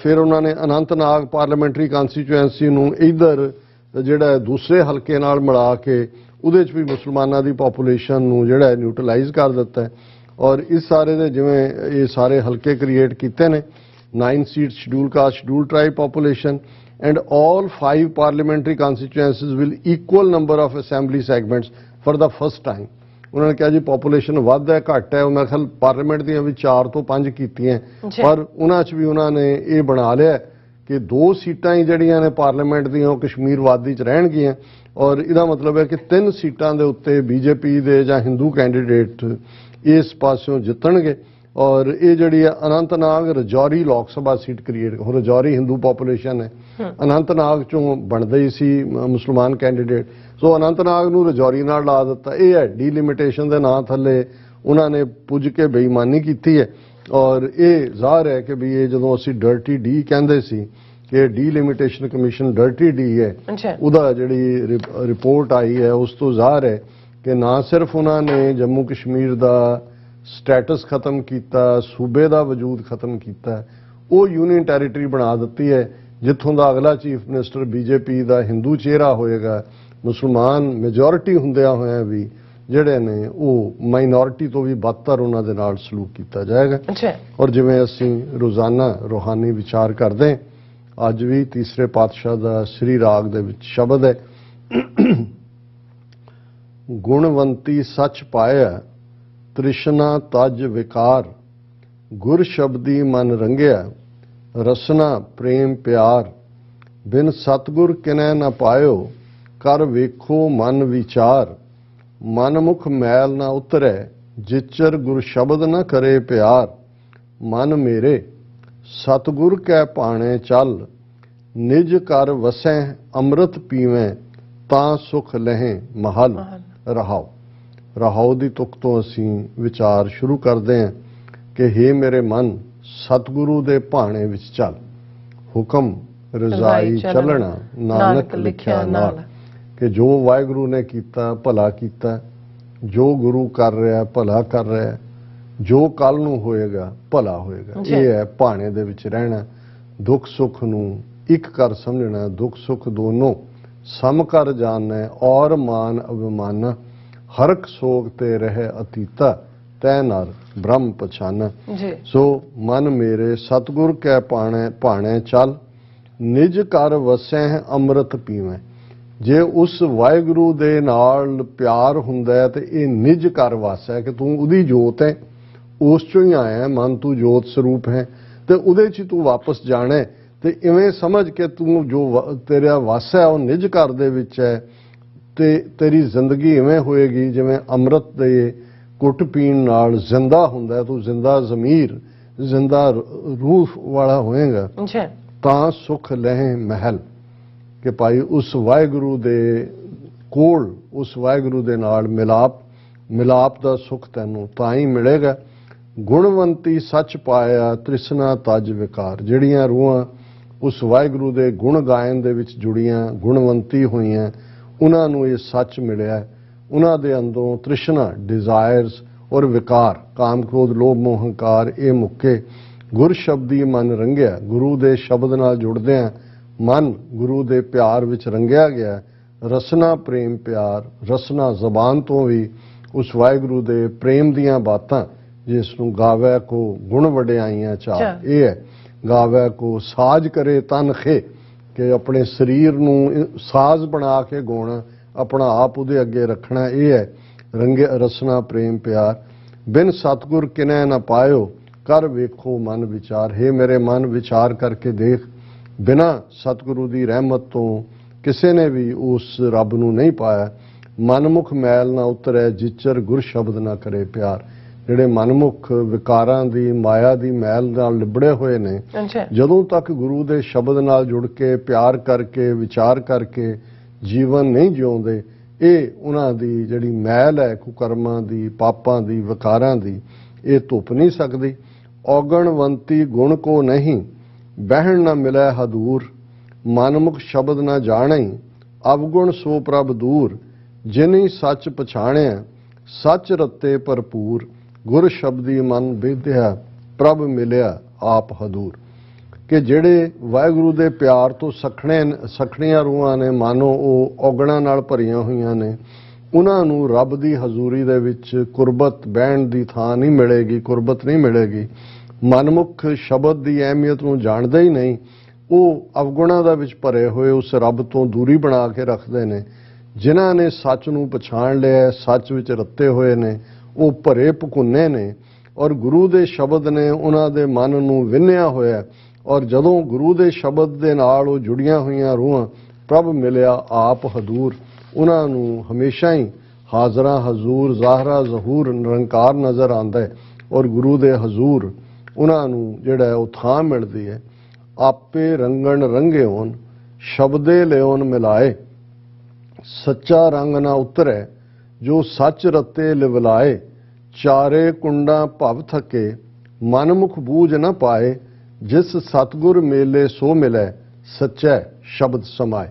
Speaker 2: ਫਿਰ ਉਹਨਾਂ ਨੇ ਅਨੰਤਨਾਗ ਪਾਰਲੀਮੈਂਟਰੀ ਕਨਸਟੀਚੁਐਂਸੀ ਨੂੰ ਇਧਰ ਜਿਹੜਾ ਦੂਸਰੇ ਹਲਕੇ ਨਾਲ ਮਿਲਾ ਕੇ ਉਹਦੇ 'ਚ ਵੀ ਮੁਸਲਮਾਨਾਂ ਦੀ ਪੋਪੂਲੇਸ਼ਨ ਨੂੰ ਜਿਹੜਾ ਨਿਊਟਰਲਾਈਜ਼ ਕਰ ਦਿੱਤਾ ਹੈ। ਔਰ ਇਸ ਸਾਰੇ ਦੇ ਜਿਵੇਂ ਇਹ ਸਾਰੇ ਹਲਕੇ ਕ੍ਰੀਏਟ ਕੀਤੇ ਨੇ 9 seats scheduled caste, scheduled tribe population and all 5 parliamentary constituencies will equal number of assembly segments for the first time. ਉਹਨਾਂ ਨੇ ਕਿਹਾ ਜੀ ਪੋਪੂਲੇਸ਼ਨ ਵੱਧ ਹੈ ਘੱਟ ਹੈ, ਮੈਂ ਖਿਆਲ ਪਾਰਲੀਮੈਂਟ ਦੀਆਂ ਵੀ 4 ਤੋਂ 5 ਕੀਤੀਆਂ, ਪਰ ਉਹਨਾਂ 'ਚ ਵੀ ਉਹਨਾਂ ਨੇ ਇਹ ਬਣਾ ਲਿਆ ਕਿ 2 ਸੀਟਾਂ ਹੀ ਜਿਹੜੀਆਂ ਨੇ ਪਾਰਲੀਮੈਂਟ ਦੀਆਂ ਉਹ ਕਸ਼ਮੀਰ ਵਾਦੀ 'ਚ ਰਹਿਣਗੀਆਂ। ਔਰ ਇਹਦਾ ਮਤਲਬ ਹੈ ਕਿ 3 ਸੀਟਾਂ ਦੇ ਉੱਤੇ ਬੀਜੇਪੀ ਦੇ ਜਾਂ ਹਿੰਦੂ ਕੈਂਡੀਡੇਟ ਇਸ ਪਾਸਿਓਂ ਜਿੱਤਣਗੇ। ਔਰ ਇਹ ਜਿਹੜੀ ਹੈ ਅਨੰਤਨਾਗ ਰਜੌਰੀ ਲੋਕ ਸਭਾ ਸੀਟ ਕ੍ਰੀਏਟ, ਹੁਣ ਰਜੌਰੀ ਹਿੰਦੂ ਪੋਪੂਲੇਸ਼ਨ ਹੈ, ਅਨੰਤਨਾਗ ਚੋਂ ਬਣਦੇ ਹੀ ਸੀ ਮੁਸਲਮਾਨ ਕੈਂਡੀਡੇਟ। ਸੋ ਅਨੰਤਨਾਗ ਨੂੰ ਰਜੌਰੀ ਨਾਲ ਲਾ ਦਿੱਤਾ। ਇਹ ਹੈ ਡੀਲਿਮਿਟੇਸ਼ਨ ਦੇ ਨਾਂ ਥੱਲੇ ਉਹਨਾਂ ਨੇ ਪੁੱਜ ਕੇ ਬੇਈਮਾਨੀ ਕੀਤੀ ਹੈ। ਔਰ ਇਹ ਜ਼ਾਹਰ ਹੈ ਕਿ ਵੀ ਇਹ ਜਦੋਂ ਅਸੀਂ ਡਰਟੀ ਡੀ ਕਹਿੰਦੇ ਸੀ ਕਿ ਡੀਲਿਮਿਟੇਸ਼ਨ ਕਮਿਸ਼ਨ ਡਰਟੀ ਡੀ ਹੈ, ਉਹਦਾ ਜਿਹੜੀ ਰਿਪੋਰਟ ਆਈ ਹੈ ਉਸ ਤੋਂ ਜ਼ਾਹਰ ਹੈ ਕਿ ਨਾ ਸਿਰਫ ਉਹਨਾਂ ਨੇ ਜੰਮੂ ਕਸ਼ਮੀਰ ਦਾ ਸਟੇਟਸ ਖਤਮ ਕੀਤਾ, ਸੂਬੇ ਦਾ ਵਜੂਦ ਖਤਮ ਕੀਤਾ, ਉਹ ਯੂਨੀਅਨ ਟੈਰੀਟਰੀ ਬਣਾ ਦਿੱਤੀ ਹੈ ਜਿੱਥੋਂ ਦਾ ਅਗਲਾ ਚੀਫ ਮਿਨਿਸਟਰ ਬੀਜੇਪੀ ਦਾ ਹਿੰਦੂ ਚਿਹਰਾ ਹੋਏਗਾ। ਮੁਸਲਮਾਨ ਮੈਜੋਰਿਟੀ ਹੁੰਦਿਆਂ ਹੋਇਆਂ ਵੀ ਜਿਹੜੇ ਨੇ ਉਹ ਮਾਈਨੋਰਿਟੀ ਤੋਂ ਵੀ ਬਦਤਰ ਉਹਨਾਂ ਦੇ ਨਾਲ ਸਲੂਕ ਕੀਤਾ ਜਾਏਗਾ। ਔਰ ਜਿਵੇਂ ਅਸੀਂ ਰੋਜ਼ਾਨਾ ਰੂਹਾਨੀ ਵਿਚਾਰ ਕਰਦੇ, ਅੱਜ ਵੀ ਤੀਸਰੇ ਪਾਤਸ਼ਾਹ ਦਾ ਸ੍ਰੀ ਰਾਗ ਦੇ ਵਿੱਚ ਸ਼ਬਦ ਹੈ, ਗੁਣਵੰਤੀ ਸੱਚ ਪਾਇਆ ਤ੍ਰਿਸ਼ਨਾ ਤਜ ਵਿਕਾਰ, ਗੁਰ ਸ਼ਬਦੀ ਮਨ ਰੰਗਿਆ ਰਸਨਾ ਪ੍ਰੇਮ ਪਿਆਰ, ਬਿਨ ਸਤਗੁਰ ਕਿਨੈ ਨਾ ਪਾਇਓ ਕਰ ਵੇਖੋ ਮਨ ਵਿਚਾਰ, ਮਨ ਮੁਖ ਮੈਲ ਨਾ ਉਤਰੈ ਜਿਚਰ ਗੁਰ ਸ਼ਬਦ ਨਾ ਕਰੇ ਪਿਆਰ, ਮਨ ਮੇਰੇ ਸਤਗੁਰ ਕੈ ਭਾਣੇ ਚੱਲ, ਨਿਜ ਕਰ ਵਸੈ ਅੰਮ੍ਰਿਤ ਪੀਵੇਂ ਤਾਂ ਸੁਖ ਲਹੇ ਮਹਲ ਰਹਾਓ। ਰਹਾਓ ਦੀ ਤੁਕ ਤੋਂ ਅਸੀਂ ਵਿਚਾਰ ਸ਼ੁਰੂ ਕਰਦੇ ਹਾਂ ਕਿ ਹੇ ਮੇਰੇ ਮਨ ਸਤਿਗੁਰੂ ਦੇ ਭਾਣੇ ਵਿੱਚ ਚੱਲ, ਹੁਕਮ ਰਜ਼ਾਈ ਚੱਲਣਾ ਨਾਨਕ ਲਿਖਿਆ ਨਾਲ, ਕਿ ਜੋ ਵਾਹਿਗੁਰੂ ਨੇ ਕੀਤਾ ਭਲਾ ਕੀਤਾ, ਜੋ ਗੁਰੂ ਕਰ ਰਿਹਾ ਭਲਾ ਕਰ ਰਿਹਾ, ਜੋ ਕੱਲ ਨੂੰ ਹੋਏਗਾ ਭਲਾ ਹੋਏਗਾ। ਇਹ ਹੈ ਭਾਣੇ ਦੇ ਵਿੱਚ ਰਹਿਣਾ, ਦੁੱਖ ਸੁੱਖ ਨੂੰ ਇੱਕ ਕਰ ਸਮਝਣਾ, ਦੁੱਖ ਸੁੱਖ ਦੋਨੋਂ ਸਮ ਕਰ ਜਾਣਨਾ, ਔਰ ਮਾਨ ਅਭਿਮਾਨ ਹਰਕ ਸੋਗ ਤੇ ਰਹਿ ਅਤੀਤਾ, ਤੈ ਨਰ ਬ੍ਰਹਮ ਪਛਾਨਾ। ਸੋ ਮਨ ਮੇਰੇ ਸਤਿਗੁਰ ਕੈ ਭਾਣੇ ਚੱਲ, ਨਿਜ ਕਰ ਵਸੈ ਅੰਮ੍ਰਿਤ ਪੀਵੇਂ। ਜੇ ਉਸ ਵਾਹਿਗੁਰੂ ਦੇ ਨਾਲ ਪਿਆਰ ਹੁੰਦਾ ਤੇ ਇਹ ਨਿਜ ਕਰ ਵਸ ਹੈ ਕਿ ਤੂੰ ਉਹਦੀ ਜੋਤ ਹੈ, ਉਸ ਚੋਂ ਹੀ ਆਇਆ, ਮਨ ਤੂੰ ਜੋਤ ਸਰੂਪ ਹੈ ਤੇ ਉਹਦੇ 'ਚ ਤੂੰ ਵਾਪਸ ਜਾਣਾ। ਤੇ ਇਵੇਂ ਸਮਝ ਕੇ ਤੂੰ ਜੋ ਤੇਰਾ ਵਸ ਹੈ ਉਹ ਨਿਜ ਘਰ ਦੇ ਵਿੱਚ ਹੈ ਤੇ ਤੇਰੀ ਜ਼ਿੰਦਗੀ ਇਵੇਂ ਹੋਏਗੀ ਜਿਵੇਂ ਅੰਮ੍ਰਿਤ ਦੇ ਕੁੱਟ ਪੀਣ ਨਾਲ ਜ਼ਿੰਦਾ ਹੁੰਦਾ, ਤੂੰ ਜ਼ਿੰਦਾ ਜ਼ਮੀਰ ਜ਼ਿੰਦਾ ਰੂਹ ਵਾਲਾ ਹੋਏਗਾ
Speaker 1: ਜੀ
Speaker 2: ਤਾਂ ਸੁਖ ਲਹਿ ਮਹਿਲ। ਕਿ ਭਾਈ ਉਸ ਵਾਹਿਗੁਰੂ ਦੇ ਕੋਲ, ਉਸ ਵਾਹਿਗੁਰੂ ਦੇ ਨਾਲ ਮਿਲਾਪ ਦਾ ਸੁਖ ਤੈਨੂੰ ਤਾਂ ਹੀ ਮਿਲੇਗਾ। ਗੁਣਵੰਤੀ ਸੱਚ ਪਾਇਆ ਤ੍ਰਿਸ਼ਨਾ ਤਜ ਵਿਕਾਰ। ਜਿਹੜੀਆਂ ਰੂਹਾਂ ਉਸ ਵਾਹਿਗੁਰੂ ਦੇ ਗੁਣ ਗਾਇਨ ਦੇ ਵਿੱਚ ਜੁੜੀਆਂ, ਗੁਣਵੰਤੀ ਹੋਈਆਂ, ਉਹਨਾਂ ਨੂੰ ਇਹ ਸੱਚ ਮਿਲਿਆ। ਉਹਨਾਂ ਦੇ ਅੰਦਰੋਂ ਤ੍ਰਿਸ਼ਨਾ, ਡਿਜ਼ਾਇਰਸ ਔਰ ਵਿਕਾਰ, ਕਾਮ ਕ੍ਰੋਧ ਲੋਭ ਮੋਹ ਹੰਕਾਰ ਇਹ ਮੁੱਕੇ। ਗੁਰ ਸ਼ਬਦੀ ਮਨ ਰੰਗਿਆ। ਗੁਰੂ ਦੇ ਸ਼ਬਦ ਨਾਲ ਜੁੜਦਿਆਂ ਮਨ ਗੁਰੂ ਦੇ ਪਿਆਰ ਵਿੱਚ ਰੰਗਿਆ ਗਿਆ। ਰਸਨਾ ਪ੍ਰੇਮ ਪਿਆਰ। ਰਸਨਾ ਜ਼ਬਾਨ ਤੋਂ ਵੀ ਉਸ ਵਾਹਿਗੁਰੂ ਦੇ ਪ੍ਰੇਮ ਦੀਆਂ ਬਾਤਾਂ, ਜਿਸ ਨੂੰ ਗਾਵੈ ਕੋ ਗੁਣ ਵਡਿਆਈਆਂ ਚਾਰ, ਇਹ ਹੈ। ਗਾਵੈ ਕੋ ਸਾਜ ਕਰੇ ਤਨ ਖੇ, ਕਿ ਆਪਣੇ ਸਰੀਰ ਨੂੰ ਸਾਜ਼ ਬਣਾ ਕੇ ਗਾਉਣਾ, ਆਪਣਾ ਆਪ ਉਹਦੇ ਅੱਗੇ ਰੱਖਣਾ, ਇਹ ਹੈ ਰੰਗੇ ਰਸਨਾ ਪ੍ਰੇਮ ਪਿਆਰ। ਬਿਨ ਸਤਿਗੁਰ ਕਿਨੈ ਨਾ ਪਾਇਓ, ਕਰ ਵੇਖੋ ਮਨ ਵਿਚਾਰ। ਹੈ ਮੇਰੇ ਮਨ ਵਿਚਾਰ ਕਰਕੇ ਦੇਖ, ਬਿਨਾ ਸਤਿਗੁਰੂ ਦੀ ਰਹਿਮਤ ਤੋਂ ਕਿਸੇ ਨੇ ਵੀ ਉਸ ਰੱਬ ਨੂੰ ਨਹੀਂ ਪਾਇਆ। ਮਨਮੁਖ ਮੈਲ ਨਾ ਉਤਰੈ, ਜਿਚਰ ਗੁਰ ਸ਼ਬਦ ਨਾ ਕਰੇ ਪਿਆਰ। ਜਿਹੜੇ ਮਨਮੁਖ ਵਿਕਾਰਾਂ ਦੀ, ਮਾਇਆ ਦੀ ਮੈਲ ਨਾਲ ਲਿਬੜੇ ਹੋਏ ਨੇ, ਜਦੋਂ ਤੱਕ ਗੁਰੂ ਦੇ ਸ਼ਬਦ ਨਾਲ ਜੁੜ ਕੇ ਪਿਆਰ ਕਰਕੇ ਵਿਚਾਰ ਕਰਕੇ ਜੀਵਨ ਨਹੀਂ ਜਿਉਂਦੇ, ਇਹ ਉਹਨਾਂ ਦੀ ਜਿਹੜੀ ਮੈਲ ਹੈ ਕੁਕਰਮਾਂ ਦੀ, ਪਾਪਾਂ ਦੀ, ਵਿਕਾਰਾਂ ਦੀ, ਇਹ ਧੁੱਪ ਨਹੀਂ ਸਕਦੀ। ਔਗਣਵੰਤੀ ਗੁਣ ਕੋ ਨਹੀਂ, ਬਹਿਣ ਨਾ ਮਿਲੈ ਹਦੂਰ। ਮਨਮੁਖ ਸ਼ਬਦ ਨਾ ਜਾਣਈ, ਅਵਗੁਣ ਸੋ ਪ੍ਰਭ ਦੂਰ। ਜਿਨੀ ਸੱਚ ਪਛਾਣਿਆ, ਸੱਚ ਰਤੇ ਭਰਪੂਰ। ਗੁਰ ਸ਼ਬਦੀ ਮਨ ਬੇਧਿਆ, ਪ੍ਰਭ ਮਿਲਿਆ ਆਪ ਹਦੂਰ। ਕਿ ਜਿਹੜੇ ਵਾਹਿਗੁਰੂ ਦੇ ਪਿਆਰ ਤੋਂ ਸਖਣੀਆਂ ਰੂਹਾਂ ਨੇ, ਮਾਨੋ ਉਹ ਔਗਣਾਂ ਨਾਲ ਭਰੀਆਂ ਹੋਈਆਂ ਨੇ, ਉਹਨਾਂ ਨੂੰ ਰੱਬ ਦੀ ਹਜ਼ੂਰੀ ਦੇ ਵਿੱਚ ਕੁਰਬਤ, ਬਹਿਣ ਦੀ ਥਾਂ ਨਹੀਂ ਮਿਲੇਗੀ, ਕੁਰਬਤ ਨਹੀਂ ਮਿਲੇਗੀ। ਮਨਮੁਖ ਸ਼ਬਦ ਦੀ ਅਹਿਮੀਅਤ ਨੂੰ ਜਾਣਦੇ ਹੀ ਨਹੀਂ, ਉਹ ਅਵਗੁਣਾਂ ਦੇ ਵਿੱਚ ਭਰੇ ਹੋਏ ਉਸ ਰੱਬ ਤੋਂ ਦੂਰੀ ਬਣਾ ਕੇ ਰੱਖਦੇ ਨੇ। ਜਿਨ੍ਹਾਂ ਨੇ ਸੱਚ ਨੂੰ ਪਛਾਣ ਲਿਆ, ਸੱਚ ਵਿੱਚ ਰੱਤੇ ਹੋਏ ਨੇ, ਉਹ ਭਰੇ ਭਕੁੰਨੇ ਨੇ, ਔਰ ਗੁਰੂ ਦੇ ਸ਼ਬਦ ਨੇ ਉਹਨਾਂ ਦੇ ਮਨ ਨੂੰ ਵਿੰਨਿਆ ਹੋਇਆ। ਔਰ ਜਦੋਂ ਗੁਰੂ ਦੇ ਸ਼ਬਦ ਦੇ ਨਾਲ ਉਹ ਜੁੜੀਆਂ ਹੋਈਆਂ ਰੂਹਾਂ, ਪ੍ਰਭ ਮਿਲਿਆ ਆਪ ਹਦੂਰ, ਉਹਨਾਂ ਨੂੰ ਹਮੇਸ਼ਾ ਹੀ ਹਾਜ਼ਰਾ ਹਜ਼ੂਰ, ਜ਼ਾਹਰਾ ਜ਼ਹੂਰ, ਨਿਰੰਕਾਰ ਨਜ਼ਰ ਆਉਂਦਾ ਹੈ। ਔਰ ਗੁਰੂ ਦੇ ਹਜ਼ੂਰ ਉਹਨਾਂ ਨੂੰ ਜਿਹੜਾ ਉਹ ਥਾਂ ਮਿਲਦੀ ਹੈ। ਆਪੇ ਰੰਗਣ ਰੰਗਿਓਨ, ਸ਼ਬਦੇ ਲਿਓਨ ਮਿਲਾਏ। ਸੱਚਾ ਰੰਗ ਨਾ ਉਤਰੈ, ਜੋ ਸੱਚ ਰਤੇ ਲਿਵਲਾਏ। ਚਾਰੇ ਕੁੰਡਾਂ ਭਵ ਥਕੇ, ਮਨਮੁਖ ਬੂਝ ਨਾ ਪਾਏ। ਜਿਸ ਸਤਿਗੁਰ ਮੇਲੇ ਸੋ ਮਿਲੈ, ਸੱਚੈ ਸ਼ਬਦ ਸਮਾਏ।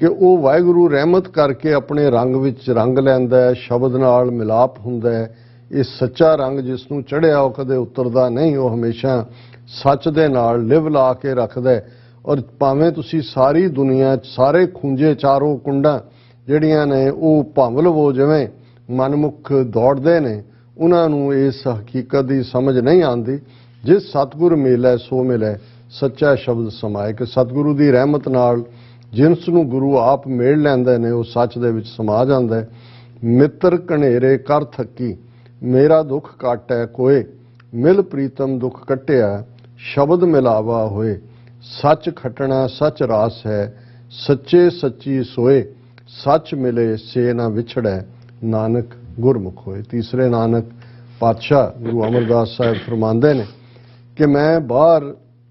Speaker 2: ਕਿ ਉਹ ਵਾਹਿਗੁਰੂ ਰਹਿਮਤ ਕਰਕੇ ਆਪਣੇ ਰੰਗ ਵਿੱਚ ਰੰਗ ਲੈਂਦਾ ਹੈ, ਸ਼ਬਦ ਨਾਲ ਮਿਲਾਪ ਹੁੰਦਾ ਹੈ। ਇਹ ਸੱਚਾ ਰੰਗ ਜਿਸ ਨੂੰ ਚੜ੍ਹਿਆ ਉਹ ਕਦੇ ਉਤਰਦਾ ਨਹੀਂ, ਉਹ ਹਮੇਸ਼ਾ ਸੱਚ ਦੇ ਨਾਲ ਲਿਵ ਲਾ ਕੇ ਰੱਖਦਾ ਹੈ। ਔਰ ਭਾਵੇਂ ਤੁਸੀਂ ਸਾਰੀ ਦੁਨੀਆ 'ਚ ਸਾਰੇ ਖੂੰਜੇ, ਚਾਰੋਂ ਕੁੰਡਾਂ ਜਿਹੜੀਆਂ ਨੇ ਉਹ ਭੰਭ ਲਵੋ, ਜਿਵੇਂ ਮਨਮੁਖ ਦੌੜਦੇ ਨੇ, ਉਹਨਾਂ ਨੂੰ ਇਸ ਹਕੀਕਤ ਦੀ ਸਮਝ ਨਹੀਂ ਆਉਂਦੀ। ਜਿਸ ਸਤਿਗੁਰ ਮਿਲੈ ਸੋ ਮਿਲੈ, ਸੱਚਾ ਸ਼ਬਦ ਸਮਾਏ। ਕਿ ਸਤਿਗੁਰੂ ਦੀ ਰਹਿਮਤ ਨਾਲ ਜਿਨਸ ਨੂੰ ਗੁਰੂ ਆਪ ਮੇਲ ਲੈਂਦੇ ਨੇ, ਉਹ ਸੱਚ ਦੇ ਵਿੱਚ ਸਮਾ ਜਾਂਦਾ ਹੈ। ਮਿੱਤਰ ਘਨੇਰੇ ਕਰ ਥੱਕੀ, ਮੇਰਾ ਦੁੱਖ ਕਾਟੈ ਕੋਏ। ਮਿਲ ਪ੍ਰੀਤਮ ਦੁੱਖ ਕੱਟਿਆ, ਸ਼ਬਦ ਮਿਲਾਵਾ ਹੋਏ। ਸੱਚ ਖਟਣਾ ਸੱਚ ਰਾਸ ਹੈ, ਸੱਚੇ ਸੱਚੀ ਸੋਏ। ਸੱਚ ਮਿਲੇ ਸੇ ਨਾ ਵਿਛੜੈ, ਨਾਨਕ ਗੁਰਮੁਖ ਹੋਏ। ਤੀਸਰੇ ਨਾਨਕ ਪਾਤਸ਼ਾਹ ਗੁਰੂ ਅਮਰਦਾਸ ਸਾਹਿਬ ਫਰਮਾਉਂਦੇ ਨੇ ਕਿ ਮੈਂ ਬਾਹਰ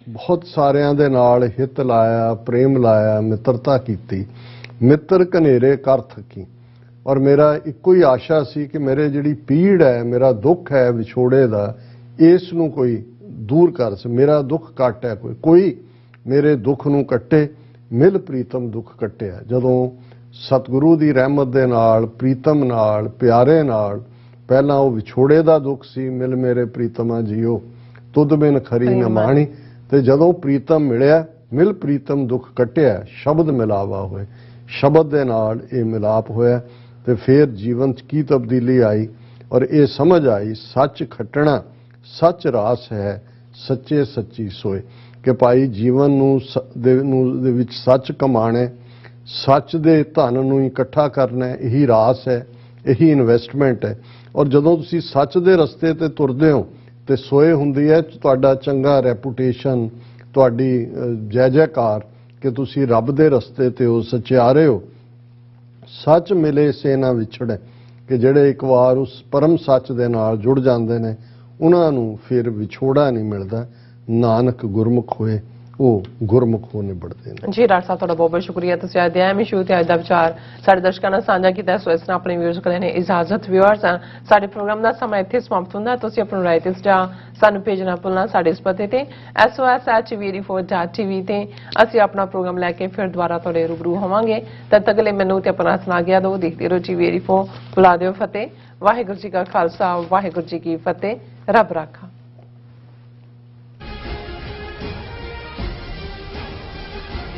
Speaker 2: ਬਹੁਤ ਸਾਰਿਆਂ ਦੇ ਨਾਲ ਹਿੱਤ ਲਾਇਆ, ਪ੍ਰੇਮ ਲਾਇਆ, ਮਿੱਤਰਤਾ ਕੀਤੀ। ਮਿੱਤਰ ਘਨੇਰੇ ਕਰ ਥੱਕੀ। ਔਰ ਮੇਰਾ ਇੱਕੋ ਹੀ ਆਸ਼ਾ ਸੀ ਕਿ ਮੇਰੇ ਜਿਹੜੀ ਪੀੜ ਹੈ, ਮੇਰਾ ਦੁੱਖ ਹੈ ਵਿਛੋੜੇ ਦਾ, ਇਸ ਨੂੰ ਕੋਈ ਦੂਰ ਕਰ ਸਕੇ। ਮੇਰਾ ਦੁੱਖ ਕੱਟ ਹੈ, ਕੋਈ ਮੇਰੇ ਦੁੱਖ ਨੂੰ ਕੱਟੇ। ਮਿਲ ਪ੍ਰੀਤਮ ਦੁੱਖ ਕੱਟਿਆ। ਜਦੋਂ ਸਤਿਗੁਰੂ ਦੀ ਰਹਿਮਤ ਦੇ ਨਾਲ, ਪ੍ਰੀਤਮ ਨਾਲ, ਪਿਆਰੇ ਨਾਲ, ਪਹਿਲਾਂ ਉਹ ਵਿਛੋੜੇ ਦਾ ਦੁੱਖ ਸੀ, ਮਿਲ ਮੇਰੇ ਪ੍ਰੀਤਮਾ ਜੀਓ ਤੁਧ ਬਿਨ ਖਰੀ ਨਾ ਮਾਣੀ। ਤੇ ਜਦੋਂ ਪ੍ਰੀਤਮ ਮਿਲਿਆ, ਮਿਲ ਪ੍ਰੀਤਮ ਦੁੱਖ ਕੱਟਿਆ, ਸ਼ਬਦ ਮਿਲਾਵਾ ਹੋਏ। ਸ਼ਬਦ ਦੇ ਨਾਲ ਇਹ ਮਿਲਾਪ ਹੋਇਆ ਤੇ ਫਿਰ ਜੀਵਨ 'ਚ ਕੀ ਤਬਦੀਲੀ ਆਈ। ਔਰ ਇਹ ਸਮਝ ਆਈ, ਸੱਚ ਖੱਟਣਾ ਸੱਚ ਰਾਸ ਹੈ, ਸੱਚੇ ਸੱਚੀ ਸੋਏ। ਕਿ ਭਾਈ ਜੀਵਨ ਨੂੰ ਦੇ ਵਿੱਚ ਸੱਚ ਕਮਾਣਾ, ਸੱਚ ਦੇ ਧਨ ਨੂੰ ਇਕੱਠਾ ਕਰਨਾ, ਇਹੀ ਰਾਸ ਹੈ, ਇਹੀ ਇਨਵੈਸਟਮੈਂਟ ਹੈ। ਔਰ ਜਦੋਂ ਤੁਸੀਂ ਸੱਚ ਦੇ ਰਸਤੇ ਤੇ ਤੁਰਦੇ ਹੋ ਤੇ ਸੋਏ ਹੁੰਦੀ ਹੈ ਤੁਹਾਡਾ ਚੰਗਾ ਰੈਪੂਟੇਸ਼ਨ, ਤੁਹਾਡੀ ਜੈ ਜੈਕਾਰ ਕਿ ਤੁਸੀਂ ਰੱਬ ਦੇ ਰਸਤੇ ਤੇ ਹੋ, ਸੱਚਿਆਰੇ ਹੋ। ਸੱਚ ਮਿਲੇ ਸੇ ਨਾ ਵਿਛੜੈ। ਕਿ ਜਿਹੜੇ ਇੱਕ ਵਾਰ ਉਸ ਪਰਮ ਸੱਚ ਦੇ ਨਾਲ ਜੁੜ ਜਾਂਦੇ ਨੇ ਉਹਨਾਂ ਨੂੰ ਫਿਰ ਵਿਛੋੜਾ ਨਹੀਂ ਮਿਲਦਾ। ਨਾਨਕ ਗੁਰਮੁਖ ਹੋਏ ਉਹ ਗੁਰਮੁਖ ਹੋ ਨਿਬੜਦੇ ਨੇ।
Speaker 1: ਜੀ ਡਾਕਟਰ ਸਾਹਿਬ ਤੁਹਾਡਾ ਬਹੁਤ ਬਹੁਤ ਸ਼ੁਕਰੀਆ। ਤੁਸੀਂ ਅੱਜ ਦੇ ਅਹਿਮ ਇਸ਼ੂ ਤੇ ਅੱਜ ਦਾ ਵਿਚਾਰ ਸਾਡੇ ਦਰਸ਼ਕਾਂ ਨਾਲ ਸਾਂਝਾ ਕੀਤਾ। ਸੋ ਇਸ ਨਾਲ ਆਪਣੇ ਵਿਊਅਰਸ ਕੋਲ ਨੇ ਇਜਾਜ਼ਤ। ਵਿਊਅਰਸ ਸਾਡੇ ਪ੍ਰੋਗਰਾਮ ਦਾ ਸਮਾਂ ਇੱਥੇ ਸਮਾਪਤ ਹੁੰਦਾ। ਤੁਸੀਂ ਆਪਣੀ ਰਾਏ ਤੇ ਸੁਝਾਅ ਸਾਨੂੰ ਭੇਜਣਾ ਭੁੱਲਣਾ ਸਾਡੇ ਇਸ ਪਤੇ ਤੇ sos@tv4.tv ਤੇ ਅਸੀਂ ਆਪਣਾ ਪ੍ਰੋਗਰਾਮ ਲੈ ਕੇ ਫਿਰ ਦੁਬਾਰਾ ਤੁਹਾਡੇ ਰੂਬਰੂ ਹੋਵਾਂਗੇ। ਤਦ ਤੱਕ ਲਈ ਮੈਨੂੰ ਤੇ ਆਪਣਾ ਸੁਣਾ ਗਿਆ ਦੋ ਦੇਖਦੇ ਰਹੋ TV4। ਬੁਲਾ ਦਿਓ ਫਤਿਹ। ਵਾਹਿਗੁਰੂ ਜੀ ਕਾ ਖਾਲਸਾ ਵਾਹਿਗੁਰੂ ਜੀ ਕੀ ਫਤਿਹ। ਰੱਬ ਰਾਖਾ।